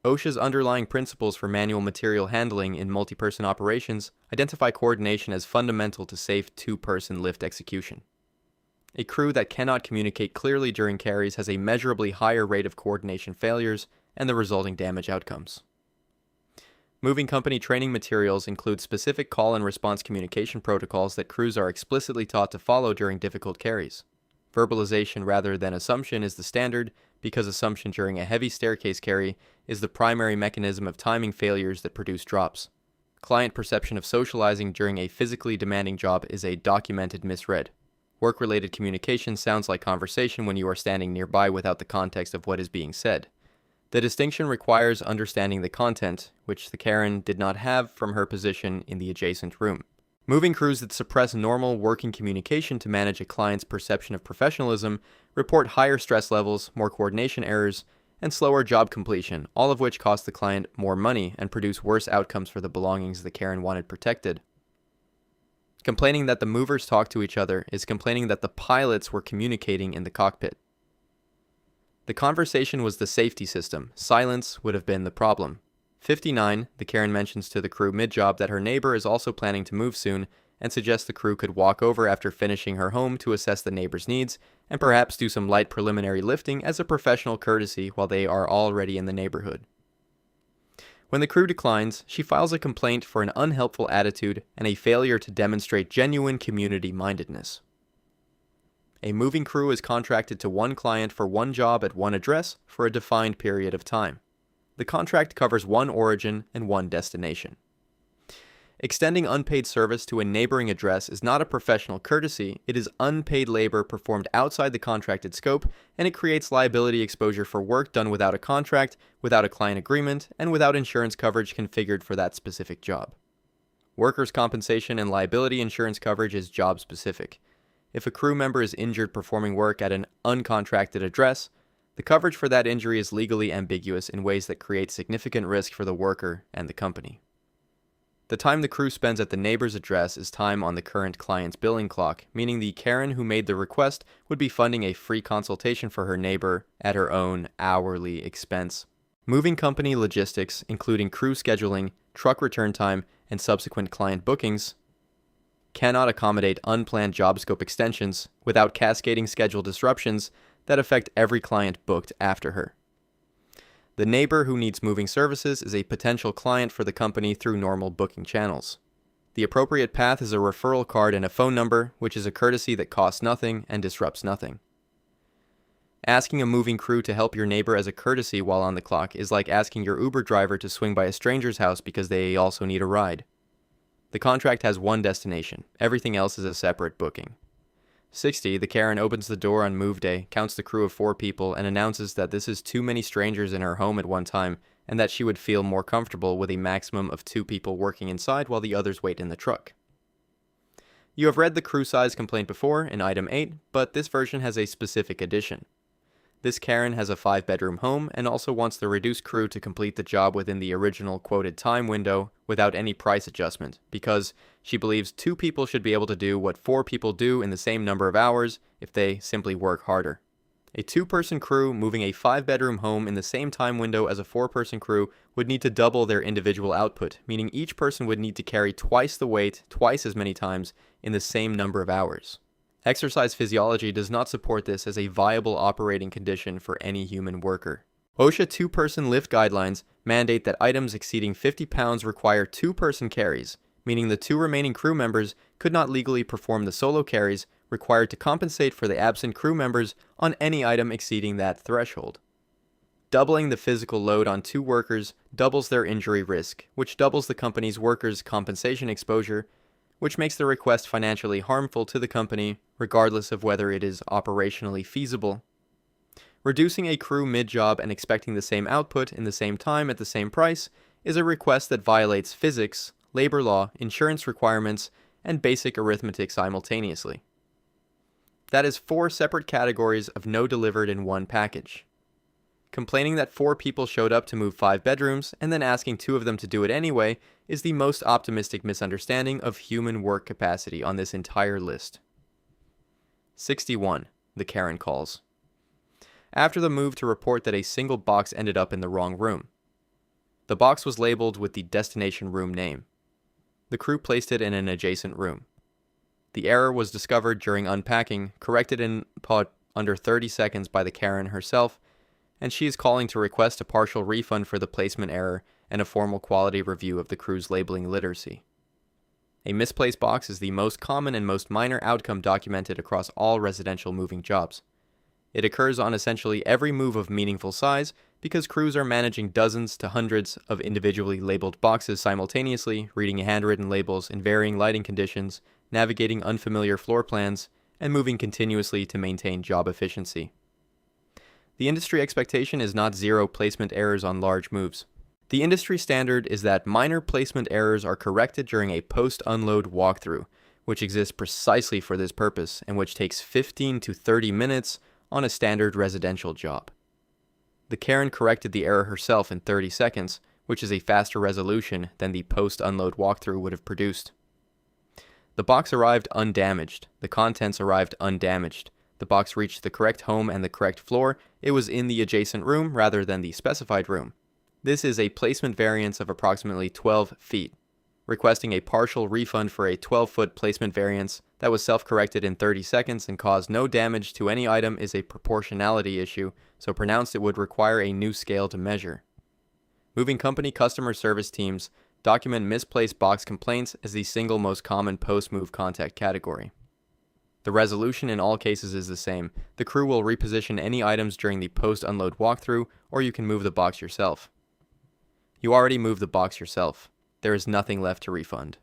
OSHA's underlying principles for manual material handling in multi-person operations identify coordination as fundamental to safe two-person lift execution. A crew that cannot communicate clearly during carries has a measurably higher rate of coordination failures and the resulting damage outcomes. Moving company training materials include specific call and response communication protocols that crews are explicitly taught to follow during difficult carries. Verbalization rather than assumption is the standard, because assumption during a heavy staircase carry is the primary mechanism of timing failures that produce drops. Client perception of socializing during a physically demanding job is a documented misread. Work-related communication sounds like conversation when you are standing nearby without the context of what is being said. The distinction requires understanding the content, which the Karen did not have from her position in the adjacent room. Moving crews that suppress normal working communication to manage a client's perception of professionalism report higher stress levels, more coordination errors, and slower job completion, all of which cost the client more money and produce worse outcomes for the belongings the Karen wanted protected. Complaining that the movers talk to each other is complaining that the pilots were communicating in the cockpit. The conversation was the safety system. Silence would have been the problem. 59, the Karen mentions to the crew mid-job that her neighbor is also planning to move soon and suggests the crew could walk over after finishing her home to assess the neighbor's needs and perhaps do some light preliminary lifting as a professional courtesy while they are already in the neighborhood. When the crew declines, she files a complaint for an unhelpful attitude and a failure to demonstrate genuine community-mindedness. A moving crew is contracted to one client for one job at one address for a defined period of time. The contract covers one origin and one destination. Extending unpaid service to a neighboring address is not a professional courtesy, it is unpaid labor performed outside the contracted scope, and it creates liability exposure for work done without a contract, without a client agreement, and without insurance coverage configured for that specific job. Workers' compensation and liability insurance coverage is job specific. If a crew member is injured performing work at an uncontracted address, the coverage for that injury is legally ambiguous in ways that create significant risk for the worker and the company. The time the crew spends at the neighbor's address is time on the current client's billing clock, meaning the Karen who made the request would be funding a free consultation for her neighbor at her own hourly expense. Moving company logistics, including crew scheduling, truck return time, and subsequent client bookings, cannot accommodate unplanned job scope extensions without cascading schedule disruptions that affect every client booked after her. The neighbor who needs moving services is a potential client for the company through normal booking channels. The appropriate path is a referral card and a phone number, which is a courtesy that costs nothing and disrupts nothing. Asking a moving crew to help your neighbor as a courtesy while on the clock is like asking your Uber driver to swing by a stranger's house because they also need a ride. The contract has one destination. Everything else is a separate booking. 60, the Karen opens the door on move day, counts the crew of 4 people, and announces that this is too many strangers in her home at one time, and that she would feel more comfortable with a maximum of 2 people working inside while the others wait in the truck. You have read the crew size complaint before in item 8, but this version has a specific addition. This Karen has a 5-bedroom home and also wants the reduced crew to complete the job within the original quoted time window without any price adjustment, because she believes 2 people should be able to do what 4 people do in the same number of hours if they simply work harder. A 2-person crew moving a 5-bedroom home in the same time window as a 4-person crew would need to double their individual output, meaning each person would need to carry twice the weight twice as many times in the same number of hours. Exercise physiology does not support this as a viable operating condition for any human worker. OSHA 2-person lift guidelines mandate that items exceeding 50 pounds require 2-person carries, meaning the 2 remaining crew members could not legally perform the solo carries required to compensate for the absent crew members on any item exceeding that threshold. Doubling the physical load on 2 workers doubles their injury risk, which doubles the company's workers' compensation exposure, which makes the request financially harmful to the company, regardless of whether it is operationally feasible. Reducing a crew mid-job and expecting the same output in the same time at the same price is a request that violates physics, labor law, insurance requirements, and basic arithmetic simultaneously. That is 4 separate categories of no delivered in one package. Complaining that 4 people showed up to move 5 bedrooms and then asking 2 of them to do it anyway is the most optimistic misunderstanding of human work capacity on this entire list. 61. The Karen calls. After the move to report that a single box ended up in the wrong room. The box was labeled with the destination room name. The crew placed it in an adjacent room. The error was discovered during unpacking, corrected in under 30 seconds by the Karen herself, and she is calling to request a partial refund for the placement error and a formal quality review of the crew's labeling literacy. A misplaced box is the most common and most minor outcome documented across all residential moving jobs. It occurs on essentially every move of meaningful size because crews are managing dozens to hundreds of individually labeled boxes simultaneously, reading handwritten labels in varying lighting conditions, navigating unfamiliar floor plans, and moving continuously to maintain job efficiency. The industry expectation is not 0 placement errors on large moves. The industry standard is that minor placement errors are corrected during a post-unload walkthrough, which exists precisely for this purpose and which takes 15 to 30 minutes on a standard residential job. The Karen corrected the error herself in 30 seconds, which is a faster resolution than the post-unload walkthrough would have produced. The box arrived undamaged. The contents arrived undamaged. The box reached the correct home and the correct floor. It was in the adjacent room rather than the specified room. This is a placement variance of approximately 12 feet. Requesting a partial refund for a 12-foot placement variance that was self-corrected in 30 seconds and caused no damage to any item is a proportionality issue, so pronounced it would require a new scale to measure. Moving company customer service teams document misplaced box complaints as the single most common post-move contact category. The resolution in all cases is the same. The crew will reposition any items during the post-unload walkthrough, or you can move the box yourself. You already moved the box yourself. There is nothing left to refund.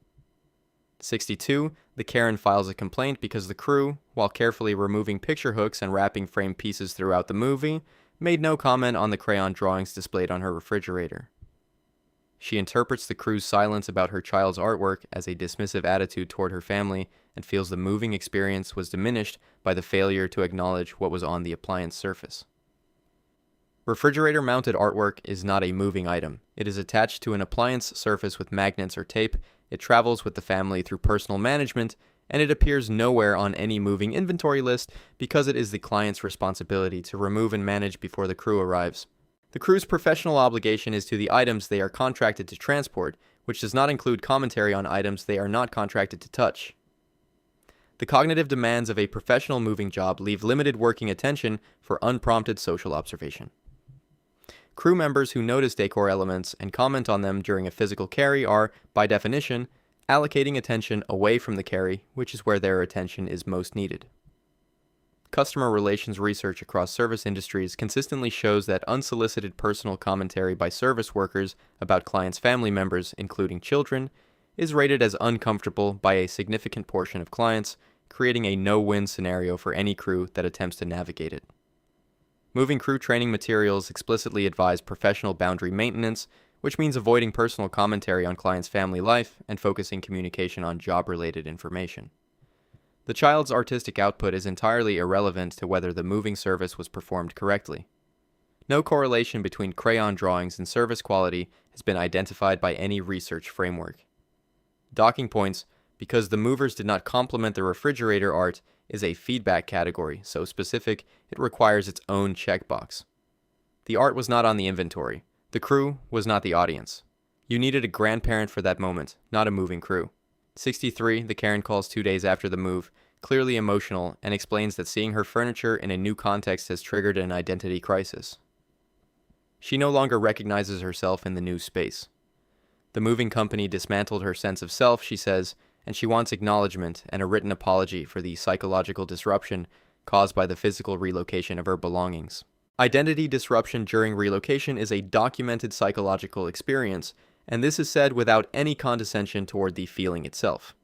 62. The Karen files a complaint because the crew, while carefully removing picture hooks and wrapping frame pieces throughout the movie, made no comment on the crayon drawings displayed on her refrigerator. She interprets the crew's silence about her child's artwork as a dismissive attitude toward her family and feels the moving experience was diminished by the failure to acknowledge what was on the appliance surface. Refrigerator-mounted artwork is not a moving item. It is attached to an appliance surface with magnets or tape, it travels with the family through personal management, and it appears nowhere on any moving inventory list because it is the client's responsibility to remove and manage before the crew arrives. The crew's professional obligation is to the items they are contracted to transport, which does not include commentary on items they are not contracted to touch. The cognitive demands of a professional moving job leave limited working attention for unprompted social observation. Crew members who notice decor elements and comment on them during a physical carry are, by definition, allocating attention away from the carry, which is where their attention is most needed. Customer relations research across service industries consistently shows that unsolicited personal commentary by service workers about clients' family members, including children, is rated as uncomfortable by a significant portion of clients, creating a no-win scenario for any crew that attempts to navigate it. Moving crew training materials explicitly advise professional boundary maintenance, which means avoiding personal commentary on clients' family life and focusing communication on job-related information. The child's artistic output is entirely irrelevant to whether the moving service was performed correctly. No correlation between crayon drawings and service quality has been identified by any research framework. Docking points, because the movers did not complement the refrigerator art, is a feedback category so specific it requires its own checkbox. The art was not on the inventory. The crew was not the audience. You needed a grandparent for that moment, not a moving crew. 63. The Karen calls 2 days after the move, clearly emotional, and explains that seeing her furniture in a new context has triggered an identity crisis. She no longer recognizes herself in the new space. The moving company dismantled her sense of self, she says, and she wants acknowledgement and a written apology for the psychological disruption caused by the physical relocation of her belongings. Identity disruption during relocation is a documented psychological experience, and this is said without any condescension toward the feeling itself.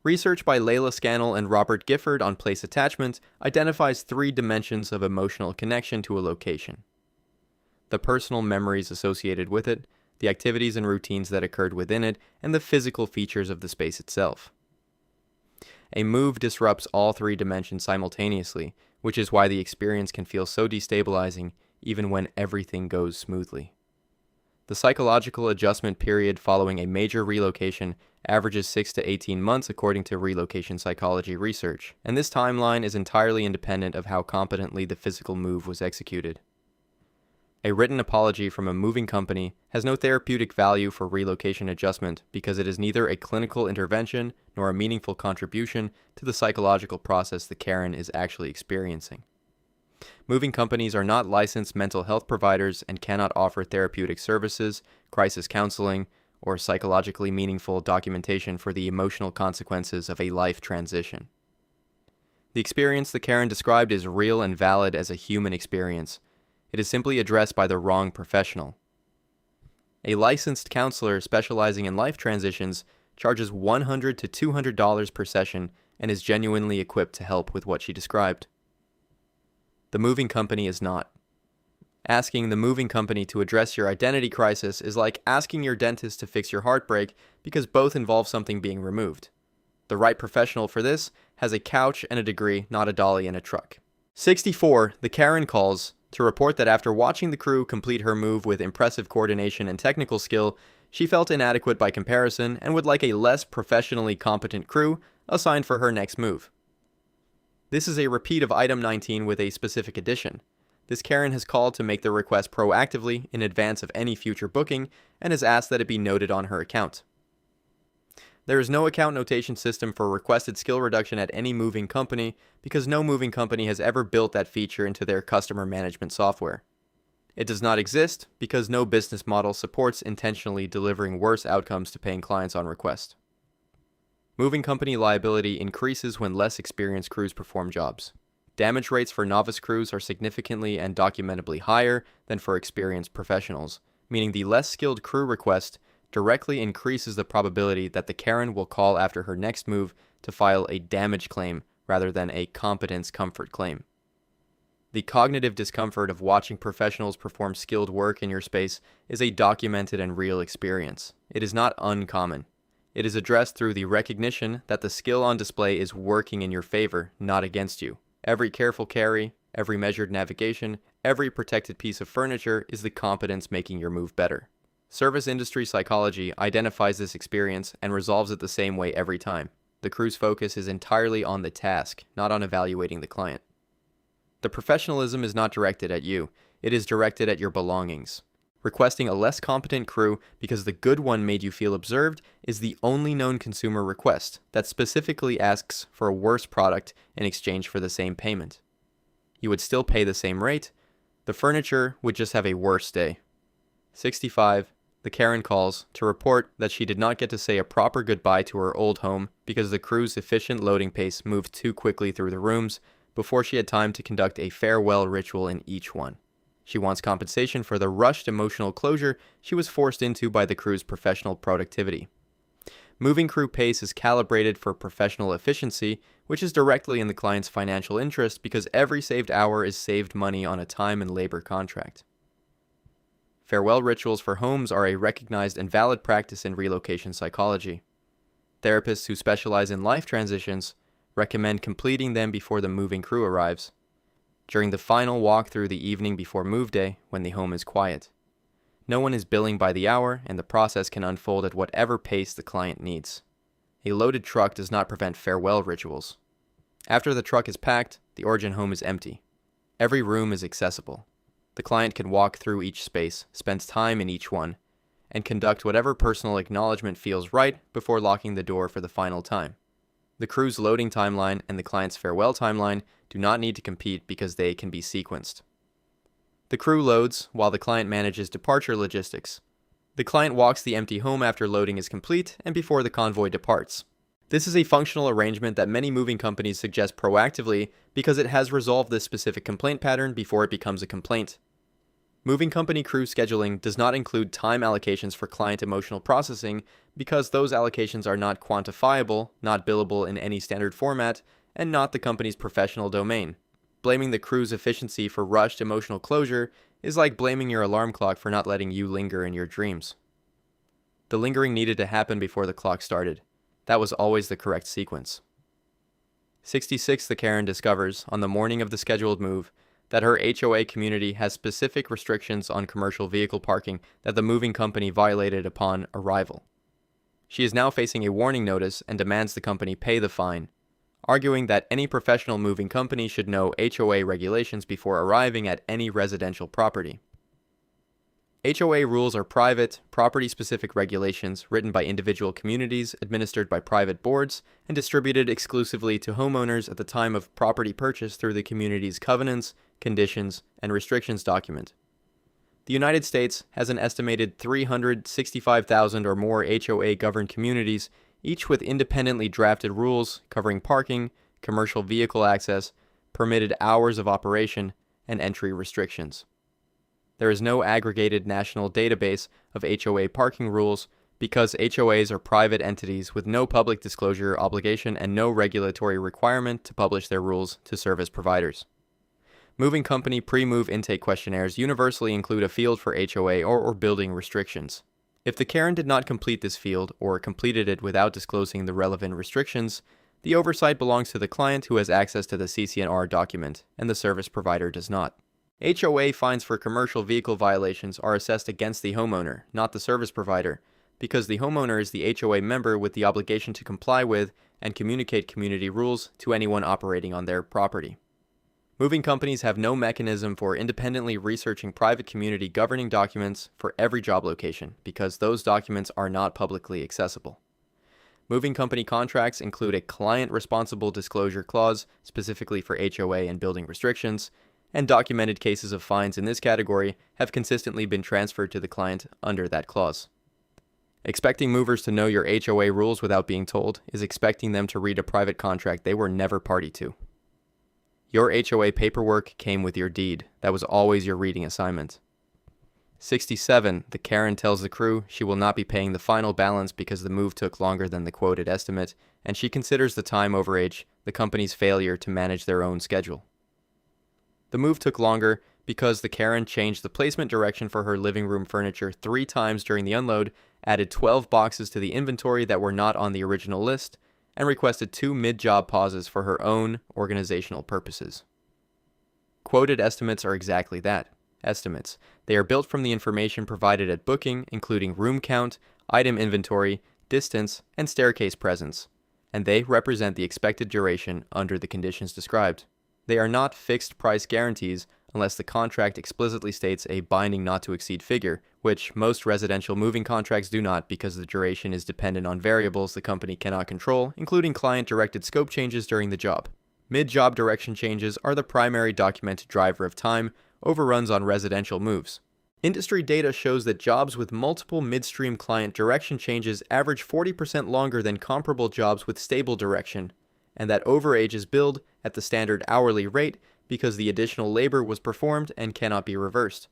Research by Layla Scannell and Robert Gifford on place attachment identifies 3 dimensions of emotional connection to a location: the personal memories associated with it, the activities and routines that occurred within it, and the physical features of the space itself. A move disrupts all 3 dimensions simultaneously, which is why the experience can feel so destabilizing even when everything goes smoothly. The psychological adjustment period following a major relocation averages 6 to 18 months according to relocation psychology research, and this timeline is entirely independent of how competently the physical move was executed. A written apology from a moving company has no therapeutic value for relocation adjustment because it is neither a clinical intervention nor a meaningful contribution to the psychological process the Karen is actually experiencing. Moving companies are not licensed mental health providers and cannot offer therapeutic services, crisis counseling, or psychologically meaningful documentation for the emotional consequences of a life transition. The experience the Karen described is real and valid as a human experience. It is simply addressed by the wrong professional. A licensed counselor specializing in life transitions charges $100 to $200 per session and is genuinely equipped to help with what she described. The moving company is not. Asking the moving company to address your identity crisis is like asking your dentist to fix your heartbreak because both involve something being removed. The right professional for this has a couch and a degree, not a dolly and a truck. 64. The Karen calls to report that after watching the crew complete her move with impressive coordination and technical skill, she felt inadequate by comparison and would like a less professionally competent crew assigned for her next move. This is a repeat of item 19 with a specific addition. This Karen has called to make the request proactively in advance of any future booking and has asked that it be noted on her account. There is no account notation system for requested skill reduction at any moving company because no moving company has ever built that feature into their customer management software. It does not exist because no business model supports intentionally delivering worse outcomes to paying clients on request. Moving company liability increases when less experienced crews perform jobs. Damage rates for novice crews are significantly and documentably higher than for experienced professionals, meaning the less skilled crew request directly increases the probability that the Karen will call after her next move to file a damage claim rather than a competence comfort claim. The cognitive discomfort of watching professionals perform skilled work in your space is a documented and real experience. It is not uncommon. It is addressed through the recognition that the skill on display is working in your favor, not against you. Every careful carry, every measured navigation, every protected piece of furniture is the competence making your move better. Service industry psychology identifies this experience and resolves it the same way every time. The crew's focus is entirely on the task, not on evaluating the client. The professionalism is not directed at you, it is directed at your belongings. Requesting a less competent crew because the good one made you feel observed is the only known consumer request that specifically asks for a worse product in exchange for the same payment. You would still pay the same rate, the furniture would just have a worse day. 65. The Karen calls to report that she did not get to say a proper goodbye to her old home because the crew's efficient loading pace moved too quickly through the rooms before she had time to conduct a farewell ritual in each one. She wants compensation for the rushed emotional closure she was forced into by the crew's professional productivity. Moving crew pace is calibrated for professional efficiency, which is directly in the client's financial interest because every saved hour is saved money on a time and labor contract. Farewell rituals for homes are a recognized and valid practice in relocation psychology. Therapists who specialize in life transitions recommend completing them before the moving crew arrives, during the final walk through the evening before move day when the home is quiet. No one is billing by the hour, and the process can unfold at whatever pace the client needs. A loaded truck does not prevent farewell rituals. After the truck is packed, the origin home is empty. Every room is accessible. The client can walk through each space, spend time in each one, and conduct whatever personal acknowledgement feels right before locking the door for the final time. The crew's loading timeline and the client's farewell timeline do not need to compete because they can be sequenced. The crew loads while the client manages departure logistics. The client walks the empty home after loading is complete and before the convoy departs. This is a functional arrangement that many moving companies suggest proactively because it has resolved this specific complaint pattern before it becomes a complaint. Moving company crew scheduling does not include time allocations for client emotional processing because those allocations are not quantifiable, not billable in any standard format, and not the company's professional domain. Blaming the crew's efficiency for rushed emotional closure is like blaming your alarm clock for not letting you linger in your dreams. The lingering needed to happen before the clock started. That was always the correct sequence. 66. The Karen discovers, on the morning of the scheduled move, that her HOA community has specific restrictions on commercial vehicle parking that the moving company violated upon arrival. She is now facing a warning notice and demands the company pay the fine, arguing that any professional moving company should know HOA regulations before arriving at any residential property. HOA rules are private, property-specific regulations written by individual communities, administered by private boards, and distributed exclusively to homeowners at the time of property purchase through the community's covenants, conditions, and restrictions document. The United States has an estimated 365,000 or more HOA-governed communities, each with independently drafted rules covering parking, commercial vehicle access, permitted hours of operation, and entry restrictions. There is no aggregated national database of HOA parking rules because HOAs are private entities with no public disclosure obligation and no regulatory requirement to publish their rules to service providers. Moving company pre-move intake questionnaires universally include a field for HOA or building restrictions. If the Karen did not complete this field or completed it without disclosing the relevant restrictions, the oversight belongs to the client who has access to the CC&R document, and the service provider does not. HOA fines for commercial vehicle violations are assessed against the homeowner, not the service provider, because the homeowner is the HOA member with the obligation to comply with and communicate community rules to anyone operating on their property. Moving companies have no mechanism for independently researching private community governing documents for every job location because those documents are not publicly accessible. Moving company contracts include a client responsible disclosure clause specifically for HOA and building restrictions, and documented cases of fines in this category have consistently been transferred to the client under that clause. Expecting movers to know your HOA rules without being told is expecting them to read a private contract they were never party to. Your HOA paperwork came with your deed. That was always your reading assignment. 67. The Karen tells the crew she will not be paying the final balance because the move took longer than the quoted estimate, and she considers the time overage the company's failure to manage their own schedule. The move took longer because the Karen changed the placement direction for her living room furniture 3 times during the unload, added 12 boxes to the inventory that were not on the original list, and requested 2 mid-job pauses for her own organizational purposes. Quoted estimates are exactly that, estimates. They are built from the information provided at booking, including room count, item inventory, distance, and staircase presence, and they represent the expected duration under the conditions described. They are not fixed price guarantees unless the contract explicitly states a binding not to exceed figure, which most residential moving contracts do not because the duration is dependent on variables the company cannot control, including client-directed scope changes during the job. Mid-job direction changes are the primary documented driver of time overruns on residential moves. Industry data shows that jobs with multiple midstream client direction changes average 40% longer than comparable jobs with stable direction, and that overage is billed at the standard hourly rate because the additional labor was performed and cannot be reversed.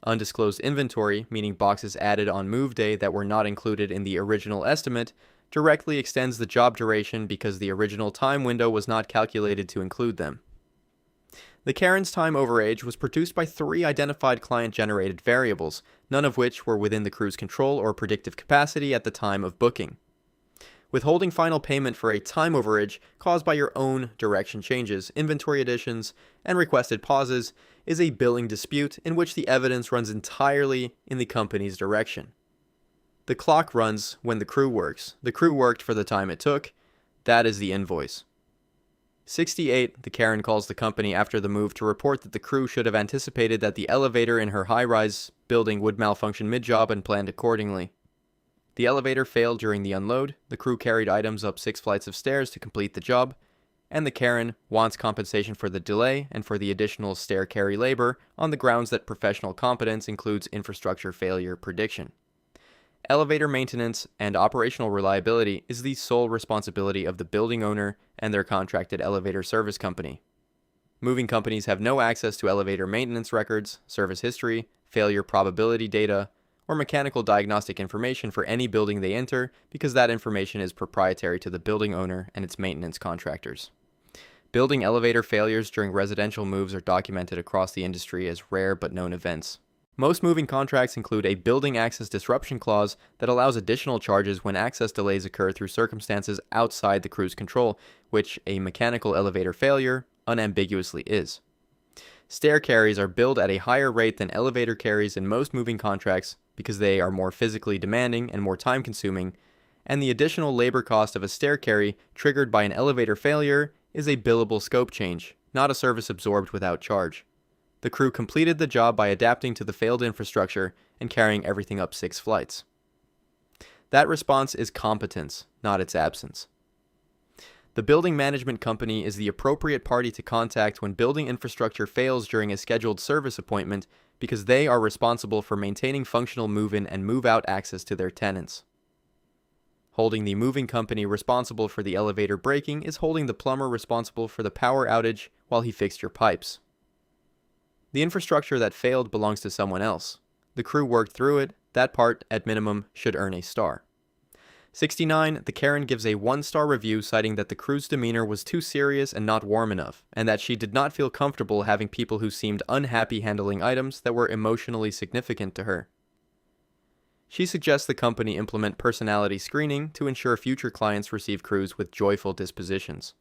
Undisclosed inventory, meaning boxes added on move day that were not included in the original estimate, directly extends the job duration because the original time window was not calculated to include them. The Karen's time overage was produced by 3 identified client-generated variables, none of which were within the crew's control or predictive capacity at the time of booking. Withholding final payment for a time overage caused by your own direction changes, inventory additions, and requested pauses is a billing dispute in which the evidence runs entirely in the company's direction. The clock runs when the crew works. The crew worked for the time it took. That is the invoice. 68. The Karen calls the company after the move to report that the crew should have anticipated that the elevator in her high-rise building would malfunction mid-job and planned accordingly. The elevator failed during the unload, the crew carried items up 6 flights of stairs to complete the job, and the Karen wants compensation for the delay and for the additional stair carry labor on the grounds that professional competence includes infrastructure failure prediction. Elevator maintenance and operational reliability is the sole responsibility of the building owner and their contracted elevator service company. Moving companies have no access to elevator maintenance records, service history, failure probability data, or mechanical diagnostic information for any building they enter because that information is proprietary to the building owner and its maintenance contractors. Building elevator failures during residential moves are documented across the industry as rare but known events. Most moving contracts include a building access disruption clause that allows additional charges when access delays occur through circumstances outside the crew's control, which a mechanical elevator failure unambiguously is. Stair carries are billed at a higher rate than elevator carries in most moving contracts because they are more physically demanding and more time-consuming, and the additional labor cost of a stair carry triggered by an elevator failure is a billable scope change, not a service absorbed without charge. The crew completed the job by adapting to the failed infrastructure and carrying everything up 6 flights. That response is competence, not its absence. The building management company is the appropriate party to contact when building infrastructure fails during a scheduled service appointment because they are responsible for maintaining functional move-in and move-out access to their tenants. Holding the moving company responsible for the elevator breaking is holding the plumber responsible for the power outage while he fixed your pipes. The infrastructure that failed belongs to someone else. The crew worked through it. That part, at minimum, should earn a star. 69. The Karen gives a 1-star review citing that the crew's demeanor was too serious and not warm enough, and that she did not feel comfortable having people who seemed unhappy handling items that were emotionally significant to her. She suggests the company implement personality screening to ensure future clients receive crews with joyful dispositions.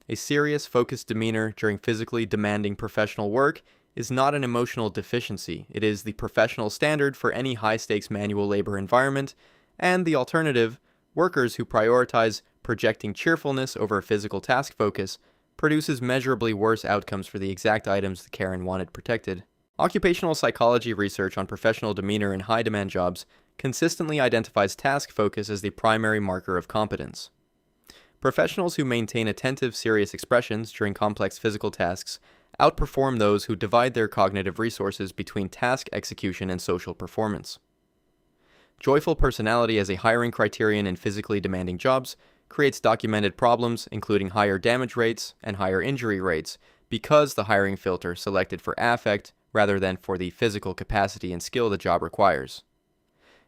A serious, focused demeanor during physically demanding professional work is not an emotional deficiency. It is the professional standard for any high-stakes manual labor environment, and the alternative, workers who prioritize projecting cheerfulness over physical task focus, produces measurably worse outcomes for the exact items the Karen wanted protected. Occupational psychology research on professional demeanor in high-demand jobs consistently identifies task focus as the primary marker of competence. Professionals who maintain attentive, serious expressions during complex physical tasks outperform those who divide their cognitive resources between task execution and social performance. Joyful personality as a hiring criterion in physically demanding jobs creates documented problems, including higher damage rates and higher injury rates, because the hiring filter selected for affect rather than for the physical capacity and skill the job requires.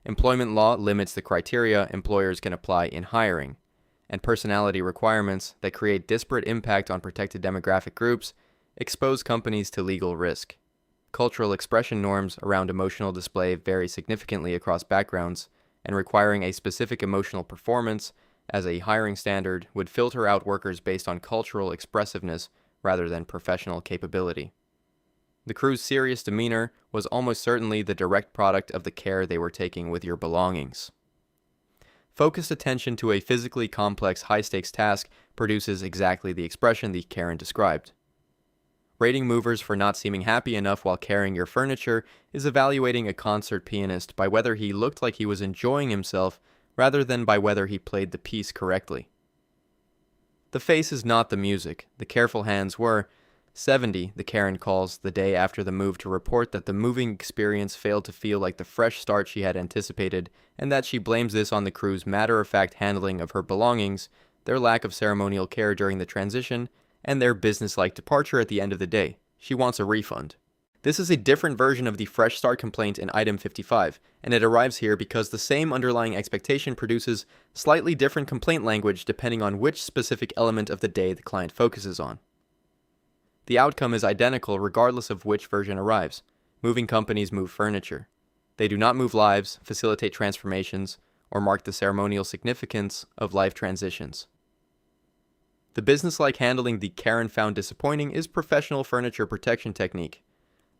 Employment law limits the criteria employers can apply in hiring, and personality requirements that create disparate impact on protected demographic groups expose companies to legal risk. Cultural expression norms around emotional display vary significantly across backgrounds, and requiring a specific emotional performance as a hiring standard would filter out workers based on cultural expressiveness rather than professional capability. The crew's serious demeanor was almost certainly the direct product of the care they were taking with your belongings. Focused attention to a physically complex, high-stakes task produces exactly the expression the Karen described. Rating movers for not seeming happy enough while carrying your furniture is evaluating a concert pianist by whether he looked like he was enjoying himself rather than by whether he played the piece correctly. The face is not the music. The careful hands were. 70, the Karen calls the day after the move to report that the moving experience failed to feel like the fresh start she had anticipated, and that she blames this on the crew's matter-of-fact handling of her belongings, their lack of ceremonial care during the transition, and their businesslike departure at the end of the day. She wants a refund. This is a different version of the fresh start complaint in item 55, and it arrives here because the same underlying expectation produces slightly different complaint language depending on which specific element of the day the client focuses on. The outcome is identical regardless of which version arrives. Moving companies move furniture. They do not move lives, facilitate transformations, or mark the ceremonial significance of life transitions. The businesslike handling the Karen found disappointing is professional furniture protection technique.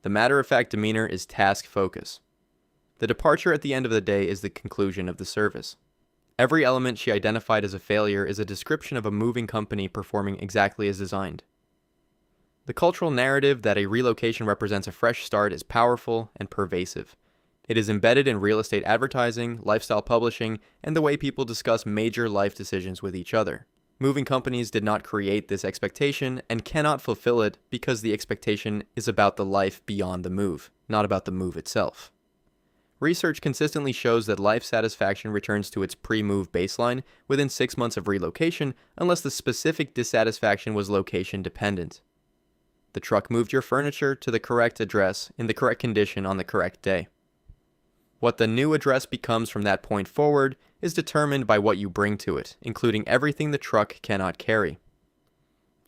The matter-of-fact demeanor is task focus. The departure at the end of the day is the conclusion of the service. Every element she identified as a failure is a description of a moving company performing exactly as designed. The cultural narrative that a relocation represents a fresh start is powerful and pervasive. It is embedded in real estate advertising, lifestyle publishing, and the way people discuss major life decisions with each other. Moving companies did not create this expectation and cannot fulfill it because the expectation is about the life beyond the move, not about the move itself. Research consistently shows that life satisfaction returns to its pre-move baseline within 6 months of relocation unless the specific dissatisfaction was location dependent. The truck moved your furniture to the correct address in the correct condition on the correct day. What the new address becomes from that point forward is determined by what you bring to it, including everything the truck cannot carry.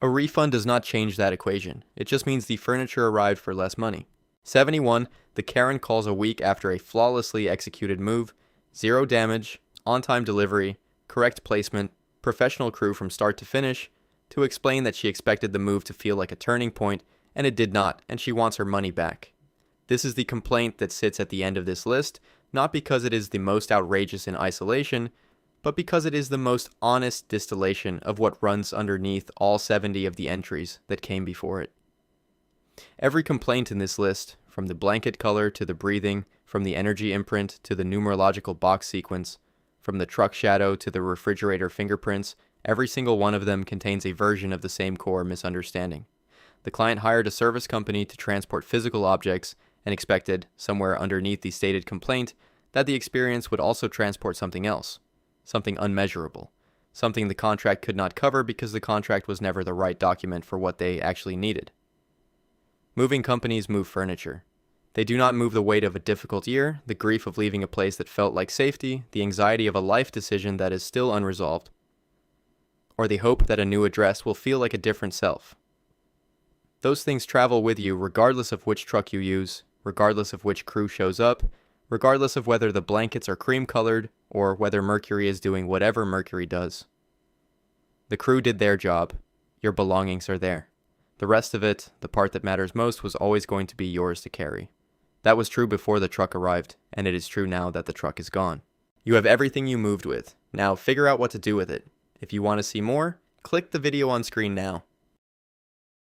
A refund does not change that equation. It just means the furniture arrived for less money. 71, the Karen calls a week after a flawlessly executed move, 0 damage, on-time delivery, correct placement, professional crew from start to finish, to explain that she expected the move to feel like a turning point, and it did not, and she wants her money back. This is the complaint that sits at the end of this list, not because it is the most outrageous in isolation, but because it is the most honest distillation of what runs underneath all 70 of the entries that came before it. Every complaint in this list, from the blanket color to the breathing, from the energy imprint to the numerological box sequence, from the truck shadow to the refrigerator fingerprints, every single one of them contains a version of the same core misunderstanding. The client hired a service company to transport physical objects and expected, somewhere underneath the stated complaint, that the experience would also transport something else, something unmeasurable, something the contract could not cover because the contract was never the right document for what they actually needed. Moving companies move furniture. They do not move the weight of a difficult year, the grief of leaving a place that felt like safety, the anxiety of a life decision that is still unresolved, or the hope that a new address will feel like a different self. Those things travel with you regardless of which truck you use, regardless of which crew shows up, regardless of whether the blankets are cream-colored or whether Mercury is doing whatever Mercury does. The crew did their job. Your belongings are there. The rest of it, the part that matters most, was always going to be yours to carry. That was true before the truck arrived, and it is true now that the truck is gone. You have everything you moved with. Now figure out what to do with it. If you want to see more, click the video on screen now.